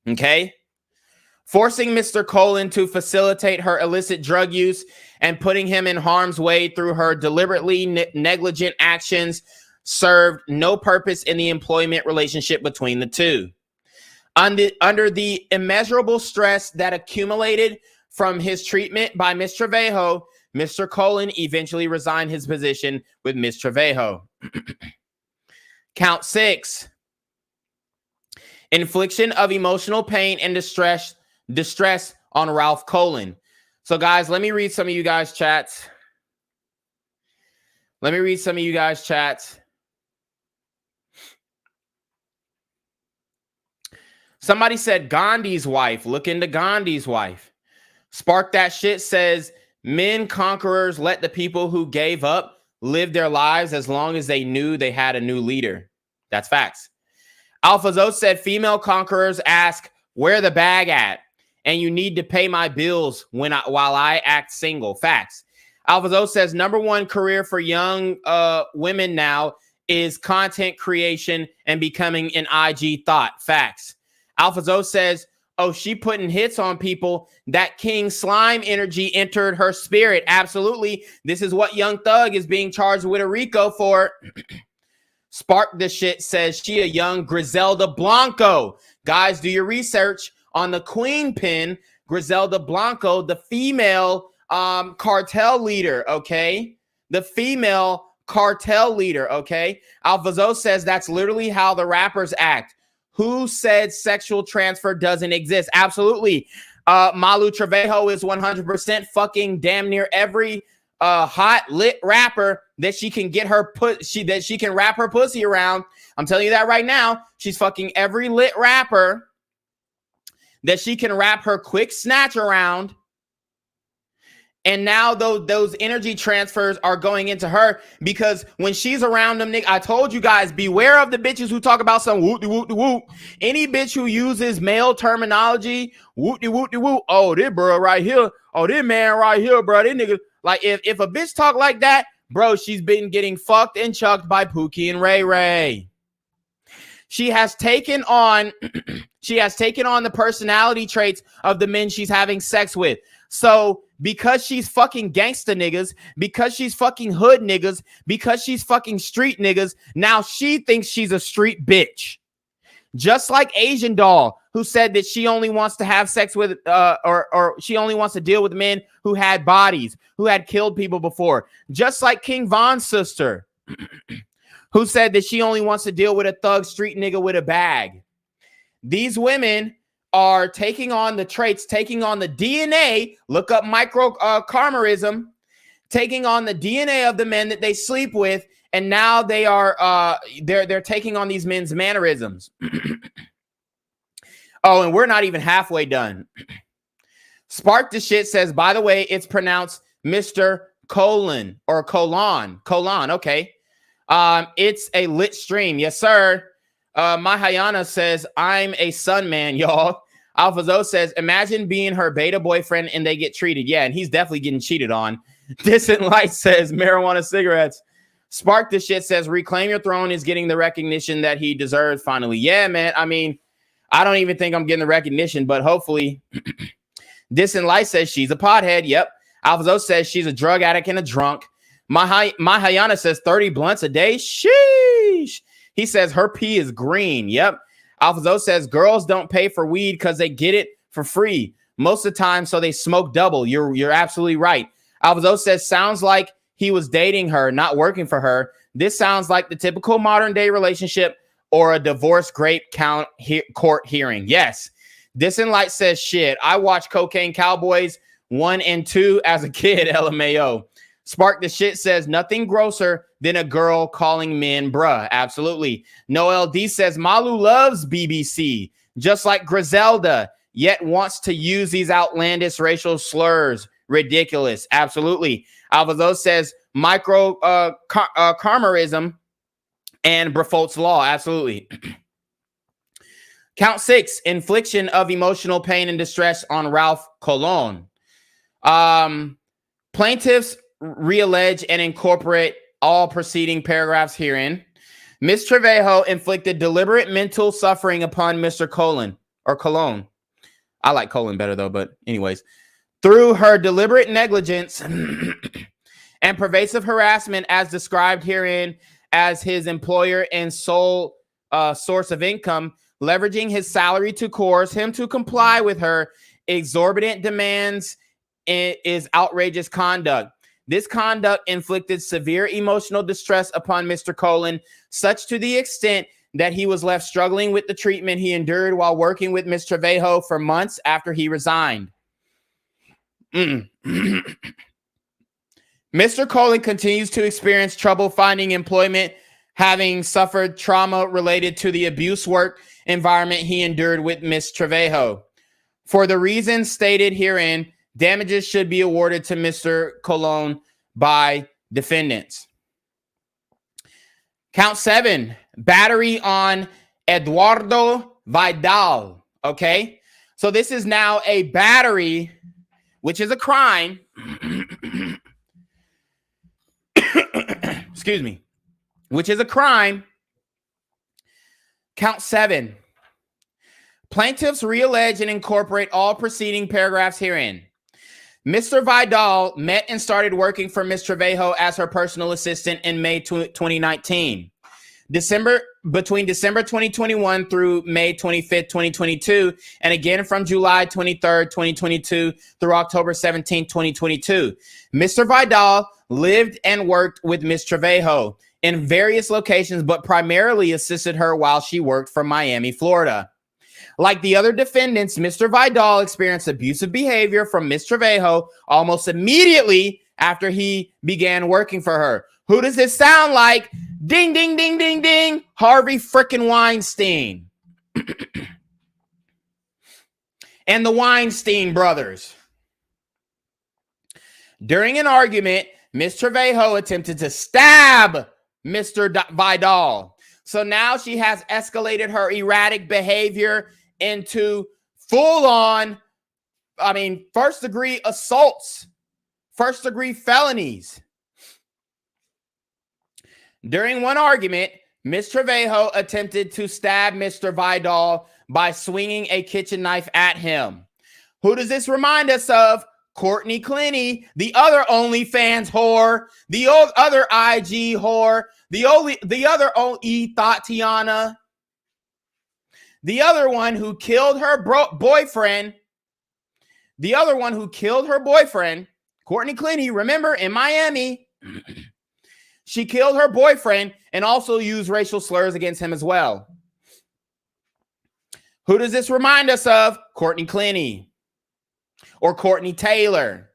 Okay? Forcing Mr. Colon to facilitate her illicit drug use and putting him in harm's way through her deliberately negligent actions served no purpose in the employment relationship between the two. Under the immeasurable stress that accumulated from his treatment by Ms. Trevejo, Mr. Colon eventually resigned his position with Ms. Trevejo. Count 6. Infliction of emotional pain and distress on Ralph Colon. So, guys, let me read some of you guys' chats. Somebody said Gandhi's wife. Look into Gandhi's wife. Spark That Shit says, men conquerors let the people who gave up live their lives as long as they knew they had a new leader. That's facts. Alpha Zo said, female conquerors ask, where the bag at? And you need to pay my bills while I act single. Facts. Alpha Zo says, #1 career for young women now is content creation and becoming an IG thought. Facts. Alpha Zo says, oh, she putting hits on people. That King Slime energy entered her spirit. Absolutely. This is what Young Thug is being charged with a RICO for. Spark the Shit says she a young Griselda Blanco. Guys, do your research on the Queen Pin, Griselda Blanco, the female cartel leader, okay? The female cartel leader, okay? Alpha Zo says that's literally how the rappers act. Who said sexual transfer doesn't exist? Absolutely. Malu Trevejo is 100% fucking damn near every hot lit rapper that she can get her that she can wrap her pussy around. I'm telling you that right now. She's fucking every lit rapper that she can wrap her quick snatch around. And now those energy transfers are going into her because when she's around them, I told you guys, beware of the bitches who talk about some whoop-de-whoop-de-whoop. Any bitch who uses male terminology, whoop-de-whoop-de-whoop. Oh, this bro right here. Oh, this man right here, bro. This nigga. Like, if a bitch talk like that, bro, she's been getting fucked and chucked by Pookie and Ray Ray. She has taken on the personality traits of the men she's having sex with. So because she's fucking gangsta niggas, because she's fucking hood niggas, because she's fucking street niggas, now she thinks she's a street bitch. Just like Asian Doll, who said that she only wants to have sex with, or she only wants to deal with men who had bodies, who had killed people before. Just like King Von's sister, who said that she only wants to deal with a thug street nigga with a bag. These women are taking on the traits, taking on the DNA, look up micro-karmerism, taking on the DNA of the men that they sleep with, and now they are they're taking on these men's mannerisms. Oh, and we're not even halfway done. Spark the Shit says, by the way, it's pronounced Mr. Colon or Colon. Okay. It's a lit stream. Yes, sir. Mahayana says, I'm a sun man, y'all. Alpha Zo says, imagine being her beta boyfriend and they get treated. Yeah, and he's definitely getting cheated on. Distant Light says, marijuana cigarettes. Spark the Shit says, Reclaim Your Throne is getting the recognition that he deserves finally. Yeah, man. I mean, I don't even think I'm getting the recognition, but hopefully. Distant Light says, she's a pothead. Yep. Alpha Zo says, she's a drug addict and a drunk. Mahayana says, 30 blunts a day. Sheesh. He says, her pee is green. Yep. Alpha Zo says, girls don't pay for weed because they get it for free most of the time, so they smoke double. You're absolutely right. Alpha Zo says, sounds like he was dating her, not working for her. This sounds like the typical modern day relationship or a divorce court hearing. Yes. Distant Light says, shit, I watched Cocaine Cowboys 1 and 2 as a kid, LMAO. Spark the Shit says, nothing grosser than a girl calling men bruh. Absolutely. Noel D says, Malu loves BBC, just like Griselda, yet wants to use these outlandish racial slurs. Ridiculous. Absolutely. Alpha Zo says, micro-karmerism and Braffolt's law. Absolutely. Count 6, infliction of emotional pain and distress on Ralph Colon. Plaintiffs reallege and incorporate all preceding paragraphs herein. Ms. Trevejo inflicted deliberate mental suffering upon Mr. Colon. I like Colon better though, but anyways. Through her deliberate negligence and pervasive harassment as described herein as his employer and sole source of income, leveraging his salary to coerce him to comply with her exorbitant demands is outrageous conduct. This conduct inflicted severe emotional distress upon Mr. Colon, such to the extent that he was left struggling with the treatment he endured while working with Ms. Trevejo for months after he resigned. Mr. Colon continues to experience trouble finding employment, having suffered trauma related to the abuse work environment he endured with Ms. Trevejo. For the reasons stated herein, damages should be awarded to Mr. Colon by defendants. Count 7, battery on Eduardo Vidal. Okay, so this is now a battery, which is a crime. Excuse me, which is a crime. Count 7. Plaintiffs reallege and incorporate all preceding paragraphs herein. Mr. Vidal met and started working for Ms. Trevejo as her personal assistant in May 2019. Between December 2021 through May 25th, 2022, and again from July 23rd, 2022 through October 17th, 2022. Mr. Vidal lived and worked with Ms. Trevejo in various locations, but primarily assisted her while she worked from Miami, Florida. Like the other defendants, Mr. Vidal experienced abusive behavior from Ms. Trevejo almost immediately after he began working for her. Who does this sound like? Ding, ding, ding, ding, ding. Harvey frickin' Weinstein. And the Weinstein brothers. During an argument, Ms. Trevejo attempted to stab Mr. Vidal. So now she has escalated her erratic behavior into full-on, first-degree assaults, first-degree felonies. During one argument, Ms. Trevejo attempted to stab Mr. Vidal by swinging a kitchen knife at him. Who does this remind us of? Courtney Clenny, the other OnlyFans whore, the other IG whore, the other OE Tatiana, the other one who killed her boyfriend, Courtney Clenny, remember, in Miami, she killed her boyfriend and also used racial slurs against him as well. Who does this remind us of? Courtney Clenny or Courtney Taylor,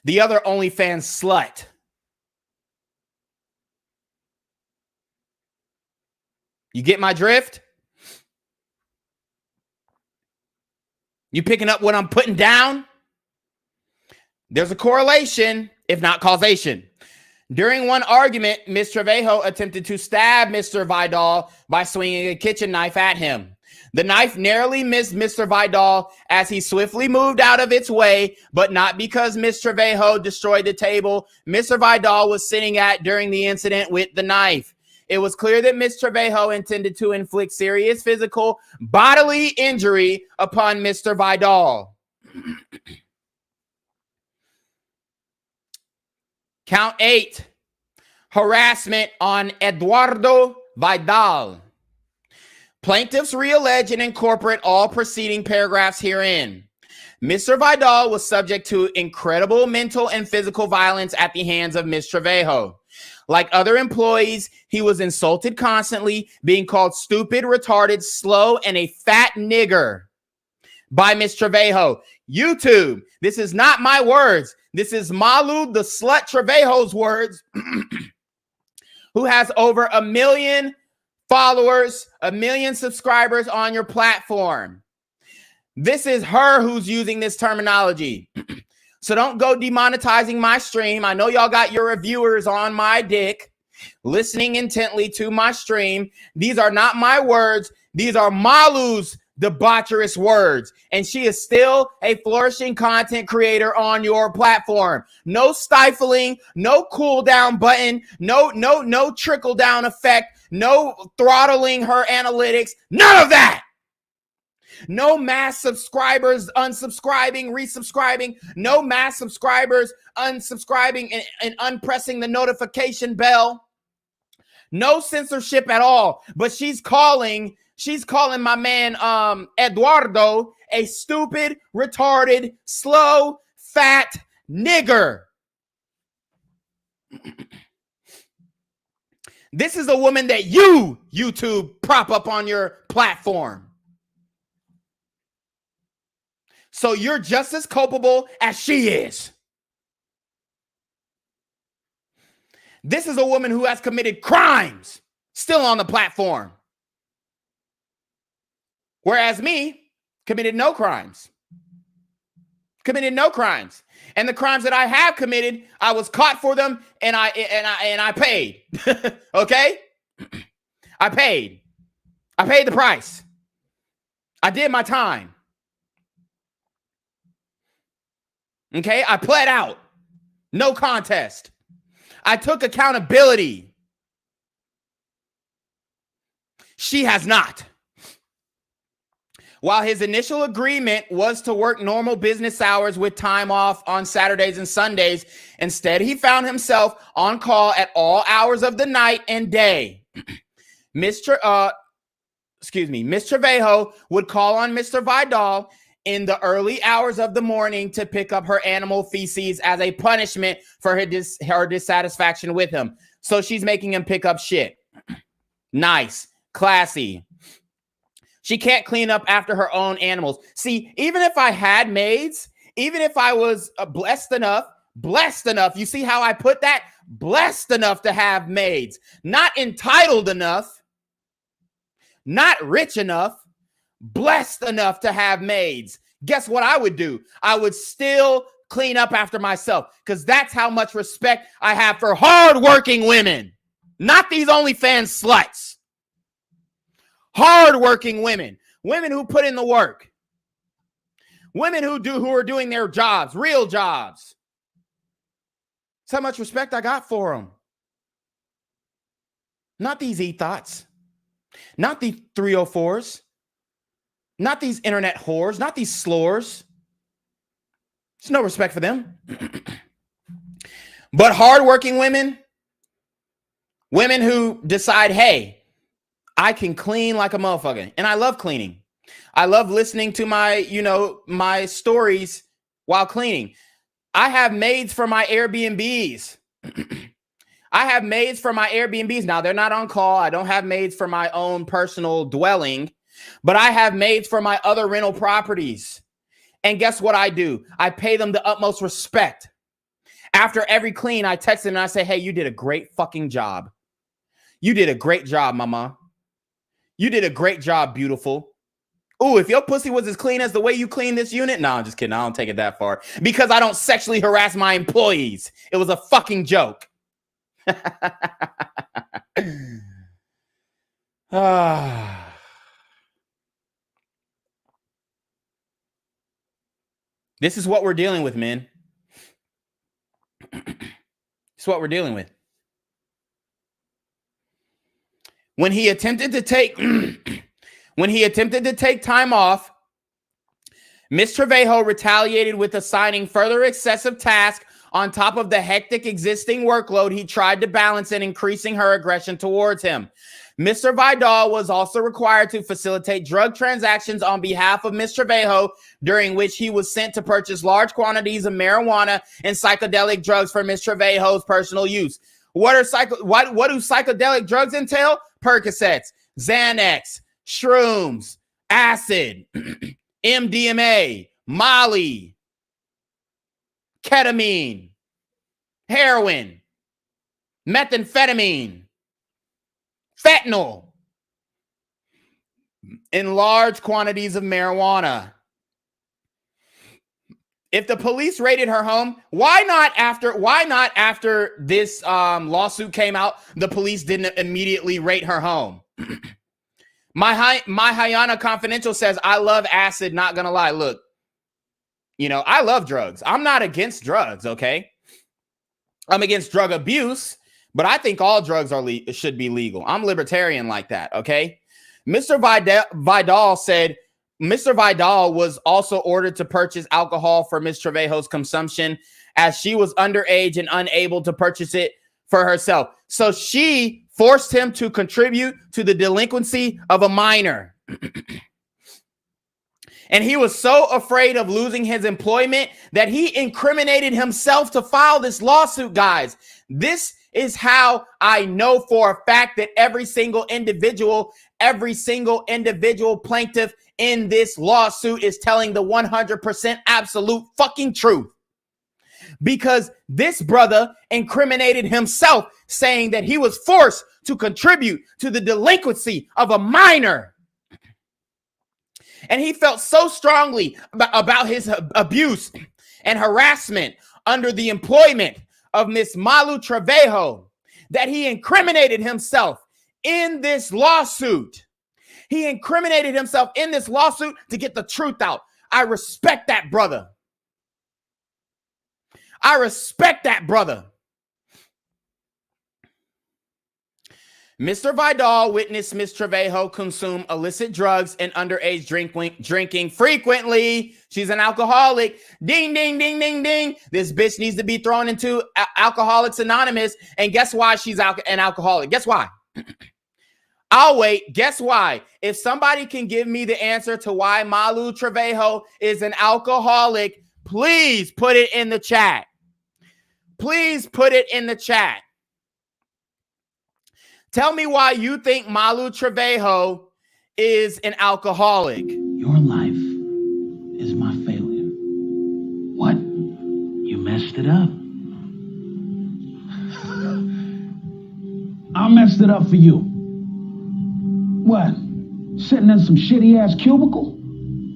the other OnlyFans slut. You get my drift? You picking up what I'm putting down? There's a correlation, if not causation. During one argument, Ms. Trevejo attempted to stab Mr. Vidal by swinging a kitchen knife at him. The knife narrowly missed Mr. Vidal as he swiftly moved out of its way, but not because Ms. Trevejo destroyed the table Mr. Vidal was sitting at during the incident with the knife. It was clear that Ms. Trevejo intended to inflict serious physical bodily injury upon Mr. Vidal. Count 8, harassment on Eduardo Vidal. Plaintiffs reallege and incorporate all preceding paragraphs herein. Mr. Vidal was subject to incredible mental and physical violence at the hands of Ms. Trevejo. Like other employees, he was insulted constantly, being called stupid, retarded, slow, and a fat nigger by Ms. Trevejo. YouTube, this is not my words. This is Malu, the slut Trevejo's words, who has over 1 million followers, 1 million subscribers on your platform. This is her who's using this terminology. So don't go demonetizing my stream. I know y'all got your reviewers on my dick, listening intently to my stream. These are not my words. These are Malu's debaucherous words, and she is still a flourishing content creator on your platform. No stifling, no cool down button, no trickle down effect, no throttling her analytics, none of that. No mass subscribers unsubscribing, resubscribing, no mass subscribers unsubscribing and unpressing the notification bell. No censorship at all. But she's calling my man Eduardo a stupid, retarded, slow, fat nigger. This is a woman that you, YouTube, prop up on your platform. So you're just as culpable as she is. This is a woman who has committed crimes still on the platform. Whereas me, committed no crimes. Committed no crimes. And the crimes that I have committed, I was caught for them and I paid. Okay? I paid. I paid the price. I did my time. Okay? I pled out. No contest. I took accountability. She has not. While his initial agreement was to work normal business hours with time off on Saturdays and Sundays, instead he found himself on call at all hours of the night and day. Miss Trevejo would call on Mr. Vidal in the early hours of the morning to pick up her animal feces as a punishment for her dissatisfaction with him. So she's making him pick up shit. Nice. Classy. She can't clean up after her own animals. See, even if I had maids, even if I was blessed enough, you see how I put that? Blessed enough to have maids. Not entitled enough, not rich enough, blessed enough to have maids. Guess what I would do? I would still clean up after myself because that's how much respect I have for hardworking women, not these OnlyFans sluts. Hardworking women, women who put in the work, women who are doing their jobs, real jobs. That's how much respect I got for them. Not these e-thoughts, not these 304s. Not these internet whores, not these slurs. There's no respect for them. But hardworking women, women who decide, hey, I can clean like a motherfucker. And I love cleaning. I love listening to my stories while cleaning. I have maids for my Airbnbs. I have maids for my Airbnbs. Now, they're not on call. I don't have maids for my own personal dwelling. But I have maids for my other rental properties. And guess what I do? I pay them the utmost respect. After every clean, I text them and I say, hey, you did a great fucking job. You did a great job, mama. You did a great job, beautiful. Ooh, if your pussy was as clean as the way you clean this unit. No, I'm just kidding. I don't take it that far. Because I don't sexually harass my employees. It was a fucking joke. This is what we're dealing with, men. It's what we're dealing with. When he attempted to take time off, Miss Trevejo retaliated with assigning further excessive tasks on top of the hectic existing workload he tried to balance and increasing her aggression towards him. Mr. Vidal was also required to facilitate drug transactions on behalf of Ms. Trevejo, during which he was sent to purchase large quantities of marijuana and psychedelic drugs for Ms. Trevejo's personal use. What do psychedelic drugs entail? Percocets, Xanax, shrooms, acid, MDMA, Molly, ketamine, heroin, methamphetamine, fentanyl, in large quantities of marijuana. If the police raided her home, why not after this lawsuit came out, the police didn't immediately raid her home? My Hayana Confidential says, I love acid, not gonna lie. Look, you know, I love drugs. I'm not against drugs, okay? I'm against drug abuse, but I think all drugs should be legal. I'm libertarian like that, okay? Mr. Vidal said, Mr. Vidal was also ordered to purchase alcohol for Ms. Trevejo's consumption as she was underage and unable to purchase it for herself. So she forced him to contribute to the delinquency of a minor. And he was so afraid of losing his employment that he incriminated himself to file this lawsuit, guys. This is how I know for a fact that every single individual plaintiff in this lawsuit is telling the 100% absolute fucking truth. Because this brother incriminated himself, saying that he was forced to contribute to the delinquency of a minor. And he felt so strongly about his abuse and harassment under the employment of Miss Malu Trevejo that he incriminated himself in this lawsuit. He incriminated himself in this lawsuit to get the truth out. I respect that brother. I respect that brother. Mr. Vidal witnessed Ms. Trevejo consume illicit drugs and underage drinking frequently. She's an alcoholic. Ding, ding, ding, ding, ding. This bitch needs to be thrown into Alcoholics Anonymous. And guess why she's an alcoholic? Guess why? I'll wait. Guess why? If somebody can give me the answer to why Malu Trevejo is an alcoholic, please put it in the chat. Please put it in the chat. Tell me why you think Malu Trevejo is an alcoholic. Your life is my failure. What? You messed it up. I messed it up for you. What? Sitting in some shitty-ass cubicle?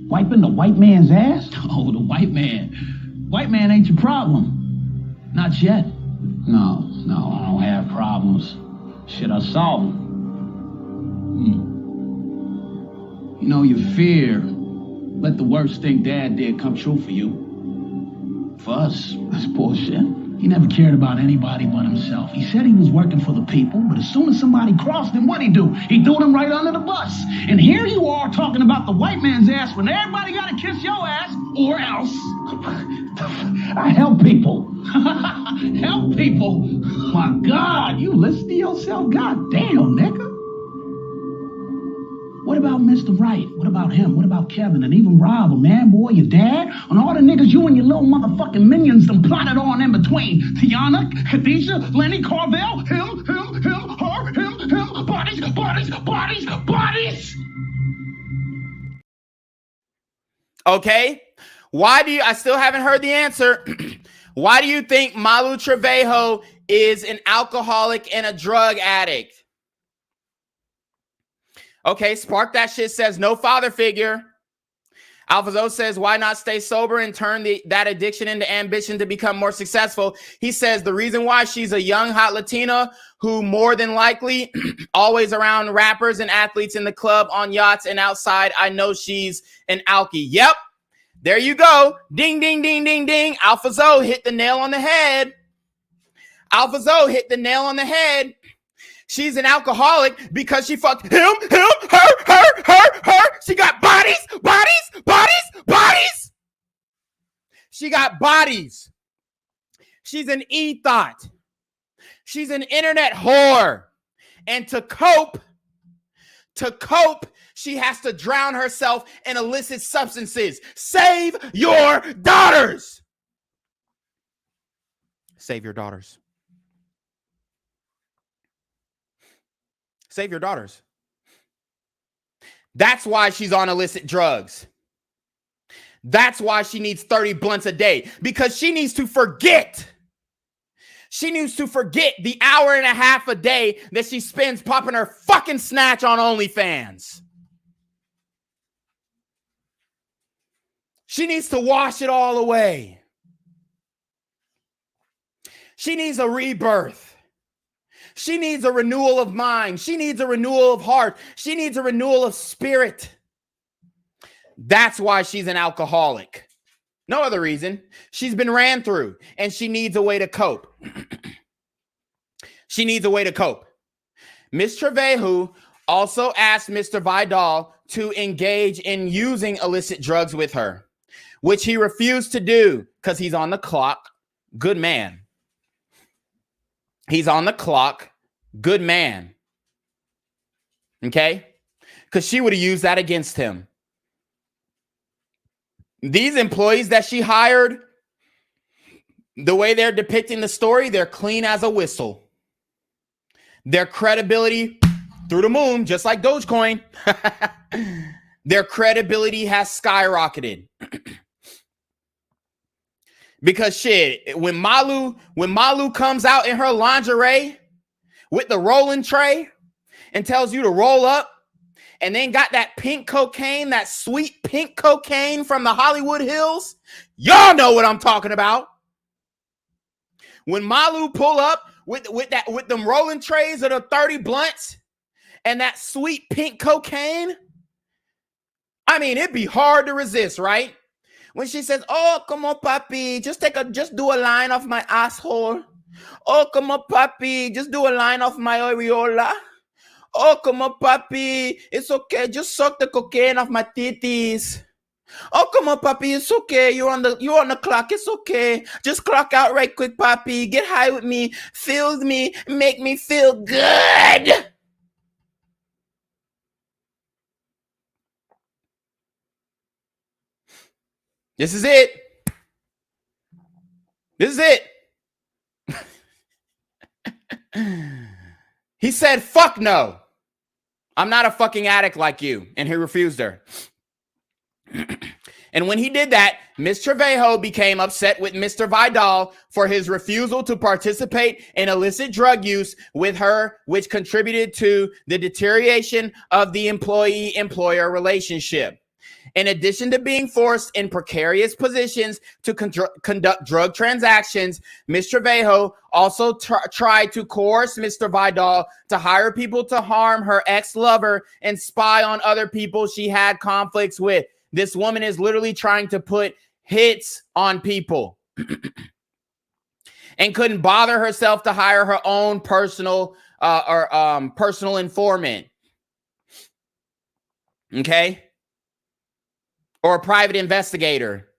Wiping the white man's ass? Oh, the white man. White man ain't your problem. Not yet. No, I don't have problems. Shit, I solve them. You know, your fear. Let the worst thing Dad did come true for you. For us, that's bullshit. He never cared about anybody but himself. He said he was working for the people, but as soon as somebody crossed him, what'd he do? He threw them right under the bus. And here you are talking about the white man's ass when everybody gotta kiss your ass, or else. I help people. Help people. My God, you listen to yourself? God damn, nigga. What about Mr. Wright? What about him? What about Kevin? And even Rob, man, boy, your dad? And all the niggas you and your little motherfucking minions done plotted on in between. Tiana, Khadijah, Lenny, Carvel, him, her, him, bodies. Okay. Why do you, I still haven't heard the answer. Why do you think Malu Trevejo is an alcoholic and a drug addict? Okay, Spark That Shit says no father figure. Alphazo says, why not stay sober and turn that addiction into ambition to become more successful? He says the reason why she's a young, hot Latina who more than likely always around rappers and athletes in the club, on yachts, and outside. I know she's an alkie. Yep. There you go. Ding, ding, ding, ding, ding. Alphazo hit the nail on the head. Alphazo hit the nail on the head. She's an alcoholic because she fucked him, her. She got bodies. She got bodies. She's an e-thought. She's an internet whore. And to cope, she has to drown herself in illicit substances. Save your daughters. Save your daughters. Save your daughters. That's why she's on illicit drugs. That's why she needs 30 blunts a day, because she needs to forget. She needs to forget the hour and a half a day that she spends popping her fucking snatch on OnlyFans. She needs to wash it all away. She needs a rebirth. She needs a renewal of mind. She needs a renewal of heart. She needs a renewal of spirit. That's why she's an alcoholic. No other reason. She's been ran through and she needs a way to cope. She needs a way to cope. Ms. Trevejo also asked Mr. Vidal to engage in using illicit drugs with her, which he refused to do because he's on the clock. Good man. He's on the clock. Good man. Okay? Because she would have used that against him. These employees that she hired, the way they're depicting the story, they're clean as a whistle. Their credibility through the moon, just like Dogecoin. Their credibility has skyrocketed. Because shit, when Malu comes out in her lingerie with the rolling tray and tells you to roll up, and then got that pink cocaine, that sweet pink cocaine from the Hollywood Hills, y'all know what I'm talking about. When Malu pull up with them rolling trays of the 30 blunts and that sweet pink cocaine, I mean, it'd be hard to resist, right? When she says, "Oh, come on, papi, just do a line off my asshole. Oh, come on, papi, just do a line off my areola. Oh, come on, papi, it's okay, just suck the cocaine off my titties. Oh, come on, papi, it's okay, you're on the clock, it's okay. Just clock out right quick, papi. Get high with me, feel me, make me feel good." This is it. This is it. He said, "Fuck no. I'm not a fucking addict like you." And he refused her. And when he did that, Ms. Trevejo became upset with Mr. Vidal for his refusal to participate in illicit drug use with her, which contributed to the deterioration of the employee-employer relationship. In addition to being forced in precarious positions to conduct drug transactions, Ms. Trevejo also tried to coerce Mr. Vidal to hire people to harm her ex-lover and spy on other people she had conflicts with. This woman is literally trying to put hits on people and couldn't bother herself to hire her own personal informant. Okay? Or a private investigator.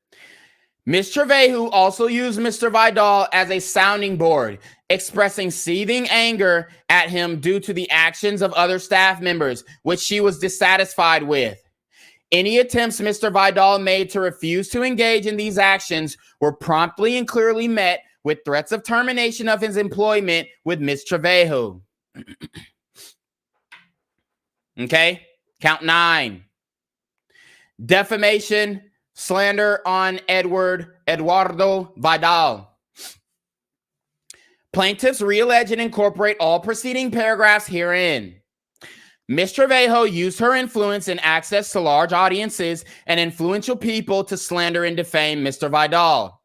Ms. Trevejo also used Mr. Vidal as a sounding board, expressing seething anger at him due to the actions of other staff members, which she was dissatisfied with. Any attempts Mr. Vidal made to refuse to engage in these actions were promptly and clearly met with threats of termination of his employment with Ms. Trevejo. Okay, count 9. Defamation, slander on Eduardo Vidal. Plaintiffs reallege and incorporate all preceding paragraphs herein. Ms. Trevejo used her influence and access to large audiences and influential people to slander and defame Mr. Vidal.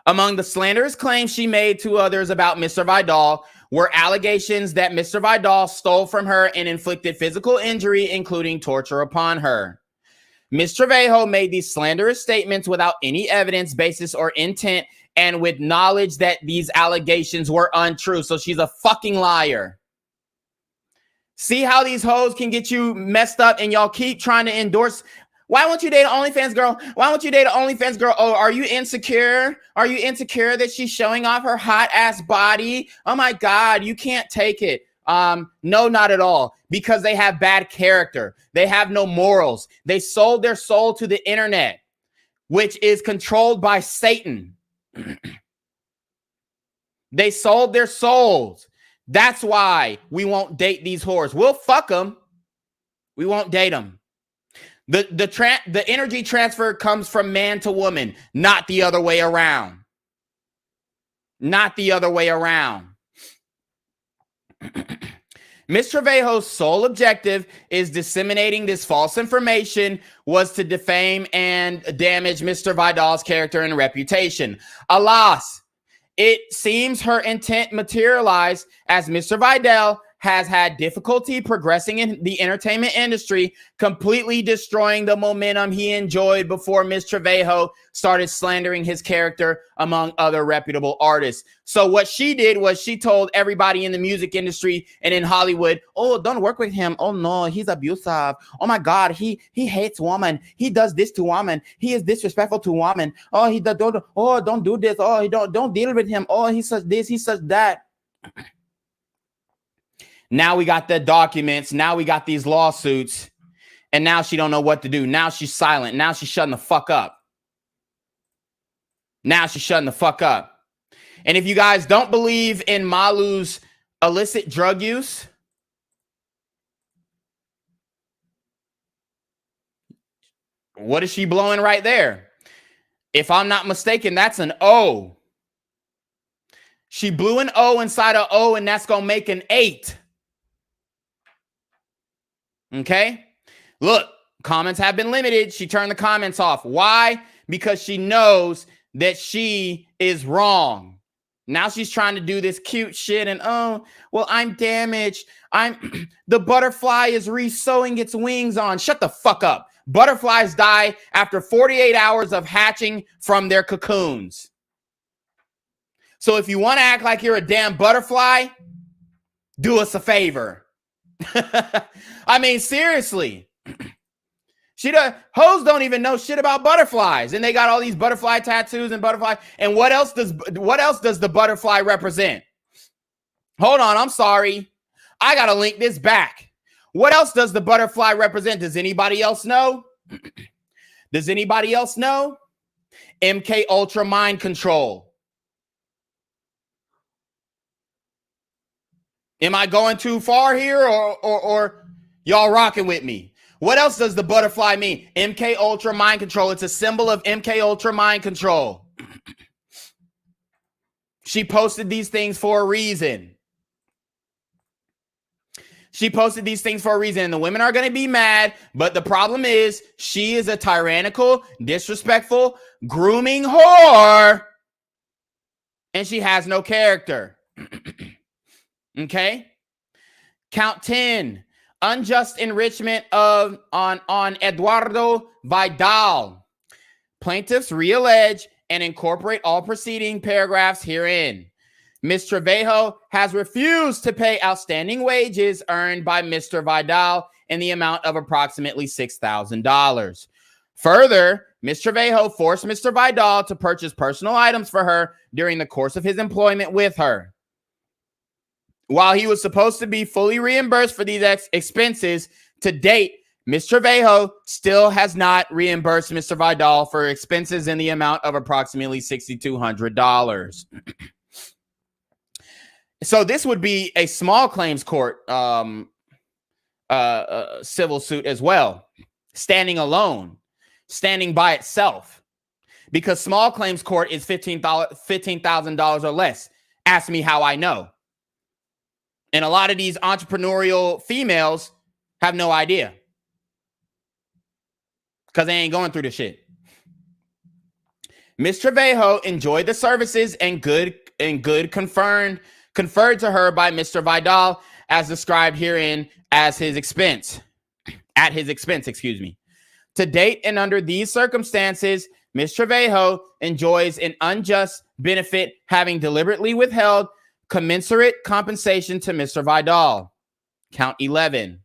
Among the slanderous claims she made to others about Mr. Vidal were allegations that Mr. Vidal stole from her and inflicted physical injury, including torture upon her. Ms. Trevejo made these slanderous statements without any evidence, basis, or intent, and with knowledge that these allegations were untrue. So she's a fucking liar. See how these hoes can get you messed up and y'all keep trying to endorse. Why won't you date an OnlyFans girl? Why won't you date an OnlyFans girl? Oh, are you insecure? Are you insecure that she's showing off her hot ass body? Oh my God, you can't take it. No, not at all. Because they have bad character. They have no morals. They sold their soul to the internet, which is controlled by Satan. They sold their souls. That's why we won't date these whores. We'll fuck them. We won't date them. The energy transfer comes from man to woman, not the other way around. Not the other way around. Ms. Trevejo's sole objective is disseminating this false information was to defame and damage Mr. Vidal's character and reputation. Alas, It seems her intent materialized as Mr. Vidal has had difficulty progressing in the entertainment industry, completely destroying the momentum he enjoyed before Ms. Trevejo started slandering his character among other reputable artists. So what she did was she told everybody in the music industry and in Hollywood, oh, don't work with him. Oh, no, he's abusive. Oh, my God, he hates women. He does this to women. He is disrespectful to women. Oh, don't do this. Oh, don't deal with him. Oh, he says this, he says that. Now we got the documents. Now we got these lawsuits. And now she don't know what to do. Now she's silent. Now she's shutting the fuck up. Now she's shutting the fuck up. And if you guys don't believe in Malu's illicit drug use, what is she blowing right there? If I'm not mistaken, that's an O. She blew an O inside an O, and that's going to make an 8. Okay, look, comments have been limited. She turned the comments off. Why? Because she knows that she is wrong. Now she's trying to do this cute shit and, oh, well, I'm damaged. The butterfly is re-sewing its wings on. Shut the fuck up. Butterflies die after 48 hours of hatching from their cocoons. So if you want to act like you're a damn butterfly, do us a favor. I mean, seriously. Hoes don't even know shit about butterflies, and they got all these butterfly tattoos and butterfly. And what else does the butterfly represent? Hold on, I'm sorry. I gotta link this back. What else does the butterfly represent? Does anybody else know? Does anybody else know? MK Ultra mind control. Am I going too far here, or y'all rocking with me? What else does the butterfly mean? MK Ultra mind control. It's a symbol of MK Ultra mind control. She posted these things for a reason. She posted these things for a reason, and the women are going to be mad, but the problem is she is a tyrannical, disrespectful, grooming whore, and she has no character. Okay? Count 10. Unjust enrichment on Eduardo Vidal. Plaintiffs reallege and incorporate all preceding paragraphs herein. Ms. Trevejo has refused to pay outstanding wages earned by Mr. Vidal in the amount of approximately $6,000. Further, Ms. Trevejo forced Mr. Vidal to purchase personal items for her during the course of his employment with her. While he was supposed to be fully reimbursed for these expenses, to date, Ms. Trevejo still has not reimbursed Mr. Vidal for expenses in the amount of approximately $6,200. So this would be a small claims court civil suit as well, standing alone, standing by itself, because small claims court is $15,000 or less. Ask me how I know. And a lot of these entrepreneurial females have no idea because they ain't going through the shit. Ms. Trevejo enjoyed the services and good conferred to her by Mr. Vidal as described herein at his expense, excuse me. To date and under these circumstances, Ms. Trevejo enjoys an unjust benefit, having deliberately withheld commensurate compensation to Mr. Vidal. Count 11.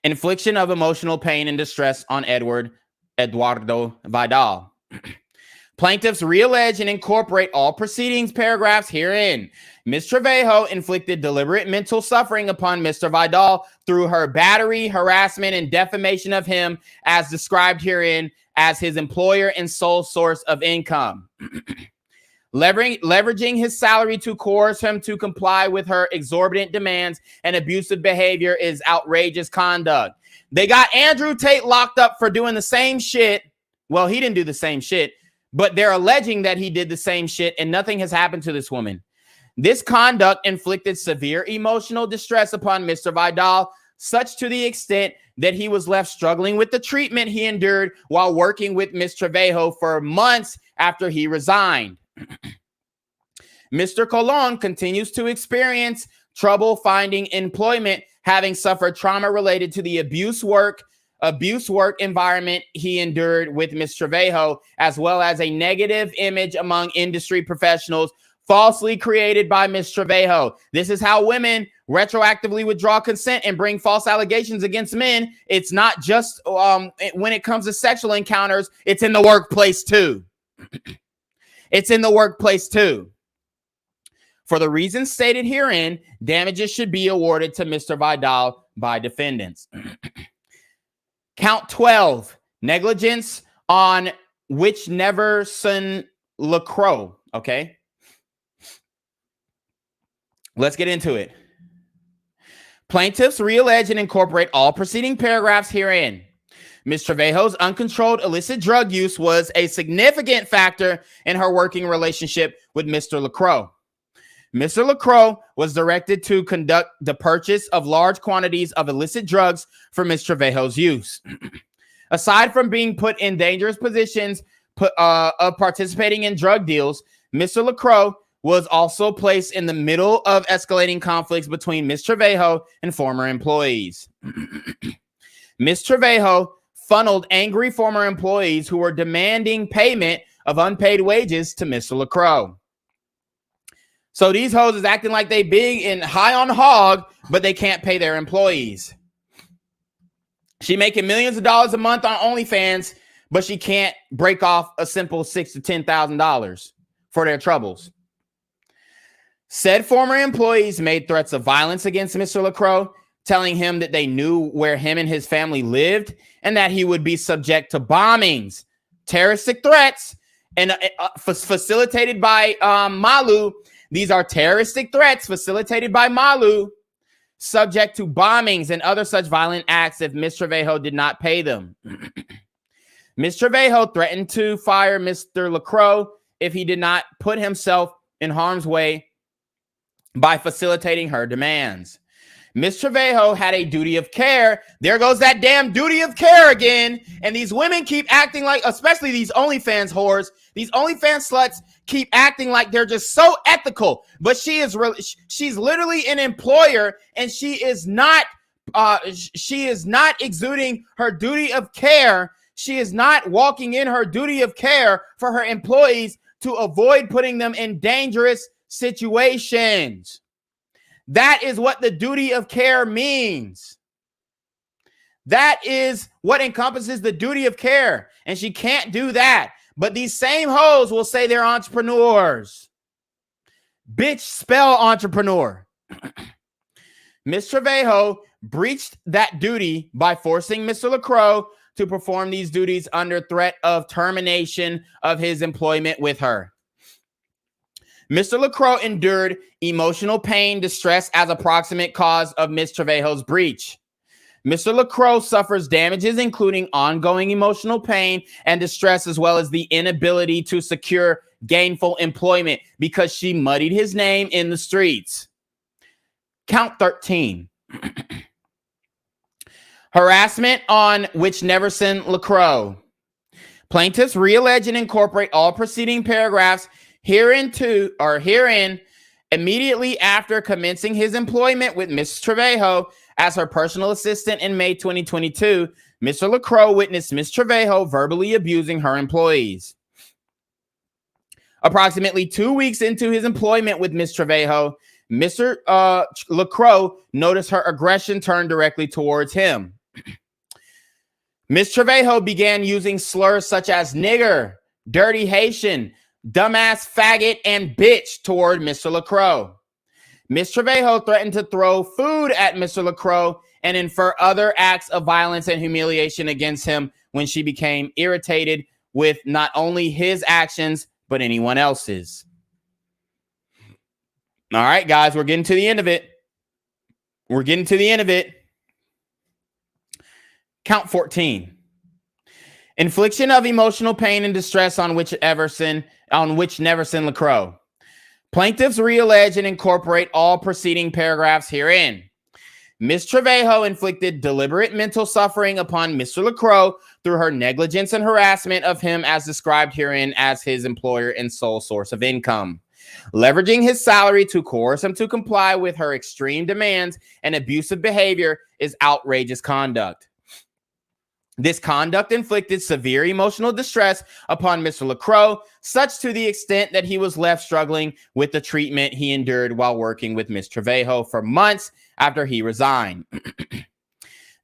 Infliction of emotional pain and distress on Eduardo Vidal. Plaintiffs reallege and incorporate all proceedings paragraphs herein. Ms. Trevejo inflicted deliberate mental suffering upon Mr. Vidal through her battery, harassment, and defamation of him as described herein as his employer and sole source of income. Leveraging his salary to coerce him to comply with her exorbitant demands and abusive behavior is outrageous conduct. They got Andrew Tate locked up for doing the same shit. Well, he didn't do the same shit, but they're alleging that he did the same shit and nothing has happened to this woman. This conduct inflicted severe emotional distress upon Mr. Vidal, such to the extent that he was left struggling with the treatment he endured while working with Ms. Trevejo for months after he resigned. Mr. Colon continues to experience trouble finding employment, having suffered trauma related to the abuse work environment he endured with Ms. Trevejo, as well as a negative image among industry professionals falsely created by Ms. Trevejo. This is how women retroactively withdraw consent and bring false allegations against men. It's not just when it comes to sexual encounters, it's in the workplace too. It's in the workplace too. For the reasons stated herein, damages should be awarded to Mr. Vidal by defendants. Count 12, negligence on which Neverson LaCroix. Okay. Let's get into it. Plaintiffs reallege and incorporate all preceding paragraphs herein. Ms. Trevejo's uncontrolled illicit drug use was a significant factor in her working relationship with Mr. LaCroix. Mr. LaCroix was directed to conduct the purchase of large quantities of illicit drugs for Ms. Trevejo's use. Aside from being put in dangerous positions of participating in drug deals, Mr. LaCroix was also placed in the middle of escalating conflicts between Ms. Trevejo and former employees. Ms. Trevejo funneled angry former employees who were demanding payment of unpaid wages to Mr. LaCroix. So these hoes is acting like they big and high on hog, but they can't pay their employees. She making millions of dollars a month on OnlyFans, but she can't break off a simple $6,000 to $10,000 for their troubles. Said former employees made threats of violence against Mr. LaCroix, telling him that they knew where him and his family lived and that he would be subject to bombings, terroristic threats, and facilitated by Malu. These are terroristic threats facilitated by Malu, subject to bombings and other such violent acts if Ms. Trevejo did not pay them. Ms. Trevejo threatened to fire Mr. LaCroix if he did not put himself in harm's way by facilitating her demands. Ms. Trevejo had a duty of care. There goes that damn duty of care again. And these women keep acting like, especially these OnlyFans whores, these OnlyFans sluts keep acting like they're just so ethical. But she's literally an employer, and she is not exuding her duty of care. She is not walking in her duty of care for her employees to avoid putting them in dangerous situations. That is what the duty of care means. That is what encompasses the duty of care. And she can't do that. But these same hoes will say they're entrepreneurs. Bitch, spell entrepreneur. Ms. Trevejo breached that duty by forcing Mr. LaCroix to perform these duties under threat of termination of his employment with her. Mr. LaCroix endured emotional pain, distress as a proximate cause of Ms. Trevejo's breach. Mr. LaCroix suffers damages including ongoing emotional pain and distress, as well as the inability to secure gainful employment because she muddied his name in the streets. Count 13. Harassment on which Neverson LaCroix. Plaintiffs reallege and incorporate all preceding paragraphs herein immediately after commencing his employment with Ms. Trevejo as her personal assistant in May 2022. Mr. LaCroix witnessed Ms. Trevejo verbally abusing her employees. Approximately 2 weeks into his employment with Ms. Trevejo, Mr. LaCroix noticed her aggression turn directly towards him. Ms. Trevejo began using slurs such as nigger, dirty Haitian, dumbass faggot, and bitch toward Mr. LaCroix. Ms. Trevejo threatened to throw food at Mr. LaCroix and infer other acts of violence and humiliation against him when she became irritated with not only his actions, but anyone else's. All right, guys, we're getting to the end of it. Count 14. Infliction of emotional pain and distress on which Neverson LaCroix. Plaintiffs reallege and incorporate all preceding paragraphs herein. Ms. Trevejo inflicted deliberate mental suffering upon Mr. LaCroix through her negligence and harassment of him as described herein as his employer and sole source of income. Leveraging his salary to coerce him to comply with her extreme demands and abusive behavior is outrageous conduct. This conduct inflicted severe emotional distress upon Mr. LaCroix, such to the extent that he was left struggling with the treatment he endured while working with Ms. Trevejo for months after he resigned.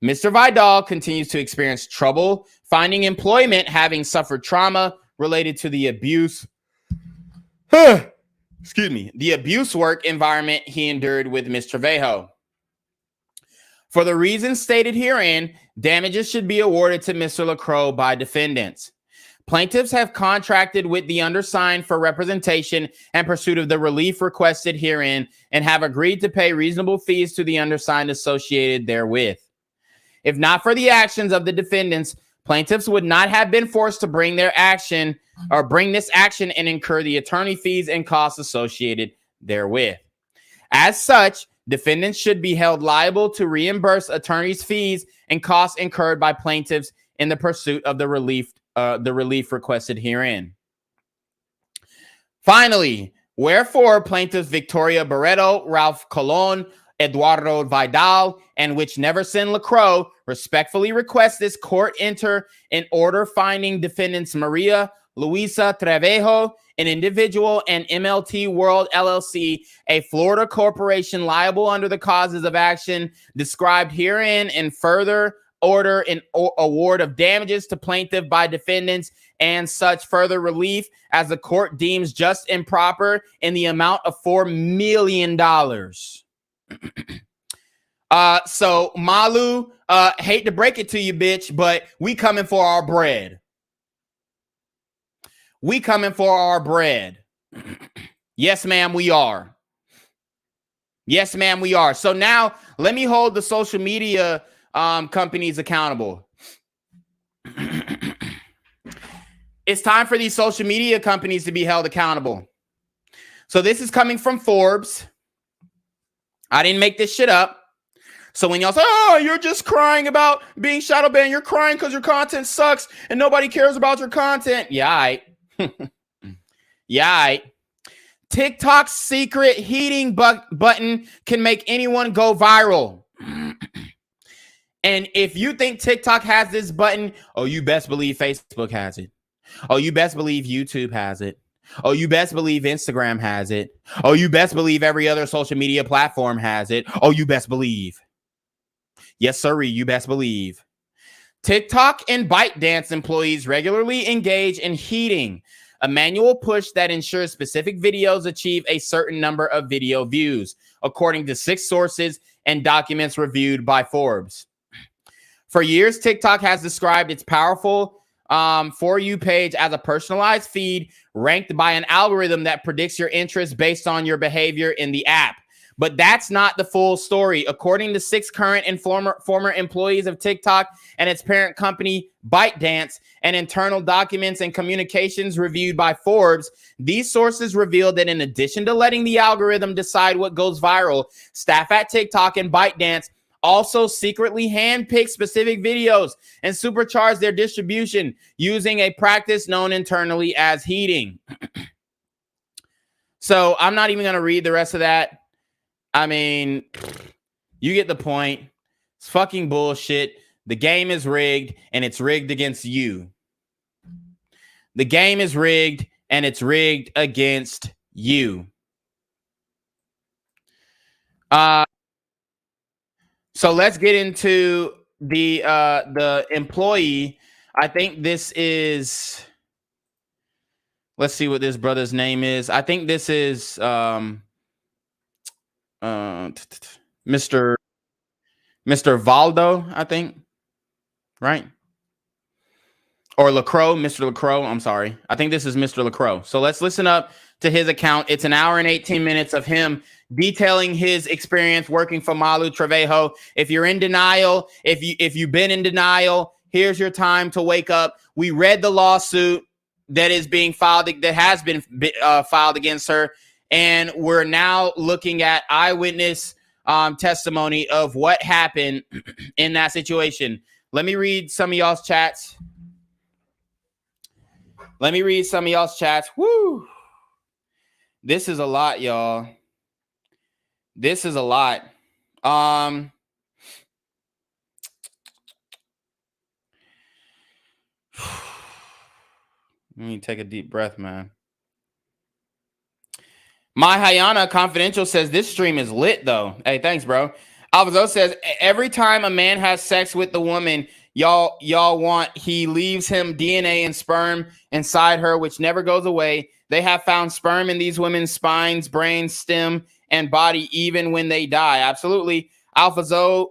Mr. Vidal continues to experience trouble finding employment, having suffered trauma related to the abuse. The abuse work environment he endured with Ms. Trevejo. For the reasons stated herein, damages should be awarded to Mr. LaCroix by defendants. Plaintiffs have contracted with the undersigned for representation and pursuit of the relief requested herein and have agreed to pay reasonable fees to the undersigned associated therewith. If not for the actions of the defendants, plaintiffs would not have been forced to bring this action and incur the attorney fees and costs associated therewith. As such, defendants should be held liable to reimburse attorneys' fees and costs incurred by plaintiffs in the pursuit of the relief requested herein. Finally, wherefore plaintiffs Victoria Barreto, Ralph Colon, Eduardo Vidal, and which Neverson LaCroix respectfully request this court enter an order finding defendants Maria Luisa Trevejo, an individual, and MLT World LLC, a Florida corporation, liable under the causes of action described herein, and further order an award of damages to plaintiff by defendants and such further relief as the court deems just and proper in the amount of $4 million. So Malu, hate to break it to you, bitch, but we coming for our bread. We coming for our bread. Yes, ma'am, we are. Yes, ma'am, we are. So now let me hold the social media companies accountable. It's time for these social media companies to be held accountable. So this is coming from Forbes. I didn't make this shit up. So when y'all say, oh, you're just crying about being shadow banned, you're crying because your content sucks and nobody cares about your content. Yeah, yeah. TikTok's secret heating button can make anyone go viral. And if you think TikTok has this button, oh, you best believe Facebook has it. Oh, you best believe YouTube has it. Oh, you best believe Instagram has it. Oh, you best believe every other social media platform has it. Oh, you best believe. Yes, sirree, you best believe. TikTok and ByteDance employees regularly engage in heating, a manual push that ensures specific videos achieve a certain number of video views, according to 6 sources and documents reviewed by Forbes. For years, TikTok has described its powerful For You page as a personalized feed ranked by an algorithm that predicts your interests based on your behavior in the app. But that's not the full story. According to 6 current and former employees of TikTok and its parent company, ByteDance, and internal documents and communications reviewed by Forbes, these sources revealed that in addition to letting the algorithm decide what goes viral, staff at TikTok and ByteDance also secretly handpick specific videos and supercharge their distribution using a practice known internally as heating. So I'm not even going to read the rest of that. I mean, you get the point. It's fucking bullshit. The game is rigged, and it's rigged against you. The game is rigged, and it's rigged against you. So let's get into the employee. I think this is. Let's see what this brother's name is. I think this is Mr. Valdo, I think, right? Or LaCroix, Mr. LaCroix. I'm sorry. I think this is Mr. LaCroix. So let's listen up to his account. It's an hour and 18 minutes of him detailing his experience working for Malu Trevejo. If you're in denial, if you've been in denial, here's your time to wake up. We read the lawsuit that is being filed, that has been filed against her. And we're now looking at eyewitness testimony of what happened in that situation. Let me read some of y'all's chats. Woo! This is a lot, y'all. This is a lot. Let me take a deep breath, man. My Hayana Confidential says this stream is lit, though. Hey, thanks, bro. Alvazo says every time a man has sex with the woman, y'all want, he leaves him DNA and sperm inside her, which never goes away. They have found sperm in these women's spines, brains, stem, and body, even when they die. Absolutely. Alphazo,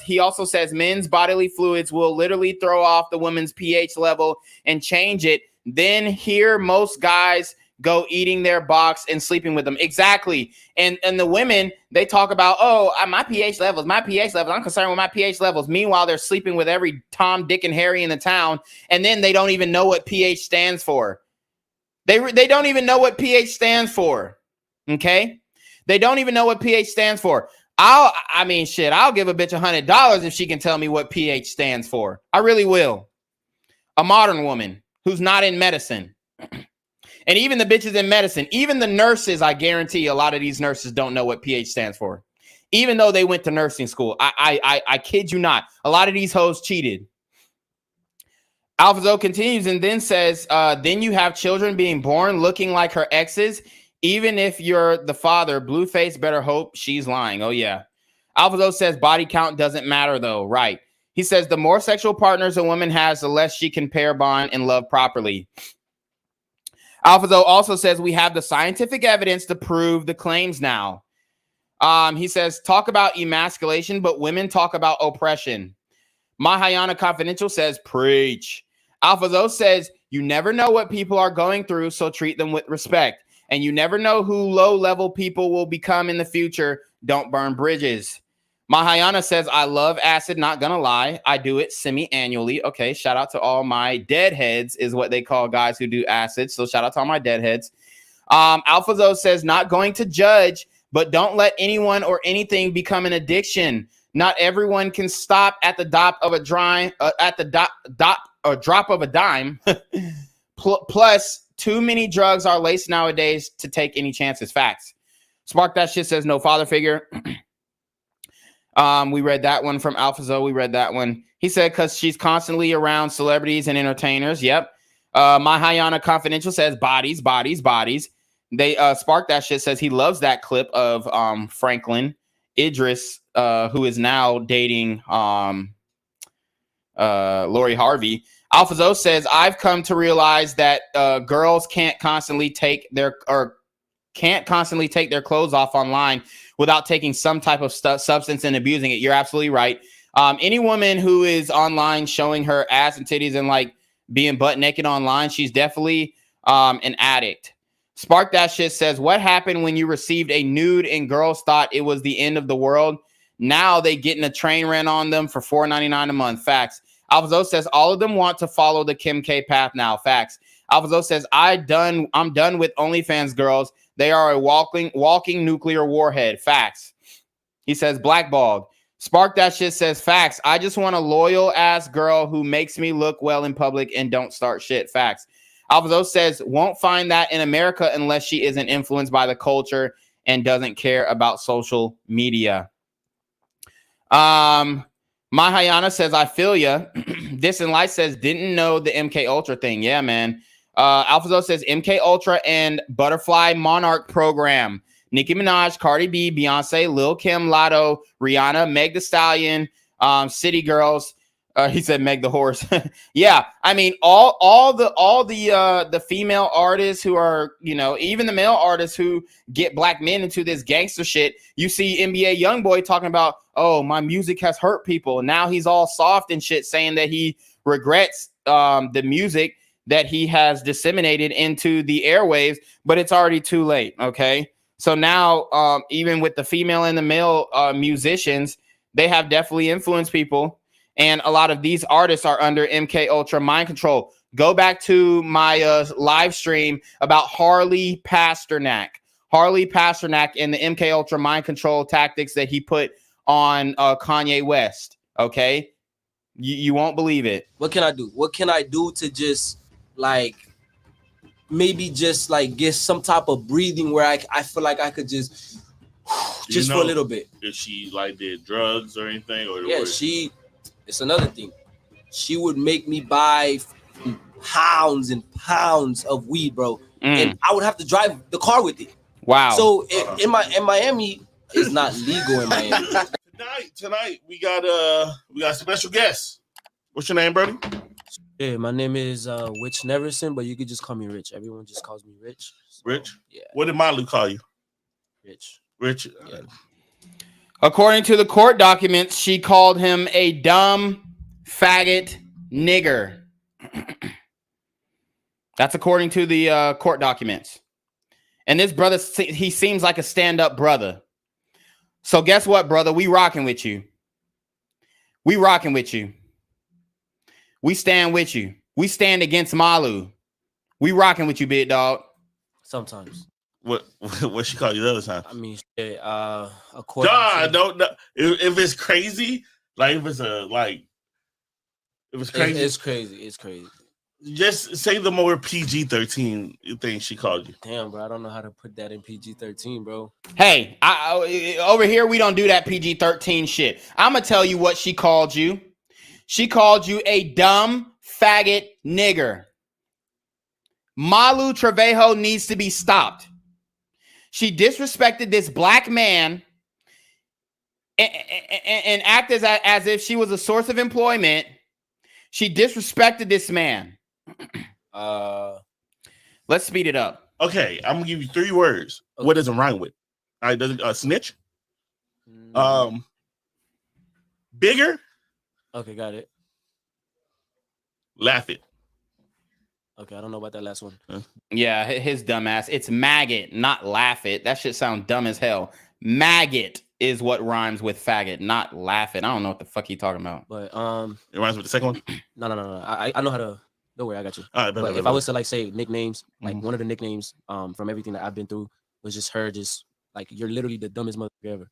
he also says men's bodily fluids will literally throw off the woman's pH level and change it. Then here, most guys go eating their box and sleeping with them. Exactly. And the women, they talk about, oh, my pH levels. I'm concerned with my pH levels. Meanwhile, they're sleeping with every Tom, Dick, and Harry in the town. And then they don't even know what pH stands for. They don't even know what pH stands for. Okay? They don't even know what pH stands for. I'll give a bitch $100 if she can tell me what pH stands for. I really will. A modern woman who's not in medicine. And even the bitches in medicine, even the nurses, I guarantee a lot of these nurses don't know what pH stands for. Even though they went to nursing school. I kid you not. A lot of these hoes cheated. Alphazo continues and then says, then you have children being born looking like her exes. Even if you're the father, Blueface better hope she's lying. Oh, yeah. Alphazo says body count doesn't matter, though. Right. He says the more sexual partners a woman has, the less she can pair bond and love properly. Alphazo also says we have the scientific evidence to prove the claims now. He says, talk about emasculation, but women talk about oppression. Mahayana Confidential says, preach. Alphazo says, you never know what people are going through, so treat them with respect. And you never know who low-level people will become in the future. Don't burn bridges. Mahayana says, I love acid, not gonna lie. I do it semi-annually. Okay, shout out to all my deadheads is what they call guys who do acid. So shout out to all my deadheads. Alphazo says, not going to judge, but don't let anyone or anything become an addiction. Not everyone can stop at the drop of a dime. Plus, too many drugs are laced nowadays to take any chances. Facts. Spark That Shit says no father figure. We read that one from Alphazo. We read that one. He said because she's constantly around celebrities and entertainers. Yep. My Hayana Confidential says bodies. They Spark That Shit says he loves that clip of Franklin Idris, who is now dating Lori Harvey. Alphazo says I've come to realize that girls can't constantly take their clothes off online without taking some type of substance and abusing it. You're absolutely right. Any woman who is online showing her ass and titties and like being butt naked online, she's definitely an addict. Spark That Shit says, what happened when you received a nude and girls thought it was the end of the world? Now they getting a train ran on them for $4.99 a month. Facts. Alphazo says all of them want to follow the Kim K path now. Facts. Alphazo says I'm done with OnlyFans girls. They are a walking nuclear warhead. Facts. He says blackballed. Spark That Shit says facts. I just want a loyal ass girl who makes me look well in public and don't start shit. Facts. Alphazo says won't find that in America unless she isn't influenced by the culture and doesn't care about social media. Mahayana says I feel ya. This in Light says didn't know the MK Ultra thing. Yeah, man. Alphazo says MK Ultra and Butterfly Monarch program. Nicki Minaj, Cardi B, Beyonce, Lil Kim, Lotto, Rihanna, Meg Thee Stallion, City Girls. He said Meg the Horse. Yeah, I mean all the female artists who are, even the male artists who get black men into this gangster shit. You see NBA YoungBoy talking about, oh, my music has hurt people. Now he's all soft and shit, saying that he regrets the music that he has disseminated into the airwaves, but it's already too late. Okay, so now even with the female and the male musicians, they have definitely influenced people. And a lot of these artists are under MK Ultra mind control. Go back to my live stream about Harley Pasternak and the MK Ultra mind control tactics that he put on Kanye West. Okay, you won't believe it. What can I do? What can I do to just like maybe just like get some type of breathing where I feel like I could just for a little bit. If she like did drugs or anything, or Yeah, it's another thing. She would make me buy pounds and pounds of weed, bro, and I would have to drive the car with it. Wow. So in Miami, it's not legal in Miami. Tonight we got a special guest. What's your name, Brody? Yeah, my name is Rich Neverson, but you could just call me Rich. Everyone just calls me Rich. So, Rich? Yeah. What did Malu call you? Rich. Rich. Yeah. According to the court documents, she called him a dumb faggot nigger. That's according to the court documents. And this brother, he seems like a stand-up brother. So guess what, brother? We rocking with you. We rocking with you. We stand with you. We stand against Malu. We rocking with you, big dog. Sometimes. What she call you the other time? I mean, according to... If it's crazy, like if it's crazy. It's crazy. It's crazy. Just say the more PG-13 thing she called you. Damn, bro, I don't know how to put that in PG-13, bro. Hey, over here we don't do that PG-13 shit. I'm gonna tell you what she called you. She called you a dumb faggot nigger. Malu Trevejo needs to be stopped. She disrespected this black man and acted as if she was a source of employment. She disrespected this man. Let's speed it up. Okay, I'm gonna give you 3 words. Okay. What does it rhyme with? All right, does it snitch? Bigger. Okay, got it. Laugh it. Okay, I don't know about that last one. Yeah, his dumb ass. It's maggot, not laugh it. That shit sound dumb as hell. Maggot is what rhymes with faggot, not laugh it. I don't know what the fuck he talking about. But it rhymes with the second one. No. I know how to. Don't worry, I got you. All right, but if I was to like say nicknames, like one of the nicknames from everything that I've been through was just her, just like you're literally the dumbest motherfucker ever.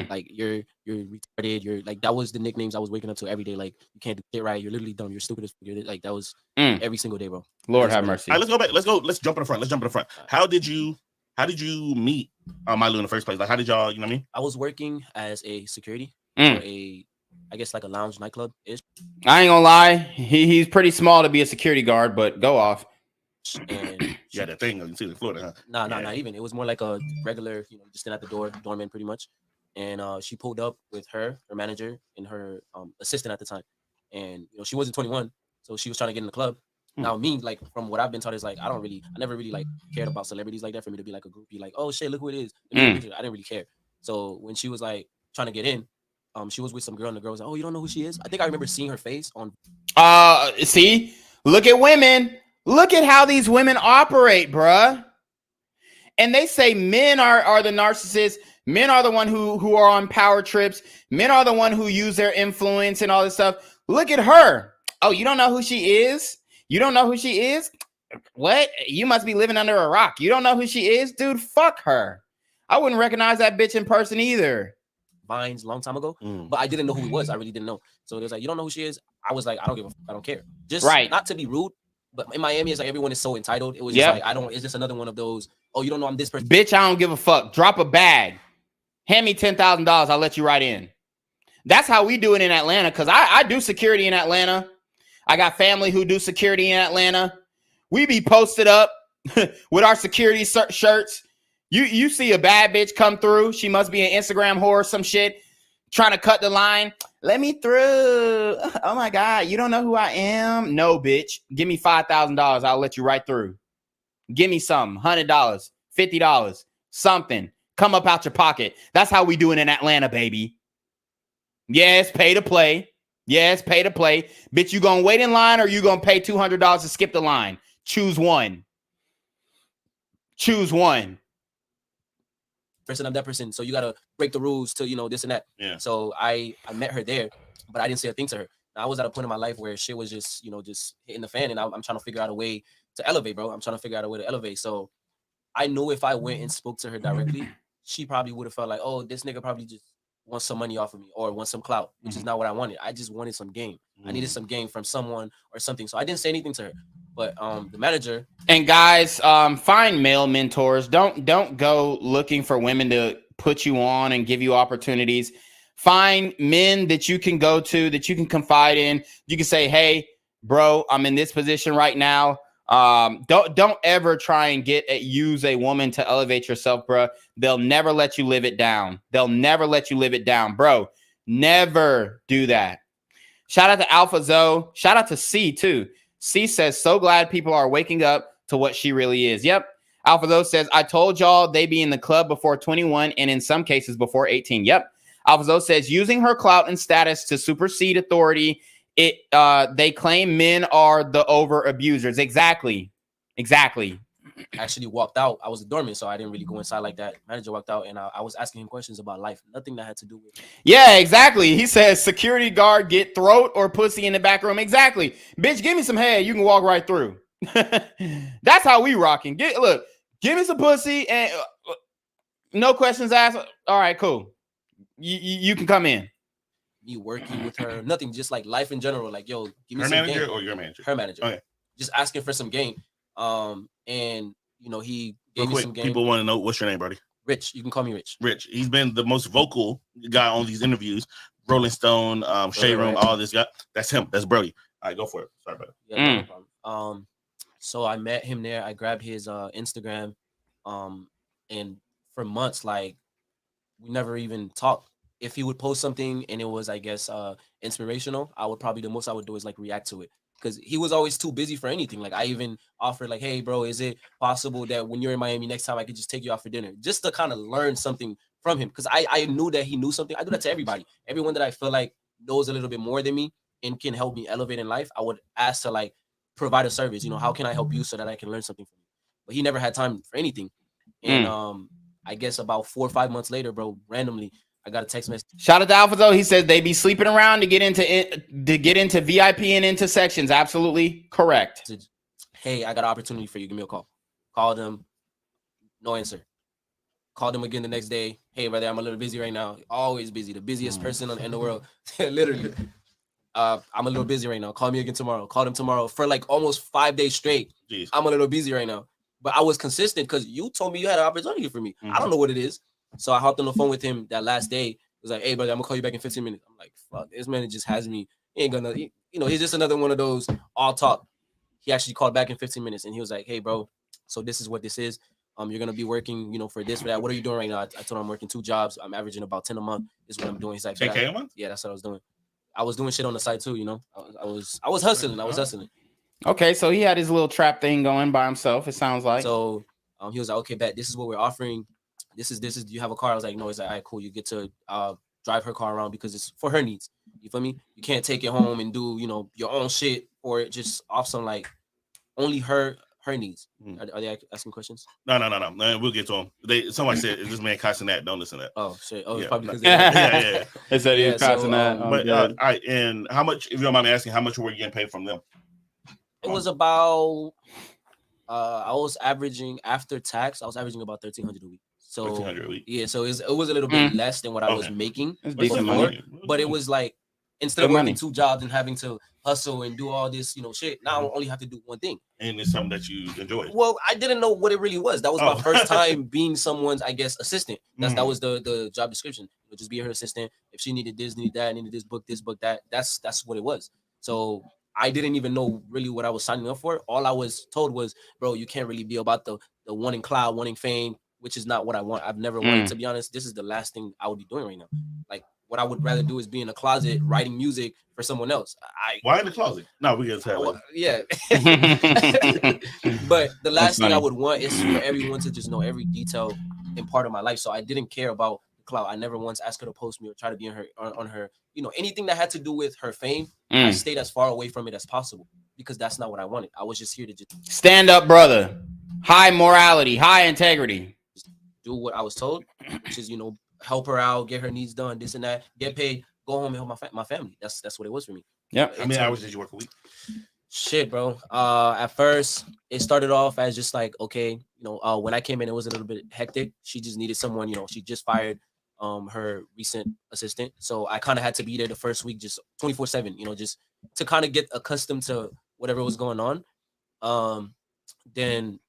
Like you're retarded. You're like that was the nicknames I was waking up to every day. Like you can't do it right. You're literally dumb. You're stupid as like that was every single day, bro. Lord have mercy. All right, let's go back. Let's jump in the front. How did you meet Malu in the first place? Like how did y'all? You know what I mean? I was working as a security for I guess like a lounge nightclub ish. I ain't gonna lie, he's pretty small to be a security guard, but go off. And yeah, that thing you see in Florida, huh? Nah, not even. It was more like a regular, just stand at the door, doorman, pretty much. And she pulled up with her manager, and her assistant at the time. And she wasn't 21, so she was trying to get in the club. Now me, like from what I've been taught, is like I never really like cared about celebrities like that. For me to be like a groupie, like oh shit, look who it is. I didn't really care. So when she was like trying to get in. She was with some girl, and the girl was like, "Oh, you don't know who she is?" I think I remember seeing her face on. See, look at women. Look at how these women operate, bruh. And they say men are the narcissists. Men are the one who are on power trips. Men are the one who use their influence and all this stuff. Look at her. Oh, you don't know who she is? You don't know who she is? What? You must be living under a rock. You don't know who she is, dude? Fuck her. I wouldn't recognize that bitch in person either. Vines a long time ago, but I didn't know who he was. I really didn't know. So it was like, you don't know who she is? I was like, I don't give a fuck. I don't care. Just not to be rude, but in Miami, it's like everyone is so entitled. It was just like, is this another one of those, oh, you don't know I'm this person? Bitch, I don't give a fuck. Drop a bag. Hand me $10,000. I'll let you right in. That's how we do it in Atlanta, because I do security in Atlanta. I got family who do security in Atlanta. We be posted up with our security shirts. You see a bad bitch come through. She must be an Instagram whore or some shit. Trying to cut the line. Let me through. Oh my God. You don't know who I am? No, bitch. Give me $5,000. I'll let you right through. Give me something. $100, $50, something. Come up out your pocket. That's how we do it in Atlanta, baby. Yes, pay to play. Yes, pay to play. Bitch, you gonna wait in line or you gonna pay $200 to skip the line? Choose one. Choose one. Person, I'm that person. So you gotta break the rules to this and that. Yeah. So I met her there, but I didn't say a thing to her. Now, I was at a point in my life where shit was just just hitting the fan, and I'm trying to figure out a way to elevate, bro. I'm trying to figure out a way to elevate. So I knew if I went and spoke to her directly, she probably would have felt like, oh, this nigga probably just wants some money off of me or wants some clout, which is not what I wanted. I just wanted some game. I needed some game from someone or something. So I didn't say anything to her. But the manager. And guys, find male mentors. Don't go looking for women to put you on and give you opportunities. Find men that you can go to, that you can confide in. You can say, hey, bro, I'm in this position right now. Don't ever try and use a woman to elevate yourself, bro. They'll never let you live it down. They'll never let you live it down, bro. Never do that. Shout out to Alpha Zoe. Shout out to C too. C says, so glad people are waking up to what she really is. Yep. Alpha Zoe says, I told y'all they be in the club before 21 and in some cases before 18. Yep. Alpha Zoe says, using her clout and status to supersede authority, they claim men are the over abusers. Exactly. Actually walked out. I was a doorman, so I didn't really go inside like that. Manager walked out, and I was asking him questions about life. Nothing that had to do with. Yeah, exactly. He says, security guard get throat or pussy in the back room. Exactly. Bitch, give me some head. You can walk right through. That's how we rocking. Look, give me some pussy and no questions asked. All right, cool. You can come in. Me working with her, nothing, just like life in general. Like, yo, give me her some manager game. or your manager? Her manager. Okay. Just asking for some game. And you know, he gave me some game. People want to know what's your name, buddy. Rich. You can call me Rich. Rich. He's been the most vocal guy on these interviews. Rolling Stone, Shade Room, all this guy. That's him. That's Brody. All right, go for it. Sorry about it. Yeah, no problem. So I met him there. I grabbed his Instagram. And for months, like, we never even talked. If he would post something and it was, I guess, inspirational, the most I would do is like react to it. Because he was always too busy for anything. Like, I even offered, like, hey, bro, is it possible that when you're in Miami next time I could just take you out for dinner? Just to kind of learn something from him. Because I knew that he knew something. I do that to everybody. Everyone that I feel like knows a little bit more than me and can help me elevate in life, I would ask to, like, provide a service. You know, how can I help you so that I can learn something from you? But he never had time for anything. And I guess about 4 or 5 months later, bro, randomly, I got a text message. Shout out to Alpha though. He says they be sleeping around to get into VIP and into sections. Absolutely correct. Hey, I got an opportunity for you. Give me a call. Called him. No answer. Called him again the next day. Hey, brother, I'm a little busy right now. Always busy. The busiest person in the world. Literally. I'm a little busy right now. Call me again tomorrow. Called him tomorrow for like almost 5 days straight. Jeez. I'm a little busy right now. But I was consistent because you told me you had an opportunity for me. I don't know what it is. So I hopped on the phone with him that last day. It was like, hey, brother, I'm going to call you back in 15 minutes. I'm like, fuck, this man just has me. He ain't gonna, he's just another one of those all talk. He actually called back in 15 minutes and he was like, hey, bro, so this is what this is. You're going to be working, for this, for that. What are you doing right now? I told him I'm working 2 jobs. I'm averaging about 10 a month is what I'm doing. He's like, 10K a month? Yeah, that's what I was doing. I was doing shit on the side too, I was hustling. Okay, so he had his little trap thing going by himself, it sounds like. So he was like, okay, bet, this is what we're offering. This is, do you have a car? I was like, no. He's like, all right, cool. You get to drive her car around because it's for her needs. You feel me? You can't take it home and do, your own shit or it just off some like only her needs. Are they asking questions? No. We'll get to them. Somebody said, is this man cussing that? Don't listen to that. Oh, shit. Oh, yeah. Probably because yeah. They said he was cussing that. But, all right. And how much, if you don't mind me asking, how much were you getting paid from them? It was about, I was averaging after tax, about 1,300 a week. So 1,300 a week. Yeah, so it was a little bit less than what I was making decent money. But it was like instead of working 2 jobs and having to hustle and do all this, shit, now I only have to do one thing. And it's something that you enjoy. Well, I didn't know what it really was. That was my first time being someone's, I guess, assistant. That was the job description. Just be her assistant. If she needed this, needed that, needed this book, that. That's what it was. So I didn't even know really what I was signing up for. All I was told was, bro, you can't really be about the wanting cloud, wanting fame, which is not what I want. I've never wanted, to be honest. This is the last thing I would be doing right now. Like, what I would rather do is be in a closet writing music for someone else. Why in the closet? No, we get to that. Yeah. But the last thing I would want is for everyone to just know every detail and part of my life. So I didn't care about the clout. I never once asked her to post me or try to be on her, anything that had to do with her fame. I stayed as far away from it as possible because that's not what I wanted. I was just here to just stand up, brother. High morality, high integrity. Do what I was told, which is, help her out, get her needs done, this and that, get paid, go home and help my family. That's what it was for me. Yep. How many hours did you work a week? Shit, bro. At first, it started off as just like, okay, when I came in, it was a little bit hectic. She just needed someone, she just fired her recent assistant. So I kind of had to be there the first week, just 24/7, just to kind of get accustomed to whatever was going on. Then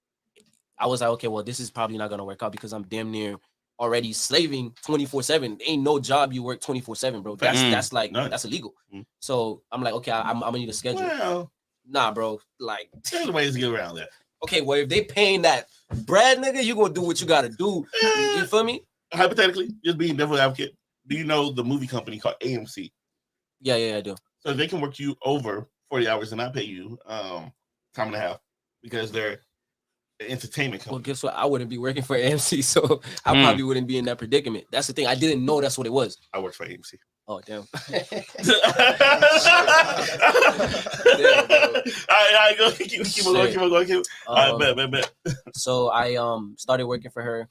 I was like, okay, well, this is probably not gonna work out because I'm damn near already slaving 24/7. Ain't no job you work 24/7, bro. That's like that's illegal. So I'm like, okay, I'm gonna need a schedule. Well, nah, bro. Like there's ways to get around that. Okay, well, if they paying that bread, nigga, you gonna do what you gotta do. You feel me? Hypothetically, just being devil's advocate, do you know the movie company called AMC? Yeah, I do. So they can work you over 40 hours and not pay you time and a half because they're an entertainment company. Well, guess what? I wouldn't be working for AMC, so I probably wouldn't be in that predicament. That's the thing. I didn't know that's what it was. I work for AMC. Oh, damn. I go keep on going. So I started working for her.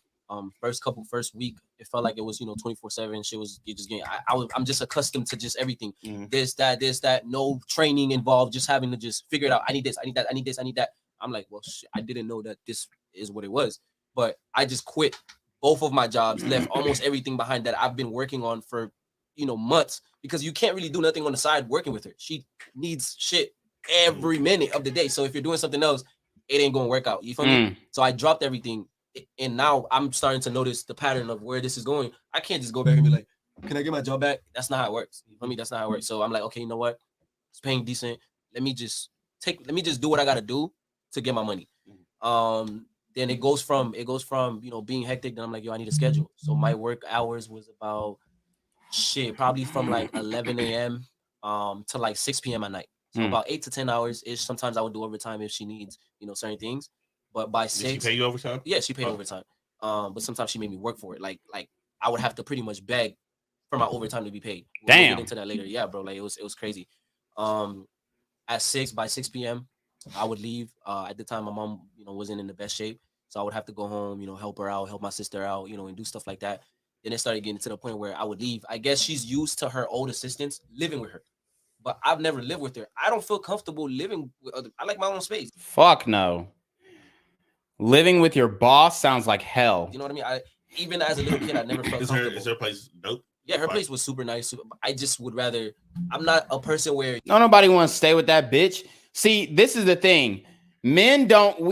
First week, it felt like it was 24/7. Shit was just getting. I'm just accustomed to just everything. This that. No training involved. Just having to just figure it out. I need this. I need that. I need this. I need that. I'm like, well, shit, I didn't know that this is what it was. But I just quit both of my jobs, left almost everything behind that I've been working on for months, because you can't really do nothing on the side working with her. She needs shit every minute of the day. So if you're doing something else, it ain't gonna work out. You feel me? So I dropped everything, and now I'm starting to notice the pattern of where this is going. I can't just go back and be like, can I get my job back? That's not how it works. You feel me? That's not how it works. So I'm like, okay, you know what? It's paying decent. Let me just do what I gotta do to get my money. Then it goes from being hectic. Then I'm like, yo, I need a schedule. So my work hours was about probably from like 11 a.m. To like 6 p.m. at night. So about 8 to 10 hours ish. Sometimes I would do overtime if she needs, certain things. But by 6, did she pay you overtime? Yeah, she paid overtime. But sometimes she made me work for it. Like I would have to pretty much beg for my overtime to be paid. We'll get into that later. Yeah, bro. Like it was crazy. By 6 p.m. I would leave. At the time, my mom, wasn't in the best shape, so I would have to go home, help her out, help my sister out, and do stuff like that. Then it started getting to the point where I would leave. I guess she's used to her old assistants living with her, but I've never lived with her. I don't feel comfortable living with other. I like my own space. Fuck no. Living with your boss sounds like hell. You know what I mean? Even as a little kid, I never felt comfortable. Is her place dope? Yeah, her place was super nice. I just would rather. I'm not a person where nobody wants to stay with that bitch. See, this is the thing. We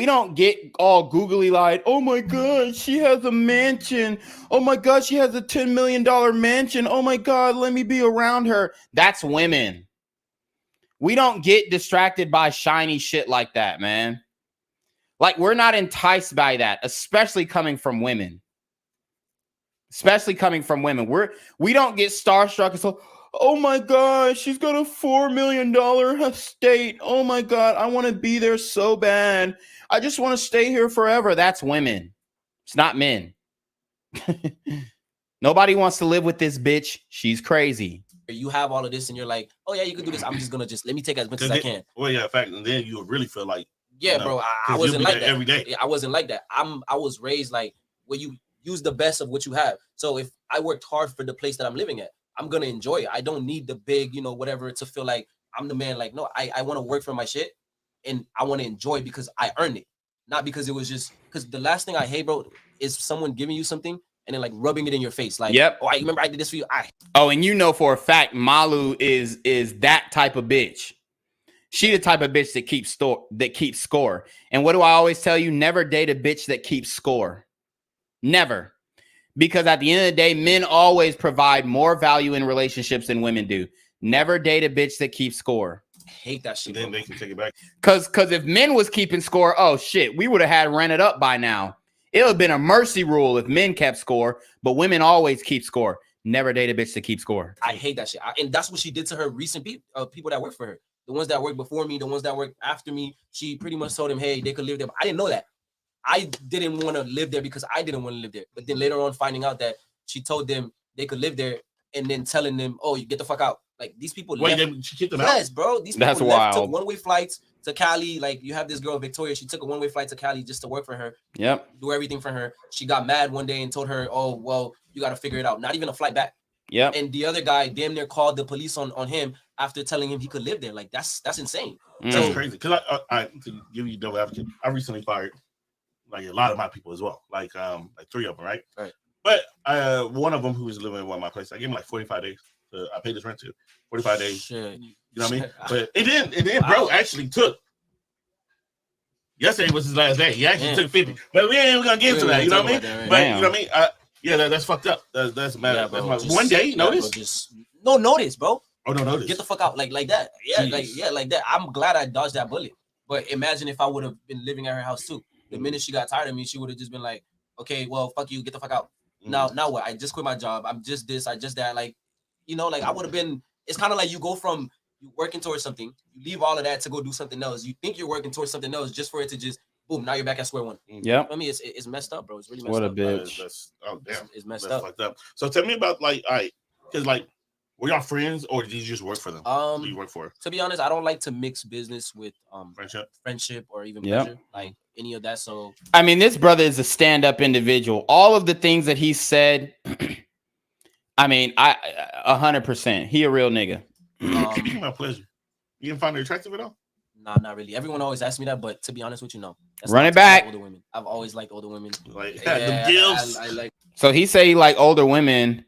don't get all googly like, oh my God, she has a mansion. Oh my God, she has a $10 million mansion. Oh my God, let me be around her. That's women. We don't get distracted by shiny shit like that, man. Like, we're not enticed by that, especially coming from women. We don't get starstruck and so, oh my God, she's got a $4 million estate. Oh my God, I want to be there so bad. I just want to stay here forever. That's women. It's not men. Nobody wants to live with this bitch. She's crazy. You have all of this and you're like, oh yeah, you can do this. I'm just going to let me take as much as I can. Well, yeah, in fact, and then you really feel like, yeah, bro, I wasn't like that. Every day. Yeah, I wasn't like that. I was raised like where you use the best of what you have. So if I worked hard for the place that I'm living at, I'm going to enjoy it. I don't need the big, whatever to feel like I'm the man. Like, no, I want to work for my shit and I want to enjoy it because I earned it. Not because it was just, because the last thing I hate, bro, is someone giving you something and then like rubbing it in your face. Like, yep. Oh, I remember I did this for you. Oh, and for a fact, Malu is that type of bitch. She the type of bitch that keeps score. And what do I always tell you? Never date a bitch that keeps score. Never. Because at the end of the day, men always provide more value in relationships than women do. Never date a bitch that keeps score. I hate that shit. Then they can take it back. Because if men was keeping score, oh shit, we would have had rented up by now. It would have been a mercy rule if men kept score, but women always keep score. Never date a bitch that keeps score. I hate that shit. And that's what she did to her recent people that work for her. The ones that worked before me, the ones that worked after me. She pretty much told them, hey, they could live there. But I didn't know that. I didn't want to live there because I didn't want to live there. But then later on, finding out that she told them they could live there and then telling them, oh, you get the fuck out. Like, these people left. She kicked them out? Yes, bro. These people That's left, wild. took one-way flights to Cali. Like, you have this girl, Victoria. She took a one-way flight to Cali just to work for her. Yep. Do everything for her. She got mad one day and told her, oh, well, you got to figure it out. Not even a flight back. Yep. And the other guy damn near called the police on him after telling him he could live there. Like, that's insane. That's crazy. Because I to give you double advocate, I recently fired like a lot of my people as well, like 3 of them, right? Right. But one of them who was living in one of my places, I gave him like 45 days. I paid his rent to 45 days. Shit. You know what I mean? But it didn't, bro. Actually took Yesterday was his last day. He actually took 50, but we ain't even gonna get into that. You know what I mean? But you know what I mean? Yeah, that's fucked up. That's mad. Yeah, That's bro, my, one day notice. Bro, just no notice, bro. Oh, no notice. Get the fuck out, like that. Yeah, Jeez. like that. I'm glad I dodged that bullet. But imagine if I would have been living at her house too. The minute she got tired of me, she would have just been like, "Okay, well, fuck you, get the fuck out." Now what? I just quit my job. I'm just this. I just that. Like, you know, like I would have been. It's kind of like you go from you working towards something, you leave all of that to go do something else. You think you're working towards something else just for it to just boom. Now you're back at square one. Yep. I mean, it's messed up, bro. It's really messed What a up. bitch. That's, oh damn, it's messed that's up. fucked up. So tell me about like, all right, because like, were y'all friends or did you just work for them? Who do you work for? To be honest, I don't like to mix business with friendship or even Yep. pleasure, like any of that. So I mean, this brother is a stand-up individual. All of the things that he said, I mean, 100%. He a real nigga. Speaking about pleasure, you didn't find her attractive at all? Nah, not really. Everyone always asks me that, but to be honest with you, no. Run not it back. older women. I've always liked older women. Like yeah, the gills. I like. So he say he like older women.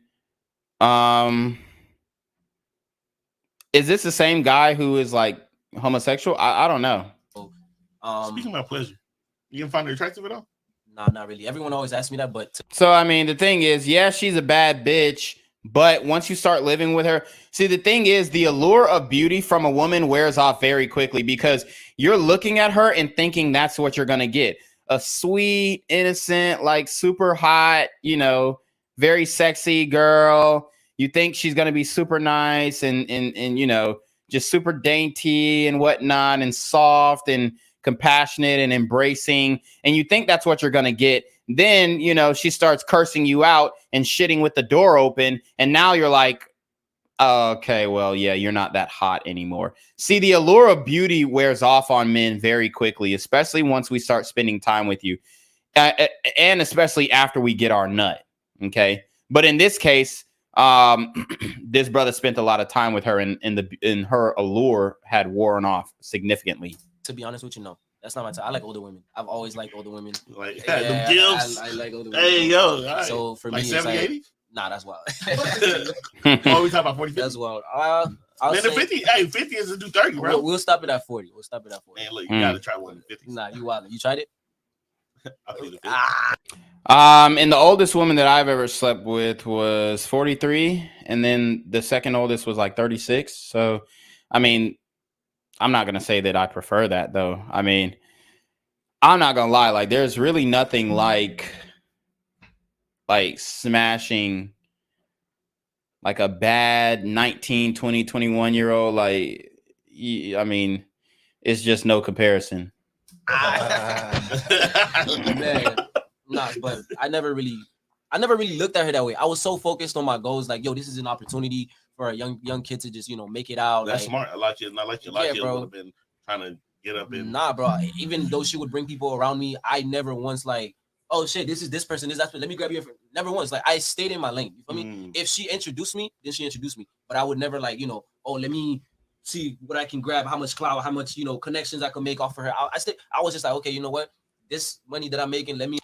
Is this the same guy who is like homosexual? I don't know. Speaking about pleasure, you didn't find her attractive at all? Nah, not really. Everyone always asks me that, but So I mean, the thing is, yeah, she's a bad bitch, but once you start living with her, see, the thing is, the allure of beauty from a woman wears off very quickly because you're looking at her and thinking that's what you're gonna get. A sweet, innocent, like super hot, you know, very sexy girl. You think she's gonna be super nice and you know, just super dainty and whatnot and soft and compassionate and embracing, and you think that's what you're gonna get. Then, you know, she starts cursing you out and shitting with the door open, and now you're like, oh, okay, well, yeah, you're not that hot anymore. See, the allure of beauty wears off on men very quickly, especially once we start spending time with you, and especially after we get our nut. Okay, but in this case, this brother spent a lot of time with her, and her allure had worn off significantly. to be honest with you, no. That's not my type. I like older women. I've always liked older women. Like yeah, the gills. I like older women. Hey, yo. All right. So for like me, 70, it's like, 80? Nah, that's wild. Oh, we talking about 40, 50? That's wild. I'll Man, say, 50, hey, 50 is a new 30, bro. We'll stop it at 40. We'll stop it at 40. Man, look, you gotta try one in 50. Nah, you wild. You tried it? I feel it. And the oldest woman that I've ever slept with was 43, and then the second oldest was like 36. So, I mean, I'm not gonna say that I prefer that though. I mean, I'm not gonna lie, like there's really nothing like smashing like a bad 19, 20, 21-year-old. Like, I mean, it's just no comparison. Man, nah, but I never really looked at her that way. I was so focused on my goals, like, yo, this is an opportunity for a young kid to just, you know, make it out. That's like, smart. I like it. Not like you. Like you bro. would have been trying to get up in. Nah, bro. Even though she would bring people around me, I never once like, oh shit, this is this person, this that person. Let me grab you. Never once. Like I stayed in my lane. You feel me? If she introduced me, then she introduced me. But I would never like, you know, oh, let me see what I can grab, how much clout, how much, you know, connections I can make off of her. I was just like, okay, you know what? This money that I'm making, let me.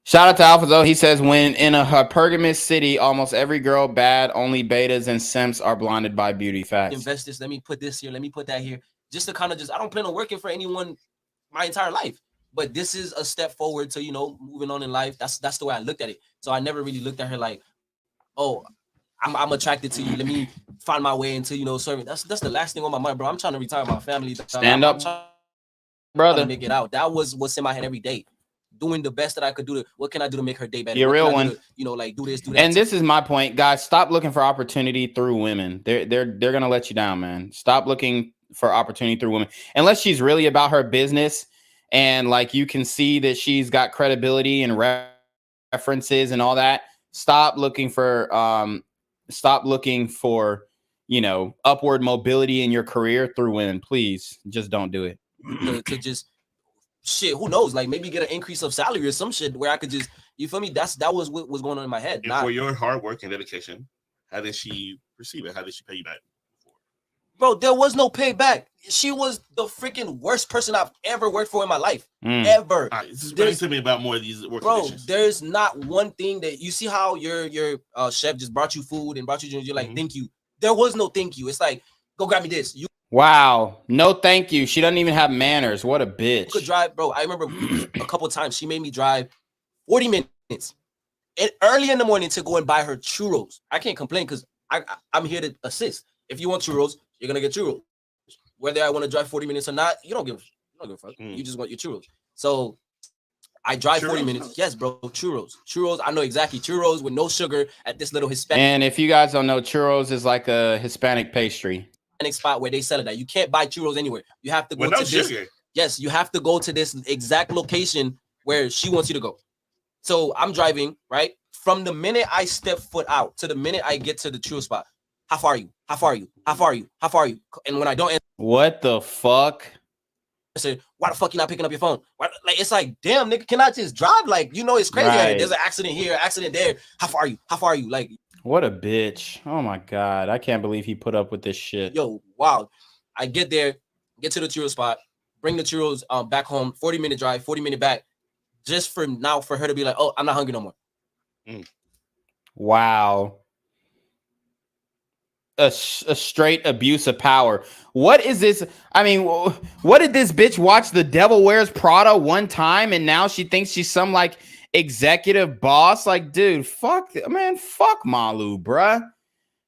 Shout out to Alpha though. He says, when in a hypergamous city, almost every girl bad, only betas and simps are blinded by beauty. Facts. Invest this. Let me put this here. Let me put that here. Just to kind of I don't plan on working for anyone my entire life. But this is a step forward to, you know, moving on in life. That's the way I looked at it. So I never really looked at her like, oh, I'm attracted to you. Let me find my way into, you know, serving. That's the last thing on my mind, bro. I'm trying to retire my family. Stand up, brother. To make it out. That was what's in my head every day. Doing the best that I could do. What can I do to make her day better? You're a real one. You know, like do this, do that. And this is my point, guys. Stop looking for opportunity through women. They're gonna let you down, man. Stop looking for opportunity through women unless she's really about her business and like you can see that she's got credibility and references and all that. Stop looking for you know, upward mobility in your career through women. Please just don't do it. To just shit, who knows? Like maybe get an increase of salary or some shit where I could just, you feel me? That was what was going on in my head. And for your hard work and dedication, how did she perceive it? How did she pay you back? Bro, there was no payback. She was the freaking worst person I've ever worked for in my life. Ever. All right, explain to me about more of these work conditions. There's not one thing that you see how your chef just brought you food and brought you drinks. You're like, thank you. There was no thank you. It's like, go grab me this. Wow. No, thank you. She doesn't even have manners. What a bitch. You could drive, bro. I remember a couple times she made me drive 40 minutes and early in the morning to go and buy her churros. I can't complain because I'm here to assist. If you want churros, you're gonna get churros. Whether I want to drive 40 minutes or not, you don't give a fuck. You just want your churros. So I drive 40 minutes. Yes, bro. Churros. I know exactly. Churros with no sugar at this little Hispanic And if you guys don't know, churros is like a Hispanic pastry. spot where they sell it at. You can't buy churros anywhere. You have to go With no to this. sugar. Yes, you have to go to this exact location where she wants you to go. So I'm driving, right? From the minute I step foot out to the minute I get to the churro spot. How far are you? How far are you? How far are you? How far are you? And when I don't answer, what the fuck? I said, why the fuck you not picking up your phone? Why, like, it's like, damn, nigga, can I just drive? Like, you know, it's crazy. Right. There's an accident here, accident there. How far are you? How far are you? Like, what a bitch. Oh my God. I can't believe he put up with this shit. Yo, wow. I get there, get to the churro spot, bring the churros back home, 40-minute drive, 40-minute back, just for her to be like, oh, I'm not hungry no more. Wow. A straight abuse of power. What is this? I mean, what did this bitch watch The Devil Wears Prada one time and now she thinks she's some like executive boss? Like, dude, fuck Malu, bruh.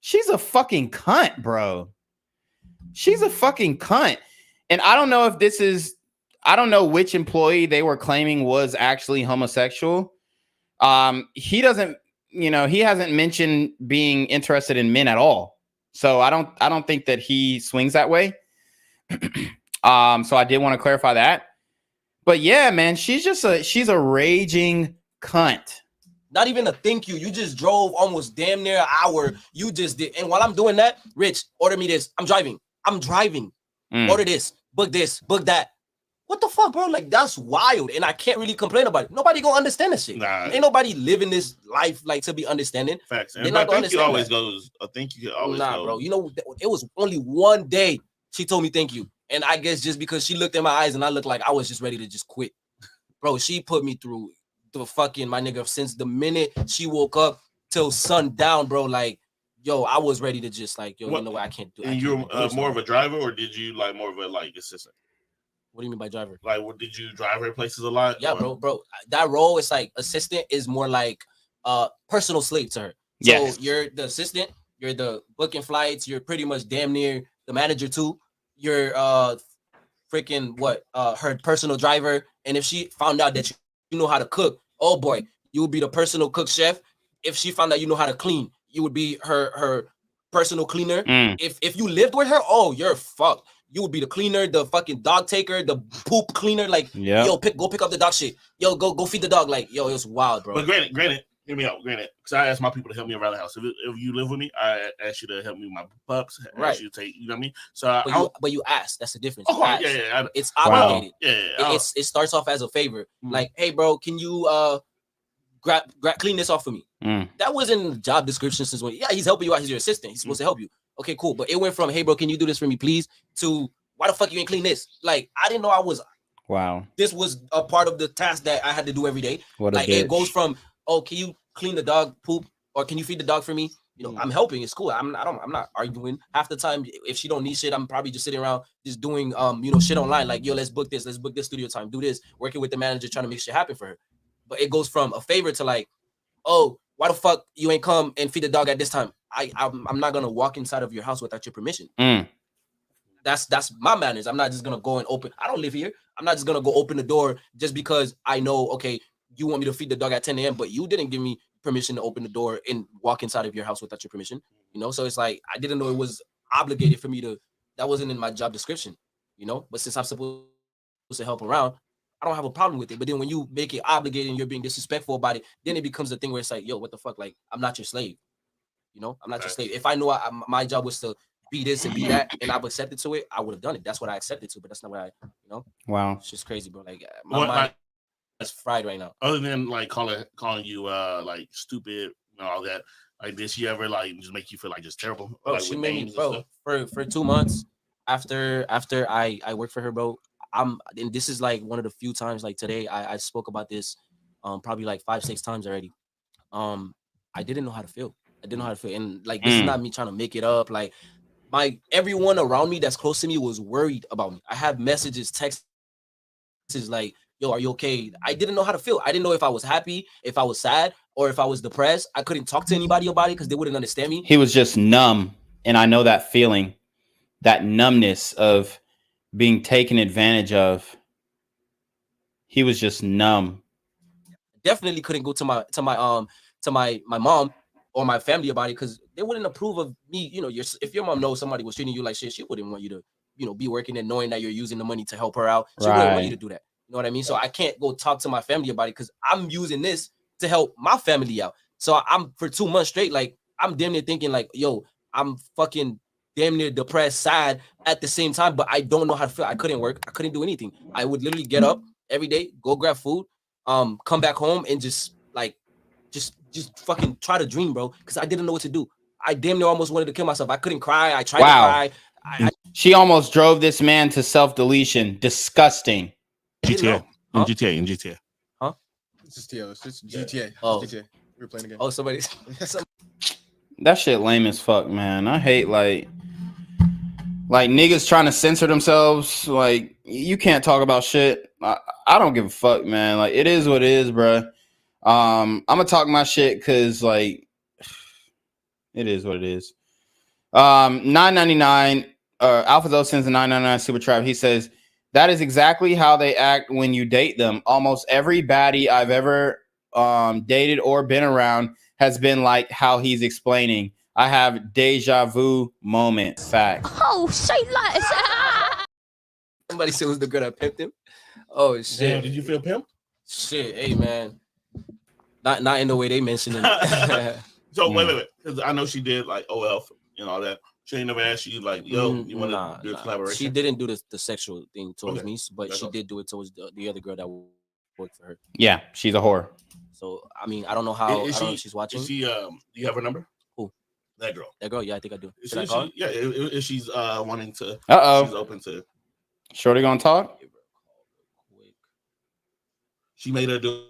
She's a fucking cunt, bro. She's a fucking cunt. And I don't know if this is, I don't know which employee they were claiming was actually homosexual. He doesn't, he hasn't mentioned being interested in men at all. So I don't think that he swings that way. So I did want to clarify that. But yeah, man, she's a raging cunt. Not even a thank you. You just drove almost damn near an hour. You just did. And while I'm doing that, Rich, order me this. I'm driving. Order this, book that. What the fuck, bro? Like, that's wild. And I can't really complain about it. Nobody gonna understand this shit. Nah. Ain't nobody living this life like to be understanding. Facts. They're And not I gonna think you understand always that. goes. I think you always Nah, go. bro. You know, it was only one day she told me thank you. And I guess just because she looked in my eyes and I looked like I was just ready to just quit. Bro, she put me through the fucking, my nigga, since the minute she woke up till sundown, bro. Like, yo, I was ready to just like, yo, you know what, I can't do. And you're more of a driver, or did you like more of a like assistant? What do you mean by driver? Like, what did you drive her places a lot? Yeah, or? bro. That role is like assistant is more like personal slave to her. So Yes. you're the assistant, you're the booking flights, you're pretty much damn near the manager too. You're freaking her personal driver. And if she found out that you know how to cook, oh boy, you would be the personal cook chef. If she found out you know how to clean, you would be her personal cleaner. If you lived with her, oh, you're fucked. You would be the cleaner, the fucking dog taker, the poop cleaner. Like, Yep. yo, go pick up the dog shit. Yo, go feed the dog. Like, yo, it's wild, bro. But granted, hear me out. Granted, because I ask my people to help me around the house. If you live with me, I ask you to help me with my pups. I Right. ask you to take, you know what I mean? So, But you ask. That's the difference. Oh, You ask. yeah. It's Wow. obligated. Yeah. It starts off as a favor. Like, hey, bro, can you clean this off for me? That wasn't in the job description since when. Yeah, he's helping you out. He's your assistant. He's supposed to help you. Okay, cool. But it went from, hey, bro, can you do this for me, please? To, why the fuck you ain't clean this? Like, I didn't know Wow. this was a part of the task that I had to do every day. What a like, it bitch. goes from, oh, can you clean the dog poop, or can you feed the dog for me? You know, I'm helping. It's cool. I'm not arguing. Half the time, if she don't need shit, I'm probably just sitting around just doing shit online. Like, yo, let's book this studio time, do this, working with the manager, trying to make shit happen for her. But it goes from a favor to like, oh, why the fuck you ain't come and feed the dog at this time? I'm not gonna walk inside of your house without your permission. That's my manners. I'm not just gonna go and open. I don't live here. I'm not just gonna go open the door just because I know, okay, you want me to feed the dog at 10 a.m., but you didn't give me permission to open the door and walk inside of your house without your permission. You know, so it's like I didn't know it was obligated for me to. That wasn't in my job description. You know, but since I'm supposed to help around, I don't have a problem with it. But then when you make it obligated and you're being disrespectful about it, then it becomes a thing where it's like, yo, what the fuck? Like, I'm not your slave. You know, I'm not your slave. If I knew my job was to be this and be that, and I've accepted to it, I would have done it. That's what I accepted to, but that's not what Wow. It's just crazy, bro. Like, my mind is fried right now. Other than like calling you like stupid and all that, like, did she ever like just make you feel like just terrible? Bro, Like, she with made names me, and bro, stuff? for 2 months after I worked for her, bro. And this is like one of the few times, like today, I spoke about this probably like 5-6 times already. I didn't know how to feel. And like, this is not me trying to make it up. Like, everyone around me that's close to me was worried about me. I have messages, texts like, yo, are you okay? I didn't know how to feel. I didn't know if I was happy, if I was sad, or if I was depressed. I couldn't talk to anybody about it because they wouldn't understand me. He was just numb. And I know that feeling, that numbness of being taken advantage of. He was just numb. Definitely couldn't go to my mom or my family about it because they wouldn't approve of me. You know, if your mom knows somebody was treating you like shit, she wouldn't want you to, you know, be working and knowing that you're using the money to help her out. She wouldn't want you to do that. You know what I mean? So I can't go talk to my family about it because I'm using this to help my family out. So I'm for 2 months straight, like I'm damn near thinking like, yo, I'm fucking damn near depressed, sad at the same time, but I don't know how to feel. I couldn't work. I couldn't do anything. I would literally get up every day, go grab food, come back home and just fucking try to dream, bro, because I didn't know what to do. I damn near almost wanted to kill myself. I couldn't cry. I tried to cry. She almost drove this man to self-deletion. Disgusting. GTA. In GTA. Huh? It's just GTA. Oh. GTA. We were playing again. Oh, somebody. That shit lame as fuck, man. I hate like niggas trying to censor themselves. Like, you can't talk about shit. I don't give a fuck, man. Like, it is what it is, bro. I'm gonna talk my shit because like it is what it is. 999 Alphazo sends a 999 super trap. He says that is exactly how they act when you date them. Almost every baddie I've ever dated or been around has been like how he's explaining. I have deja vu moment. Fact. Oh, shit, like Somebody said was the girl that pimped him. Oh shit! Damn, did you feel pimped? Shit, hey man, not in the way they mentioned it. So wait, because I know she did like OL and all that. She ain't never asked you like, yo, you want to do a collaboration? She didn't do the sexual thing towards me, but That's she all. did do it towards the other girl that worked for her. Yeah, she's a whore. So I mean, I don't know how. I don't know if she's watching. Is she? Do you have her number? Who? That girl. That girl? Yeah, I think I do. Is Should I she, call her? yeah, if she's wanting to. Uh-oh. She's open to. Shorty gonna talk? She made her do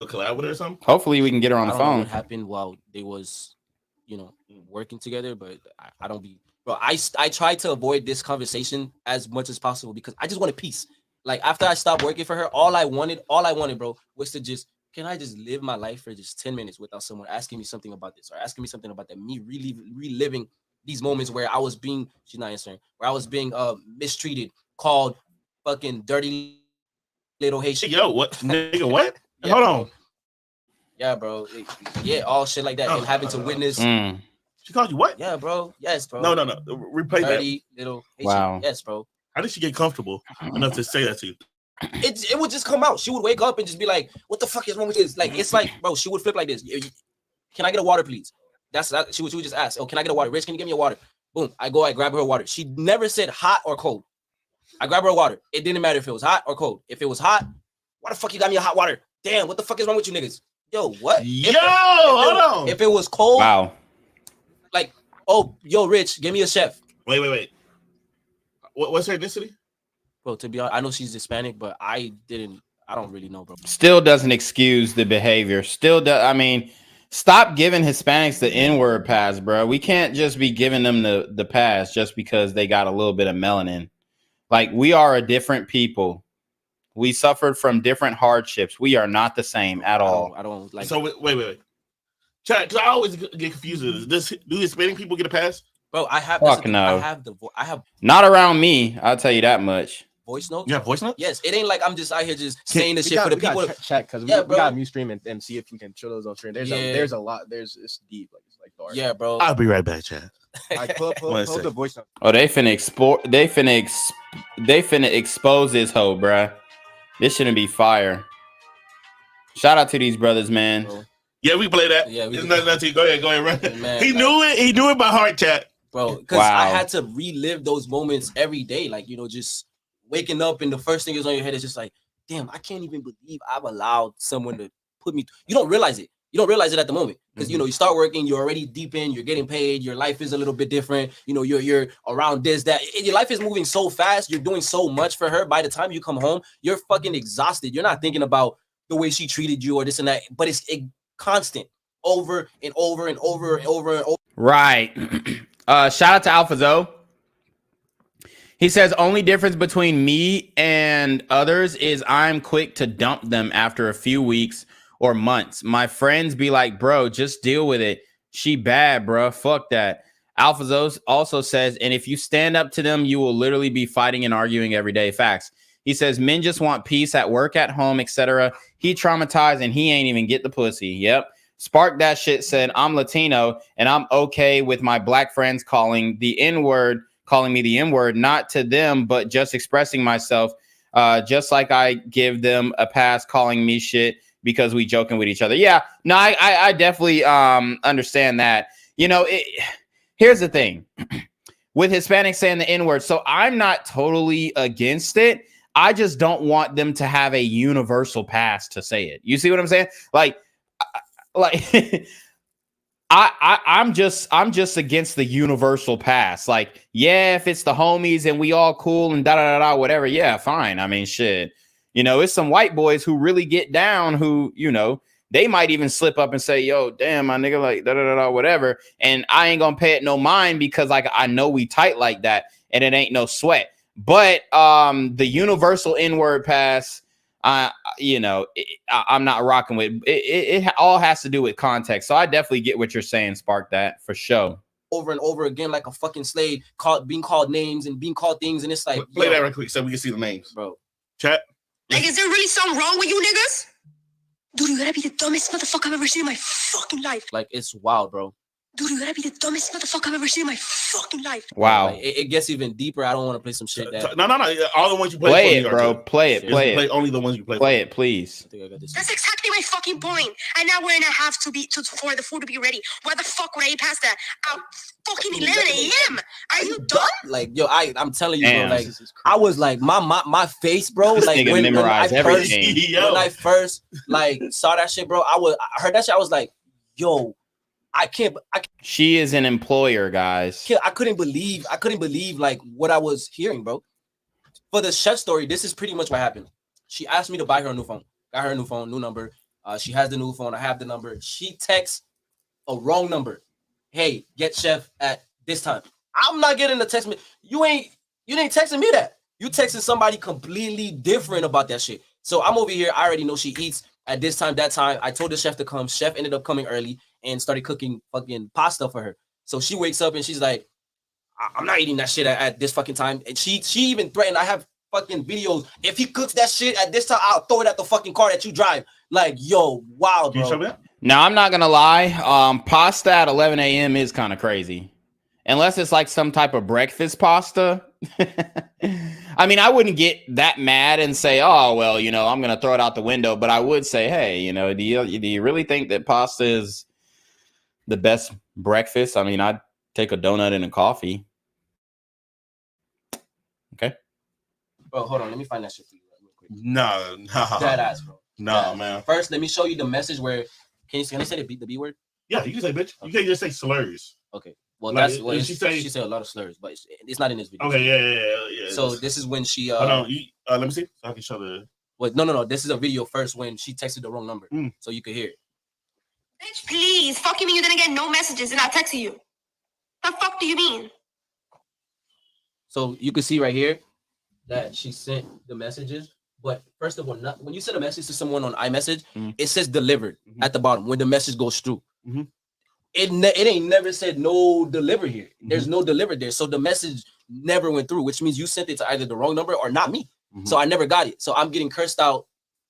a collab with her or something? Hopefully we can get her on the I don't know phone. what happened while they was, you know, working together, but I don't be, bro. I try to avoid this conversation as much as possible because I just wanted peace. Like after I stopped working for her, all I wanted, bro, was to just, can I just live my life for just 10 minutes without someone asking me something about this or asking me something about that, me really reliving these moments where I was being, she's not answering, where I was being mistreated, called fucking dirty little Haitian. Yo, what? Nigga, what? Yeah, Hold on. Yeah, bro. Yeah, all shit like that. And having to witness. She called you what? Yeah, bro. Yes, bro. No. Replay dirty that. Little Haitian. Wow. Yes, bro. How did she get comfortable enough to say that to you? It would just come out. She would wake up and just be like, "What the fuck is wrong with this?" Like it's like, bro. She would flip like this. Can I get a water, please? She would just ask, "Oh, can I get a water? Rich, can you give me a water?" Boom. I go. I grab her water. She never said hot or cold. I grab her water. It didn't matter if it was hot or cold. If it was hot, why the fuck you got me a hot water? Damn, what the fuck is wrong with you niggas? Yo, what? Hold on. If it was cold, wow. Like, oh, yo, Rich, give me a chef. Wait. What's her ethnicity? Bro, to be honest, I know she's Hispanic, but I don't really know, bro. Still doesn't excuse the behavior. Still does. I mean, stop giving Hispanics the N-word pass, bro. We can't just be giving them the pass just because they got a little bit of melanin. Like, we are a different people. We suffered from different hardships. We are not the same at all. I don't like. So wait. Chat, because I always get confused with this. Do Hispanic people get a pass? Bro, I have. Fuck no. I have. Not around me. I'll tell you that much. Voice notes. You have voice notes? Yes. It ain't like I'm just out here just saying this shit for the people. Check because we got mute stream and see if we can show those on stream. There's a lot. It's deep. Like it's like dark. Yeah, bro. I'll be right back, chat. Like pull up the voice note. Oh, they finna expose this hoe, bruh. This shouldn't be fire. Shout out to these brothers, man. Yeah, we play that. Yeah, it's nothing. Go ahead, run. Man, he knew it. He knew it by heart, chat. Bro, because I had to relive those moments every day. Like, you know, just waking up and the first thing is on your head is just like, damn, I can't even believe I've allowed someone to put me. You don't realize it. You don't realize it at the moment because you know you start working, you're already deep in, you're getting paid, your life is a little bit different. You know, you're around this, that. Your life is moving so fast. You're doing so much for her. By the time you come home, you're fucking exhausted. You're not thinking about the way she treated you or this and that, but it's constant over and over and over and over and over. Right. Shout out to Alpha Zoe. He says, only difference between me and others is I'm quick to dump them after a few weeks or months. My friends be like, bro, just deal with it. She bad, bro. Fuck that. Alpha Zoe also says, and if you stand up to them, you will literally be fighting and arguing every day. Facts. He says, men just want peace at work, at home, etc. He traumatized and he ain't even get the pussy. Yep. Spark That Shit said, I'm Latino and I'm okay with my black friends calling me the N-word, not to them, but just expressing myself, just like I give them a pass calling me shit because we joking with each other. Yeah, no, I definitely understand that. You know, here's the thing with Hispanics saying the N-word. So I'm not totally against it. I just don't want them to have a universal pass to say it. You see what I'm saying? Like I'm just against the universal pass. Like, yeah, if it's the homies and we all cool and da whatever, yeah, fine. I mean, shit. You know, it's some white boys who really get down who, you know, they might even slip up and say, yo, damn, my nigga, like whatever. And I ain't gonna pay it no mind because like I know we tight like that and it ain't no sweat. But the universal N-word pass, you know, I'm not rocking with it. It all has to do with context. So I definitely get what you're saying, Spark That, for sure. Over and over again, like a fucking slave, being called names and being called things, and it's like, play that real quick so we can see the names, bro. Chat. Like, is there really something wrong with you niggas? Dude, you gotta be the dumbest motherfucker I've ever seen in my fucking life. Like, it's wild, bro. Dude, you gotta be the dumbest motherfucker I've ever seen in my fucking life. Wow. Like, it gets even deeper. I don't want to play some shit that. No. All the ones you play. Play it, bro. Play it. Play only the ones you play. Play it, please. I think I got this. That's exactly my fucking point. And now we're gonna have to for the food to be ready. Why the fuck would I eat pasta at fucking 11 a.m.? Are you dumb? Like, yo, I'm telling you, bro. Like, I was like, my face, bro. This like nigga when memorized everything. When I first like saw that shit, bro, I heard that shit. I was like, yo. I can't. She is an employer, guys. I couldn't believe like what I was hearing, bro. For the chef story, this is pretty much what happened. She asked me to buy her a new phone. Got her a new phone, new number. She has the new phone. I have the number. She texts a wrong number. Hey, get chef at this time. I'm not getting the text. You ain't texting me that. You texting somebody completely different about that shit. So I'm over here. I already know she eats at this time, that time. I told the chef to come. Chef ended up coming early and started cooking fucking pasta for her. So she wakes up and she's like, I'm not eating that shit at this fucking time. And she even threatened, I have fucking videos. If he cooks that shit at this time, I'll throw it at the fucking car that you drive. Like, yo, wow, bro. Can you show me that? Now, I'm not going to lie. Pasta at 11 a.m. is kind of crazy. Unless it's like some type of breakfast pasta. I mean, I wouldn't get that mad and say, oh, well, you know, I'm going to throw it out the window. But I would say, hey, you know, do you really think that pasta is the best breakfast? I mean, I'd take a donut and a coffee. Okay. Bro, hold on. Let me find that shit for you real quick. No. Dead ass, bro. No, man. First, let me show you the message where can I say the B word? Yeah, you can say bitch. You can't just say slurs. Okay. Well, like, that's what she said a lot of slurs, but it's not in this video. Okay, yeah. So this is when she hold on, let me see. So I can show the. Wait, no. This is a video first when she texted the wrong number, so you could hear it. Bitch, please. Fuck you mean you didn't get no messages and I texted you? The fuck do you mean? So you can see right here that she sent the messages. But first of all, when you send a message to someone on iMessage, it says delivered at the bottom when the message goes through. It ain't never said no deliver here. There's no deliver there. So the message never went through, which means you sent it to either the wrong number or not me. So I never got it. So I'm getting cursed out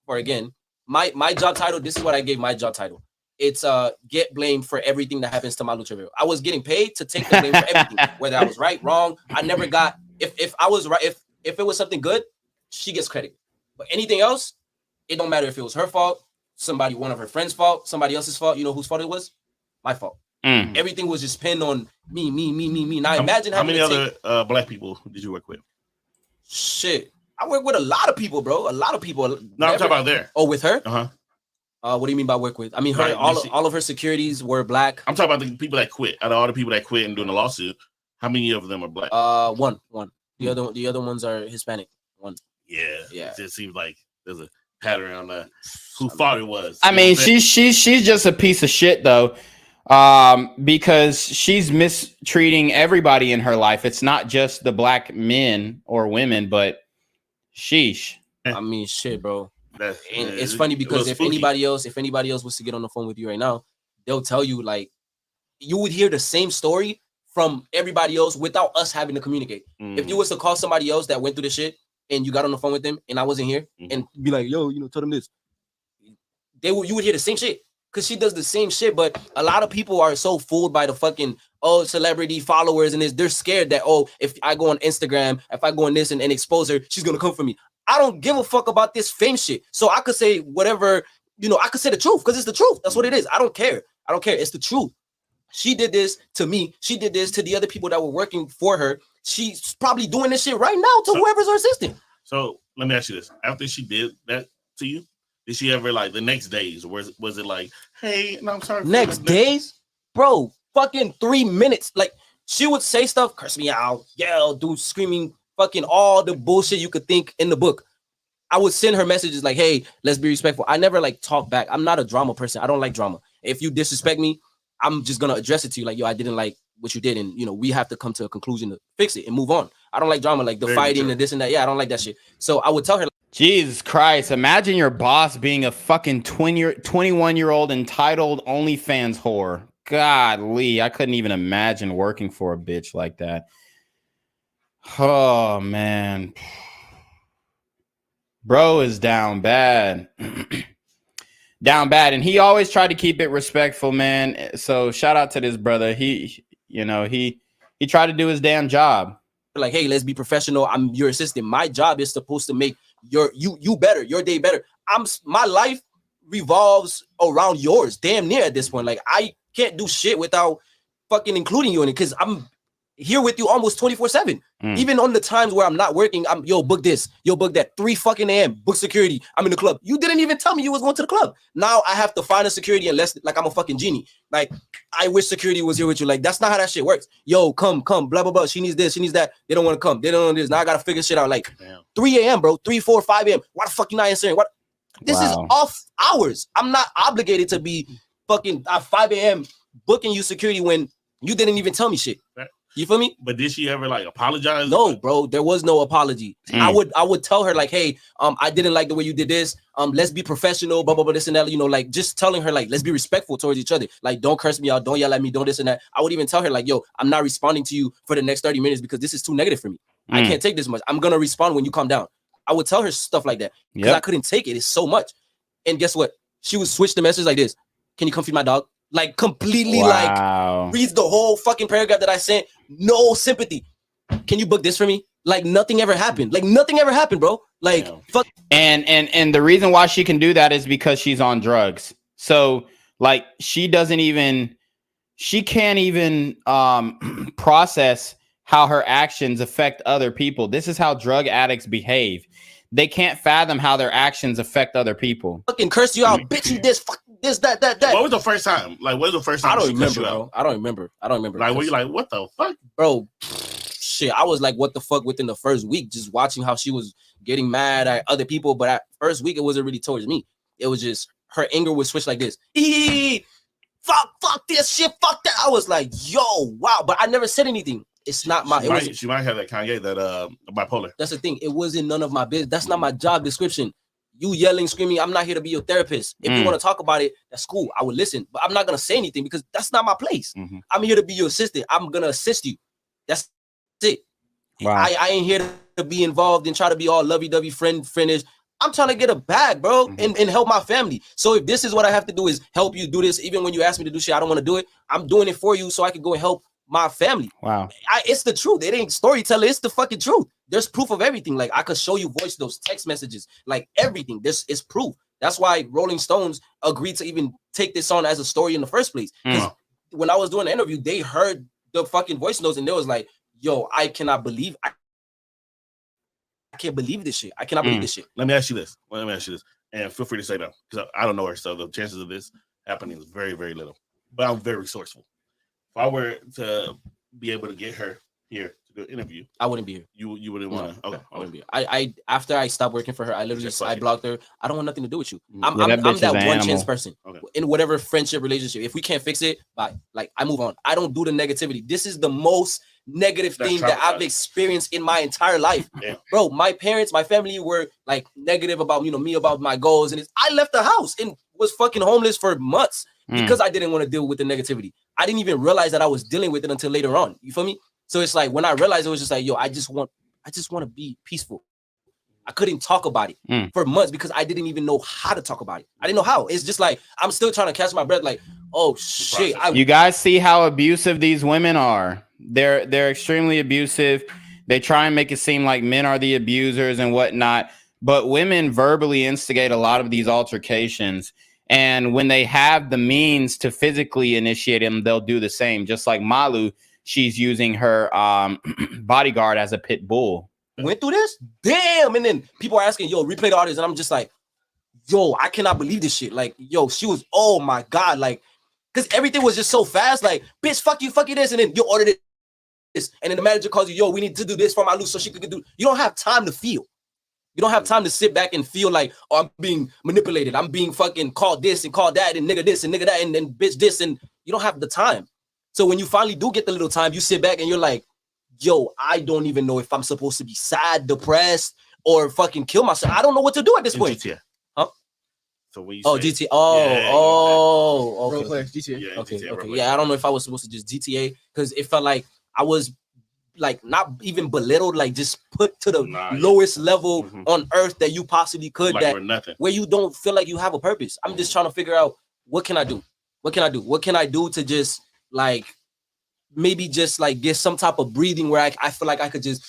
for, again, my job title. This is what I gave my job title. It's get blamed for everything that happens to Malu Trevejo. I was getting paid to take the blame for everything, whether I was right, wrong. I never got, if I was right, if it was something good, she gets credit. But anything else, it don't matter if it was her fault, one of her friends' fault, somebody else's fault. You know whose fault it was? My fault. Everything was just pinned on me. Now imagine how many other black people did you work with? Shit, I work with a lot of people, bro. A lot of people. No, I'm talking about there. Oh, with her? Uh-huh. What do you mean by work with? I mean, her, all of her securities were black. I'm talking about the people that quit. Out of all the people that quit and doing the lawsuit, how many of them are black? One. The other ones are Hispanic. One. Yeah. It just seems like there's a pattern on who thought it was. I mean, she's just a piece of shit, though. Because she's mistreating everybody in her life. It's not just the black men or women, but sheesh. I mean, shit, bro. And it's funny because if anybody else was to get on the phone with you right now, they'll tell you like you would hear the same story from everybody else without us having to communicate. If you was to call somebody else that went through the shit and you got on the phone with them and I wasn't here and be like, yo, tell them this, you would hear the same shit. Because she does the same shit, but a lot of people are so fooled by the fucking celebrity followers and they're scared that if I go on Instagram, if I go on this and expose her, she's gonna come for me. I don't give a fuck about this fame shit. So I could say whatever, I could say the truth because it's the truth. That's what it is. I don't care. It's the truth. She did this to me. She did this to the other people that were working for her. She's probably doing this shit right now to whoever's her assistant. So let me ask you this: after she did that to you, did she ever like the next days? Was it like, hey, no, I'm sorry. Next days, bro, fucking 3 minutes. Like she would say stuff, curse me out, yell, do screaming, fucking all the bullshit you could think in the book. I would send her messages like, hey, let's be respectful. I never like talk back. I'm not a drama person. I don't like drama. If you disrespect me, I'm just gonna address it to you like, yo, I didn't like what you did, and we have to come to a conclusion to fix it and move on. I don't like drama, like the fighting and this and that. Yeah, I don't like that shit. So I would tell her. Jesus Christ, imagine your boss being a fucking 21-year-old entitled OnlyFans whore. Godly, I couldn't even imagine working for a bitch like that. Oh, man. Bro is down bad. Down bad. And he always tried to keep it respectful, man. So shout out to this brother. He tried to do his damn job. Like, hey, let's be professional. I'm your assistant. My job is supposed to make you better, your day better. My life revolves around yours, damn near at this point. Like, I can't do shit without fucking including you in it because I'm here with you almost 24/7. Even on the times where I'm not working, I'm book this, book that, 3 fucking a.m. book security. I'm in the club. You didn't even tell me you was going to the club. Now I have to find a security unless like I'm a fucking genie. Like I wish security was here with you. Like that's not how that shit works. Yo, come, blah blah blah. She needs this, she needs that. They don't want to come. They don't want this. Now I gotta figure shit out. Like 3 a.m. bro, 3, 4, 5 a.m. Why the fuck you not answering? What? This is off hours. I'm not obligated to be fucking at 5 a.m. booking you security when you didn't even tell me shit. You feel me? But did she ever like apologize? No, bro. There was no apology. I would tell her like, hey, I didn't like the way you did this. Let's be professional, blah blah blah, this and that. Like just telling her like, let's be respectful towards each other. Like, don't curse me out, don't yell at me, don't this and that. I would even tell her like, yo, I'm not responding to you for the next 30 minutes because this is too negative for me. I can't take this much. I'm gonna respond when you calm down. I would tell her stuff like that because I couldn't take it. It's so much. And guess what? She would switch the message like this. Can you come feed my dog? Like completely like reads the whole fucking paragraph that I sent. No sympathy. Can you book this for me? Like nothing ever happened. Like nothing ever happened, bro. Like fuck. And the reason why she can do that is because she's on drugs. So like she can't even process how her actions affect other people. This is how drug addicts behave. They can't fathom how their actions affect other people. Fucking curse you out, bitch. You this, fuck this, that. What was the first time? Like, what was the first time? I don't remember, bro. I don't remember. Like, were you like, what the fuck, bro? Shit, I was like, what the fuck within the first week, just watching how she was getting mad at other people. But at first week, it wasn't really towards me. It was just her anger would switch like this. Fuck this shit, fuck that. I was like, yo, wow. But I never said anything. It's not my. She might have that Kanye, that bipolar. That's the thing. It wasn't none of my business. That's not my job description. You yelling, screaming. I'm not here to be your therapist. If you want to talk about it, that's cool. I would listen, but I'm not gonna say anything because that's not my place. I'm here to be your assistant. I'm gonna assist you. That's it. Wow. I ain't here to be involved and try to be all lovey-dovey, friendish. I'm trying to get a bag, bro, and help my family. So if this is what I have to do is help you do this, even when you ask me to do shit, I don't want to do it. I'm doing it for you so I can go and help my family. Wow. It's the truth. It ain't storytelling. It's the fucking truth. There's proof of everything. Like I could show you voice notes, text messages, like everything. This is proof. That's why Rolling Stones agreed to even take this on as a story in the first place. Because when I was doing the interview, they heard the fucking voice notes and they was like, yo, I can't believe this shit. I cannot believe this shit. Let me ask you this. And feel free to say no, because I don't know her. So the chances of this happening is very, very little. But I'm very resourceful. If I were to be able to get her here to the interview, I wouldn't be here. You wouldn't want to. Okay, I wouldn't be here. I after I stopped working for her, I literally I blocked her. I don't want nothing to do with you. I'm that one chance person in whatever friendship relationship. If we can't fix it, bye. Like I move on. I don't do the negativity. This is the most negative thing that I've experienced in my entire life. Bro, my parents, my family were like negative about me about my goals, and I left the house and was fucking homeless for months because I didn't want to deal with the negativity. I didn't even realize that I was dealing with it until later on. You feel me? So it's like when I realized it was just like, yo, I just want to be peaceful. I couldn't talk about it for months because I didn't even know how to talk about it. I didn't know how. It's just like I'm still trying to catch my breath. Like, oh shit! You guys see how abusive these women are. They're extremely abusive. They try and make it seem like men are the abusers and whatnot, but women verbally instigate a lot of these altercations. And when they have the means to physically initiate them, they'll do the same. Just like Malu, she's using her bodyguard as a pit bull. Went through this? Damn. And then people are asking, yo, replay the audios. And I'm just like, yo, I cannot believe this shit. Like, yo, she was, oh my God. Like, because everything was just so fast. Like, bitch, fuck you this. And then you ordered this. And then the manager calls you, yo, we need to do this for Malu so she could do. You don't have time to feel. You don't have time to sit back and feel like, oh, I'm being manipulated. I'm being fucking called this and called that and nigga this and nigga that and then bitch this. And you don't have the time. So when you finally do get the little time, you sit back and you're like, yo, I don't even know if I'm supposed to be sad, depressed, or fucking kill myself. I don't know what to do at this point. GTA. Huh? So when you GTA. Okay. Role player, GTA. Yeah, Okay. GTA, Okay. Yeah, I don't know if I was supposed to just GTA because it felt like I was like not even belittled, like just put to the lowest level on earth that you possibly could. Like that we're nothing. where you don't feel like you have a purpose. I'm just trying to figure out what can I do? What can I do? What can I do to just like maybe just like get some type of breathing where I feel like I could just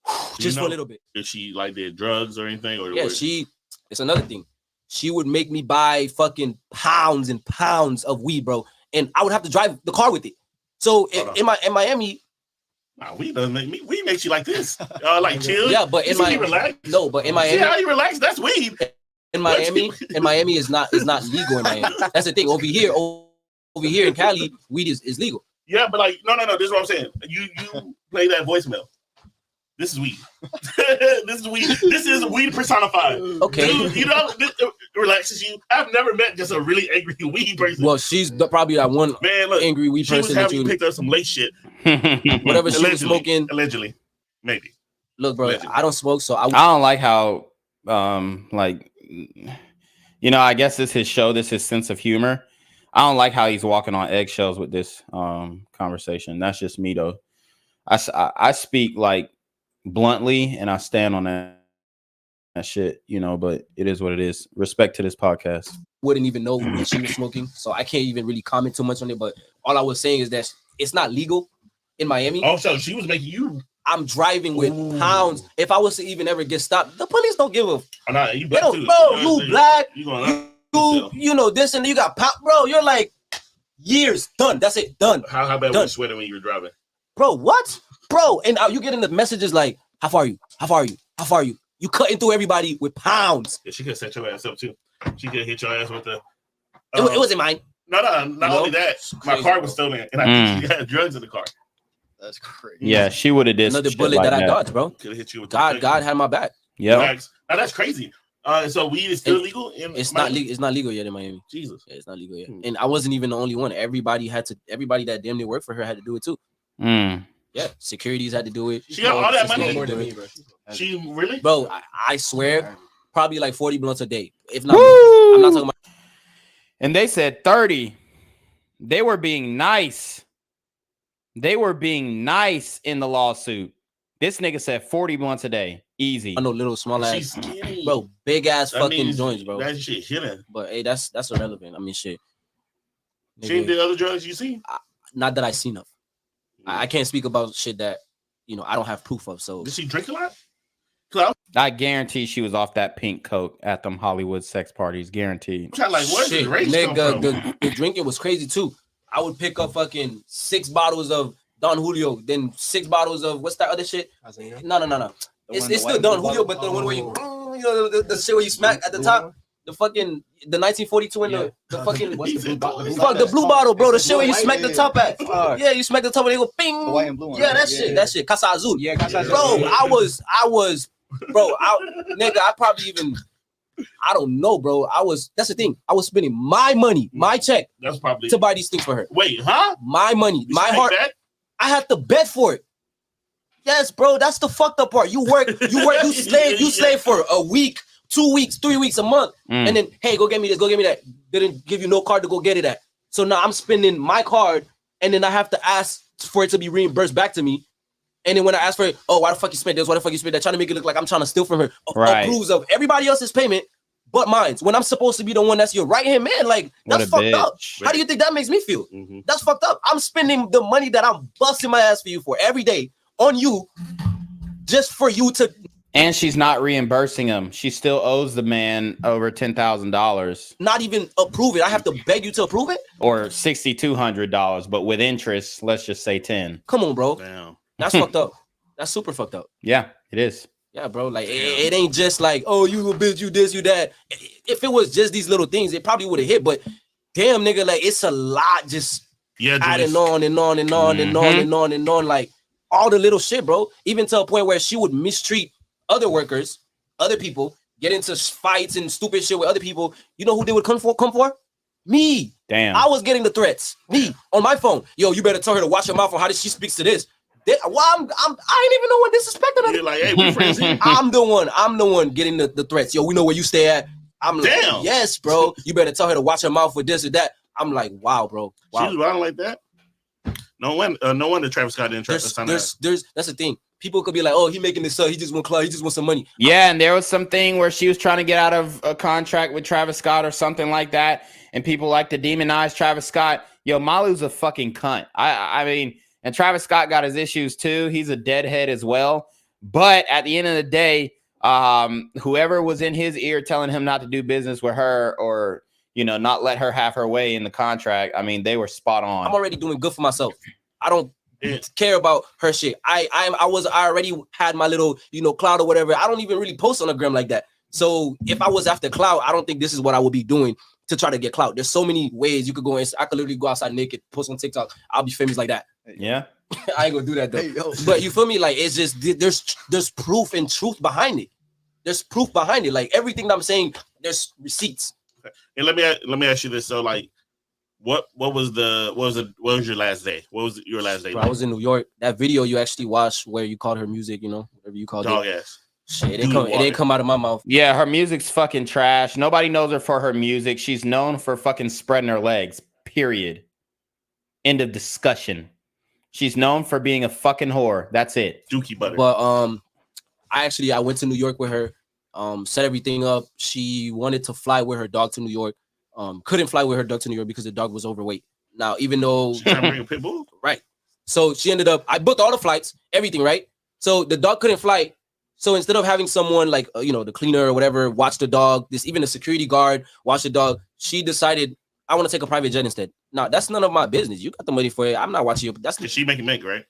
for a little bit. Did she like did drugs or anything? Or Yeah, it's another thing. She would make me buy fucking pounds and pounds of weed, bro, and I would have to drive the car with it. So in Miami, weed doesn't make me. Weed makes you like this, like chill. Yeah, but in Miami, no, but in Miami, see how you relax? That's weed. In Miami is not legal in Miami. That's the thing. Over here in Cali, weed is legal. Yeah, but like no. This is what I'm saying. You play that voicemail. This is weed. This is weed. This is weed personified. Okay. Dude, you know, this relaxes you. I've never met just a really angry weed person. Well, she's probably that one angry weed person. She was having you picked up some late shit. Whatever she was smoking. Allegedly. Maybe. Look, bro, I don't smoke, so I don't like how, like, you know, I guess this is his show. This is his sense of humor. I don't like how he's walking on eggshells with this conversation. That's just me, though. I speak like bluntly, and I stand on that shit, you know. But it is what it is. Respect to this podcast. Wouldn't even know that she was smoking, so I can't even really comment too much on it. But all I was saying is that it's not legal in Miami. Oh, so she was making you. I'm driving with pounds. If I was to even ever get stopped, the police don't give a. You they don't, bro. You black. You know this, and you got pop, bro. You're like years done. That's it, done. How bad were you sweating when you were driving, bro? What, bro? And you getting the messages like, "How far are you? How far are you? How far are you?" You cutting through everybody with pounds. Yeah, she could set your ass up too. She could hit your ass with the. It wasn't mine. No. Not only that, my car was stolen, and I think she had drugs in the car. That's crazy. Yeah, she would have did another bullet like that I dodged, bro. Could have hit you with God had my back. Yeah. Now that's crazy. So weed is still legal in it's Miami? not legal. It's not legal yet in Miami. Jesus. Yeah, it's not legal yet. And I wasn't even the only one. Everybody that damn near worked for her had to do it too. Yeah, securities had to do it. She got all that money. More than me, bro. She really? Bro, I swear, probably like 40 blunts a day. If not, I'm not talking about. And they said 30. They were being nice. They were being nice in the lawsuit. This nigga said 40 blunts a day. Easy. I know little small ass. She's skinny. Bro, big ass fucking joints, bro. That shit hitting. But hey, that's irrelevant. I mean, shit. She ain't did other drugs you see? Not that I seen of. I can't speak about shit that I don't have proof of. So did she drink a lot? I guarantee she was off that pink coke at them Hollywood sex parties. Guaranteed. Like, where's the race nigga, the drinking was crazy too. I would pick up fucking 6 bottles of Don Julio, then 6 bottles of what's that other shit? No. It's still Don Julio, but the one where you know the shit where you smack at the top. the 1942 and the fucking what's the blue bottle, bro. The shit where you smack the top at. Yeah, you smack the top and they go ping. The white and blue one. Yeah, that shit. Casa Azul. Yeah, Casa Azul. Bro, I was, nigga, I probably even. I don't know, bro. That's the thing. I was spending my money, my check, that's probably to buy these things for her. Wait, huh? My money, my heart. I had to bet for it. Yes, bro. That's the fucked up part. You slave for a week, 2 weeks, 3 weeks, a month, and then hey, go get me this, go get me that. Didn't give you no card to go get it at. So now I'm spending my card, and then I have to ask for it to be reimbursed back to me. And then when I ask for it, oh, why the fuck you spent this? Why the fuck you spent that? Trying to make it look like I'm trying to steal from her. Approves of everybody else's payment, but mine. When I'm supposed to be the one that's your right hand man, like that's fucked up. How do you think that makes me feel? That's fucked up. I'm spending the money that I'm busting my ass for you for every day on you, just for you to. And she's not reimbursing him. She still owes the man over $10,000. Not even approve it. I have to beg you to approve it, or $6,200, but with interest, let's just say 10. Come on, bro. Damn. That's fucked up. That's super fucked up. Yeah, it is. Yeah, bro. Like it ain't just like, oh, you a bitch, you this, you that. If it was just these little things, it probably would have hit. But damn, nigga, like it's a lot. Just adding on and on and on and on and on and on. Like all the little shit, bro. Even to a point where she would mistreat other workers, other people, get into fights and stupid shit with other people. You know who they would come for? Me. Damn. I was getting the threats. Me on my phone. Yo, you better tell her to watch her mouth on how she speaks to this. I ain't even know what disrespecting her. You're like, hey, we friends here. I'm the one getting the threats. Yo, we know where you stay at. I'm like, damn. Yes, bro. You better tell her to watch her mouth with this or that. I'm like, wow, bro. Wow. She's running like that. No wonder Travis Scott didn't try to sign that. That's the thing. People could be like, oh, he making this up. He just want clout. He just wants some money. Yeah, and there was something where she was trying to get out of a contract with Travis Scott or something like that, and people like to demonize Travis Scott. Yo, Malu's a fucking cunt. I mean, and Travis Scott got his issues too. He's a deadhead as well. But at the end of the day, whoever was in his ear telling him not to do business with her or, not let her have her way in the contract, I mean, they were spot on. I'm already doing good for myself. I don't care about her shit. I already had my little, clout or whatever. I don't even really post on the gram like that. So if I was after clout, I don't think this is what I would be doing to try to get clout. There's so many ways you could go. I could literally go outside naked, post on TikTok. I'll be famous like that. Yeah. I ain't gonna do that though. But you feel me? Like it's just there's proof and truth behind it. There's proof behind it. Like everything that I'm saying, there's receipts. And let me ask you this. So like, what was your last day? What was your last day? Bro, I was in New York. That video you actually watched where you called her music, whatever you called dog it. Ass. Shit, it didn't come out of my mouth. Yeah, her music's fucking trash. Nobody knows her for her music. She's known for fucking spreading her legs. Period. End of discussion. She's known for being a fucking whore. That's it. Dookie butter. But I went to New York with her. Set everything up. She wanted to fly with her dog to New York. Couldn't fly with her dog to New York because the dog was overweight. Now, even though she's trying to bring a pit bull, right? So she ended up. I booked all the flights, everything, right? So the dog couldn't fly. So instead of having someone like the cleaner or whatever watch the dog, even a security guard watch the dog, she decided I want to take a private jet instead. Now that's none of my business. You got the money for it. I'm not watching you. That's she making make right.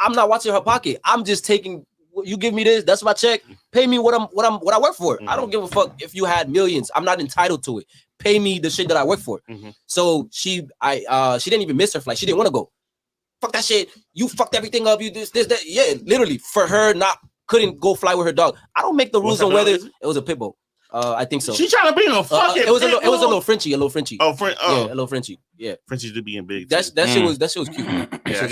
I'm not watching her pocket. I'm just taking. You give me this. That's my check. Pay me what I work for. I don't give a fuck if you had millions. I'm not entitled to it. Pay me the shit that I work for. So she didn't even miss her flight. She didn't want to go. Fuck that shit. You fucked everything up. You this that. Yeah, literally for her couldn't go fly with her dog. I don't make the rules on whether it was a pit bull. I think so. She trying to bring a fucking. It was a little Frenchie. Oh, yeah, a little Frenchie. Yeah, Frenchies do being big. That shit was cute.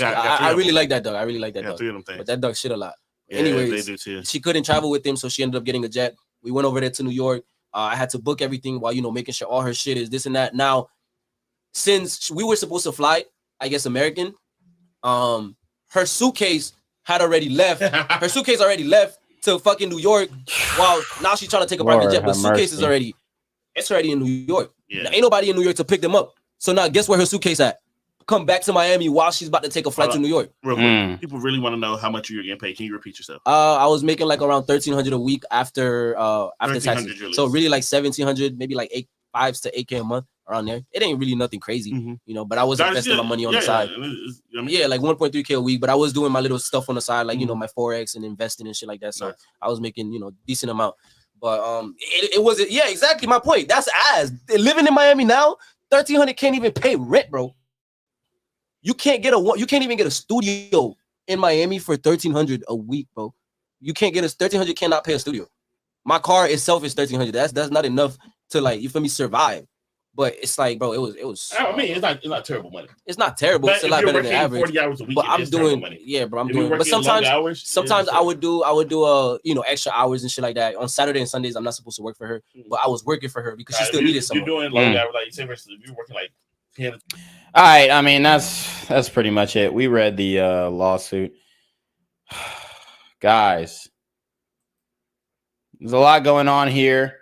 I really like that dog. I really like that dog. Three of them things. But that dog shit a lot. Yeah, anyways, they do too. She couldn't travel with him, so she ended up getting a jet. We went over there to New York. I had to book everything while making sure all her shit is this and that. Now, since we were supposed to fly, I guess American, her suitcase had already left. Her suitcase already left to fucking New York. While now she's trying to take a private jet, but suitcase is already in New York. Yeah. Now, ain't nobody in New York to pick them up. So now guess where her suitcase at? Come back to Miami while she's about to take a flight to New York. Real quick. People really want to know how much you're getting paid. Can you repeat yourself? I was making like around $1,300 a week after taxes. Really. So really like $1,700, maybe like $5,000 to $8,000 a month around there. It ain't really nothing crazy, but I was investing my money on the side. Yeah, like 1.3K a week. But I was doing my little stuff on the side, like my Forex and investing and shit like that. So I was making decent amount. But it wasn't. Yeah, exactly my point. That's ass. Living in Miami now, $1,300 can't even pay rent, bro. You can't even get a studio in Miami for $1,300 a week, bro. You can't get $1,300 cannot pay a studio. My car itself is $1,300. That's not enough to, like, you feel me, survive. But it's like, bro, it was. I mean, it's not terrible money. It's not terrible. But it's a lot better than average. 40 hours a week, but I'm doing, money. yeah, bro. I'm If you're doing. But working long hours, sometimes I would do extra hours and shit like that. On Saturday and Sundays, I'm not supposed to work for her, but I was working for her because she still needed someone. You're doing long hours, like you say, versus if you're working like 10. All right, I mean that's pretty much it. We read the lawsuit, guys. There's a lot going on here.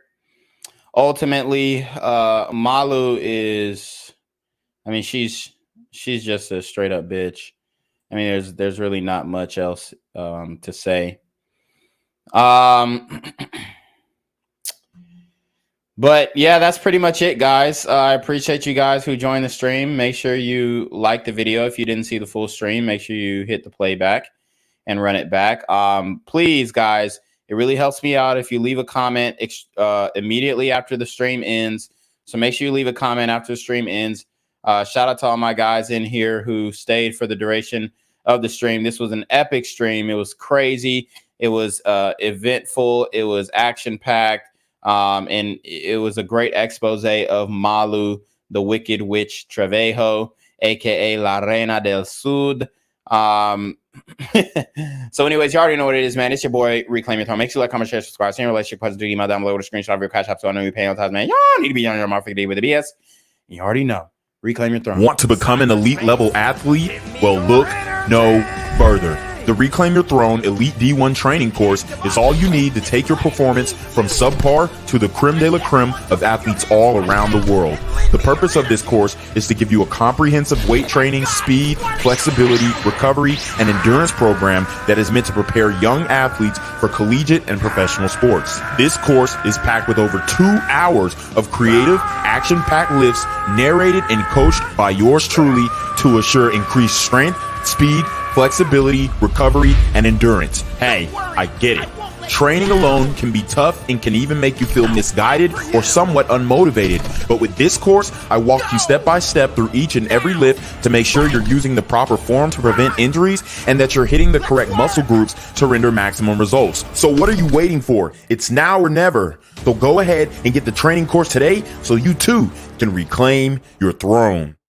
Ultimately, Malu is, I mean, she's just a straight up bitch. I mean, there's really not much else to say. But yeah, that's pretty much it, guys. I appreciate you guys who joined the stream. Make sure you like the video. If you didn't see the full stream, make sure you hit the playback and run it back. Please, guys, it really helps me out if you leave a comment immediately after the stream ends. So make sure you leave a comment after the stream ends. Shout out to all my guys in here who stayed for the duration of the stream. This was an epic stream. It was crazy. It was eventful. It was action-packed. And it was a great expose of Malu, the Wicked Witch Trevejo, aka La Reina del Sud. So anyways, you already know what it is, man. It's your boy, Reclaim Your Throne. Make sure you like, comment, share, subscribe. Send your relationship questions to email down below with a screenshot of your CashApp so I know you're paying on time, man. Y'all need to be on your motherfucking day with the BS. You already know. Reclaim Your Throne. Want to become an elite level athlete? Well, look no further. The Reclaim Your Throne Elite D1 training course is all you need to take your performance from subpar to the creme de la creme of athletes all around the world. The purpose of this course is to give you a comprehensive weight training, speed, flexibility, recovery, and endurance program that is meant to prepare young athletes for collegiate and professional sports. This course is packed with over 2 hours of creative, action-packed lifts narrated and coached by yours truly to assure increased strength, speed, flexibility, recovery, and endurance. Hey, I get it. Training alone can be tough and can even make you feel misguided or somewhat unmotivated. But with this course, I walk you step by step through each and every lift to make sure you're using the proper form to prevent injuries and that you're hitting the correct muscle groups to render maximum results. So what are you waiting for? It's now or never. So go ahead and get the training course today so you too can reclaim your throne.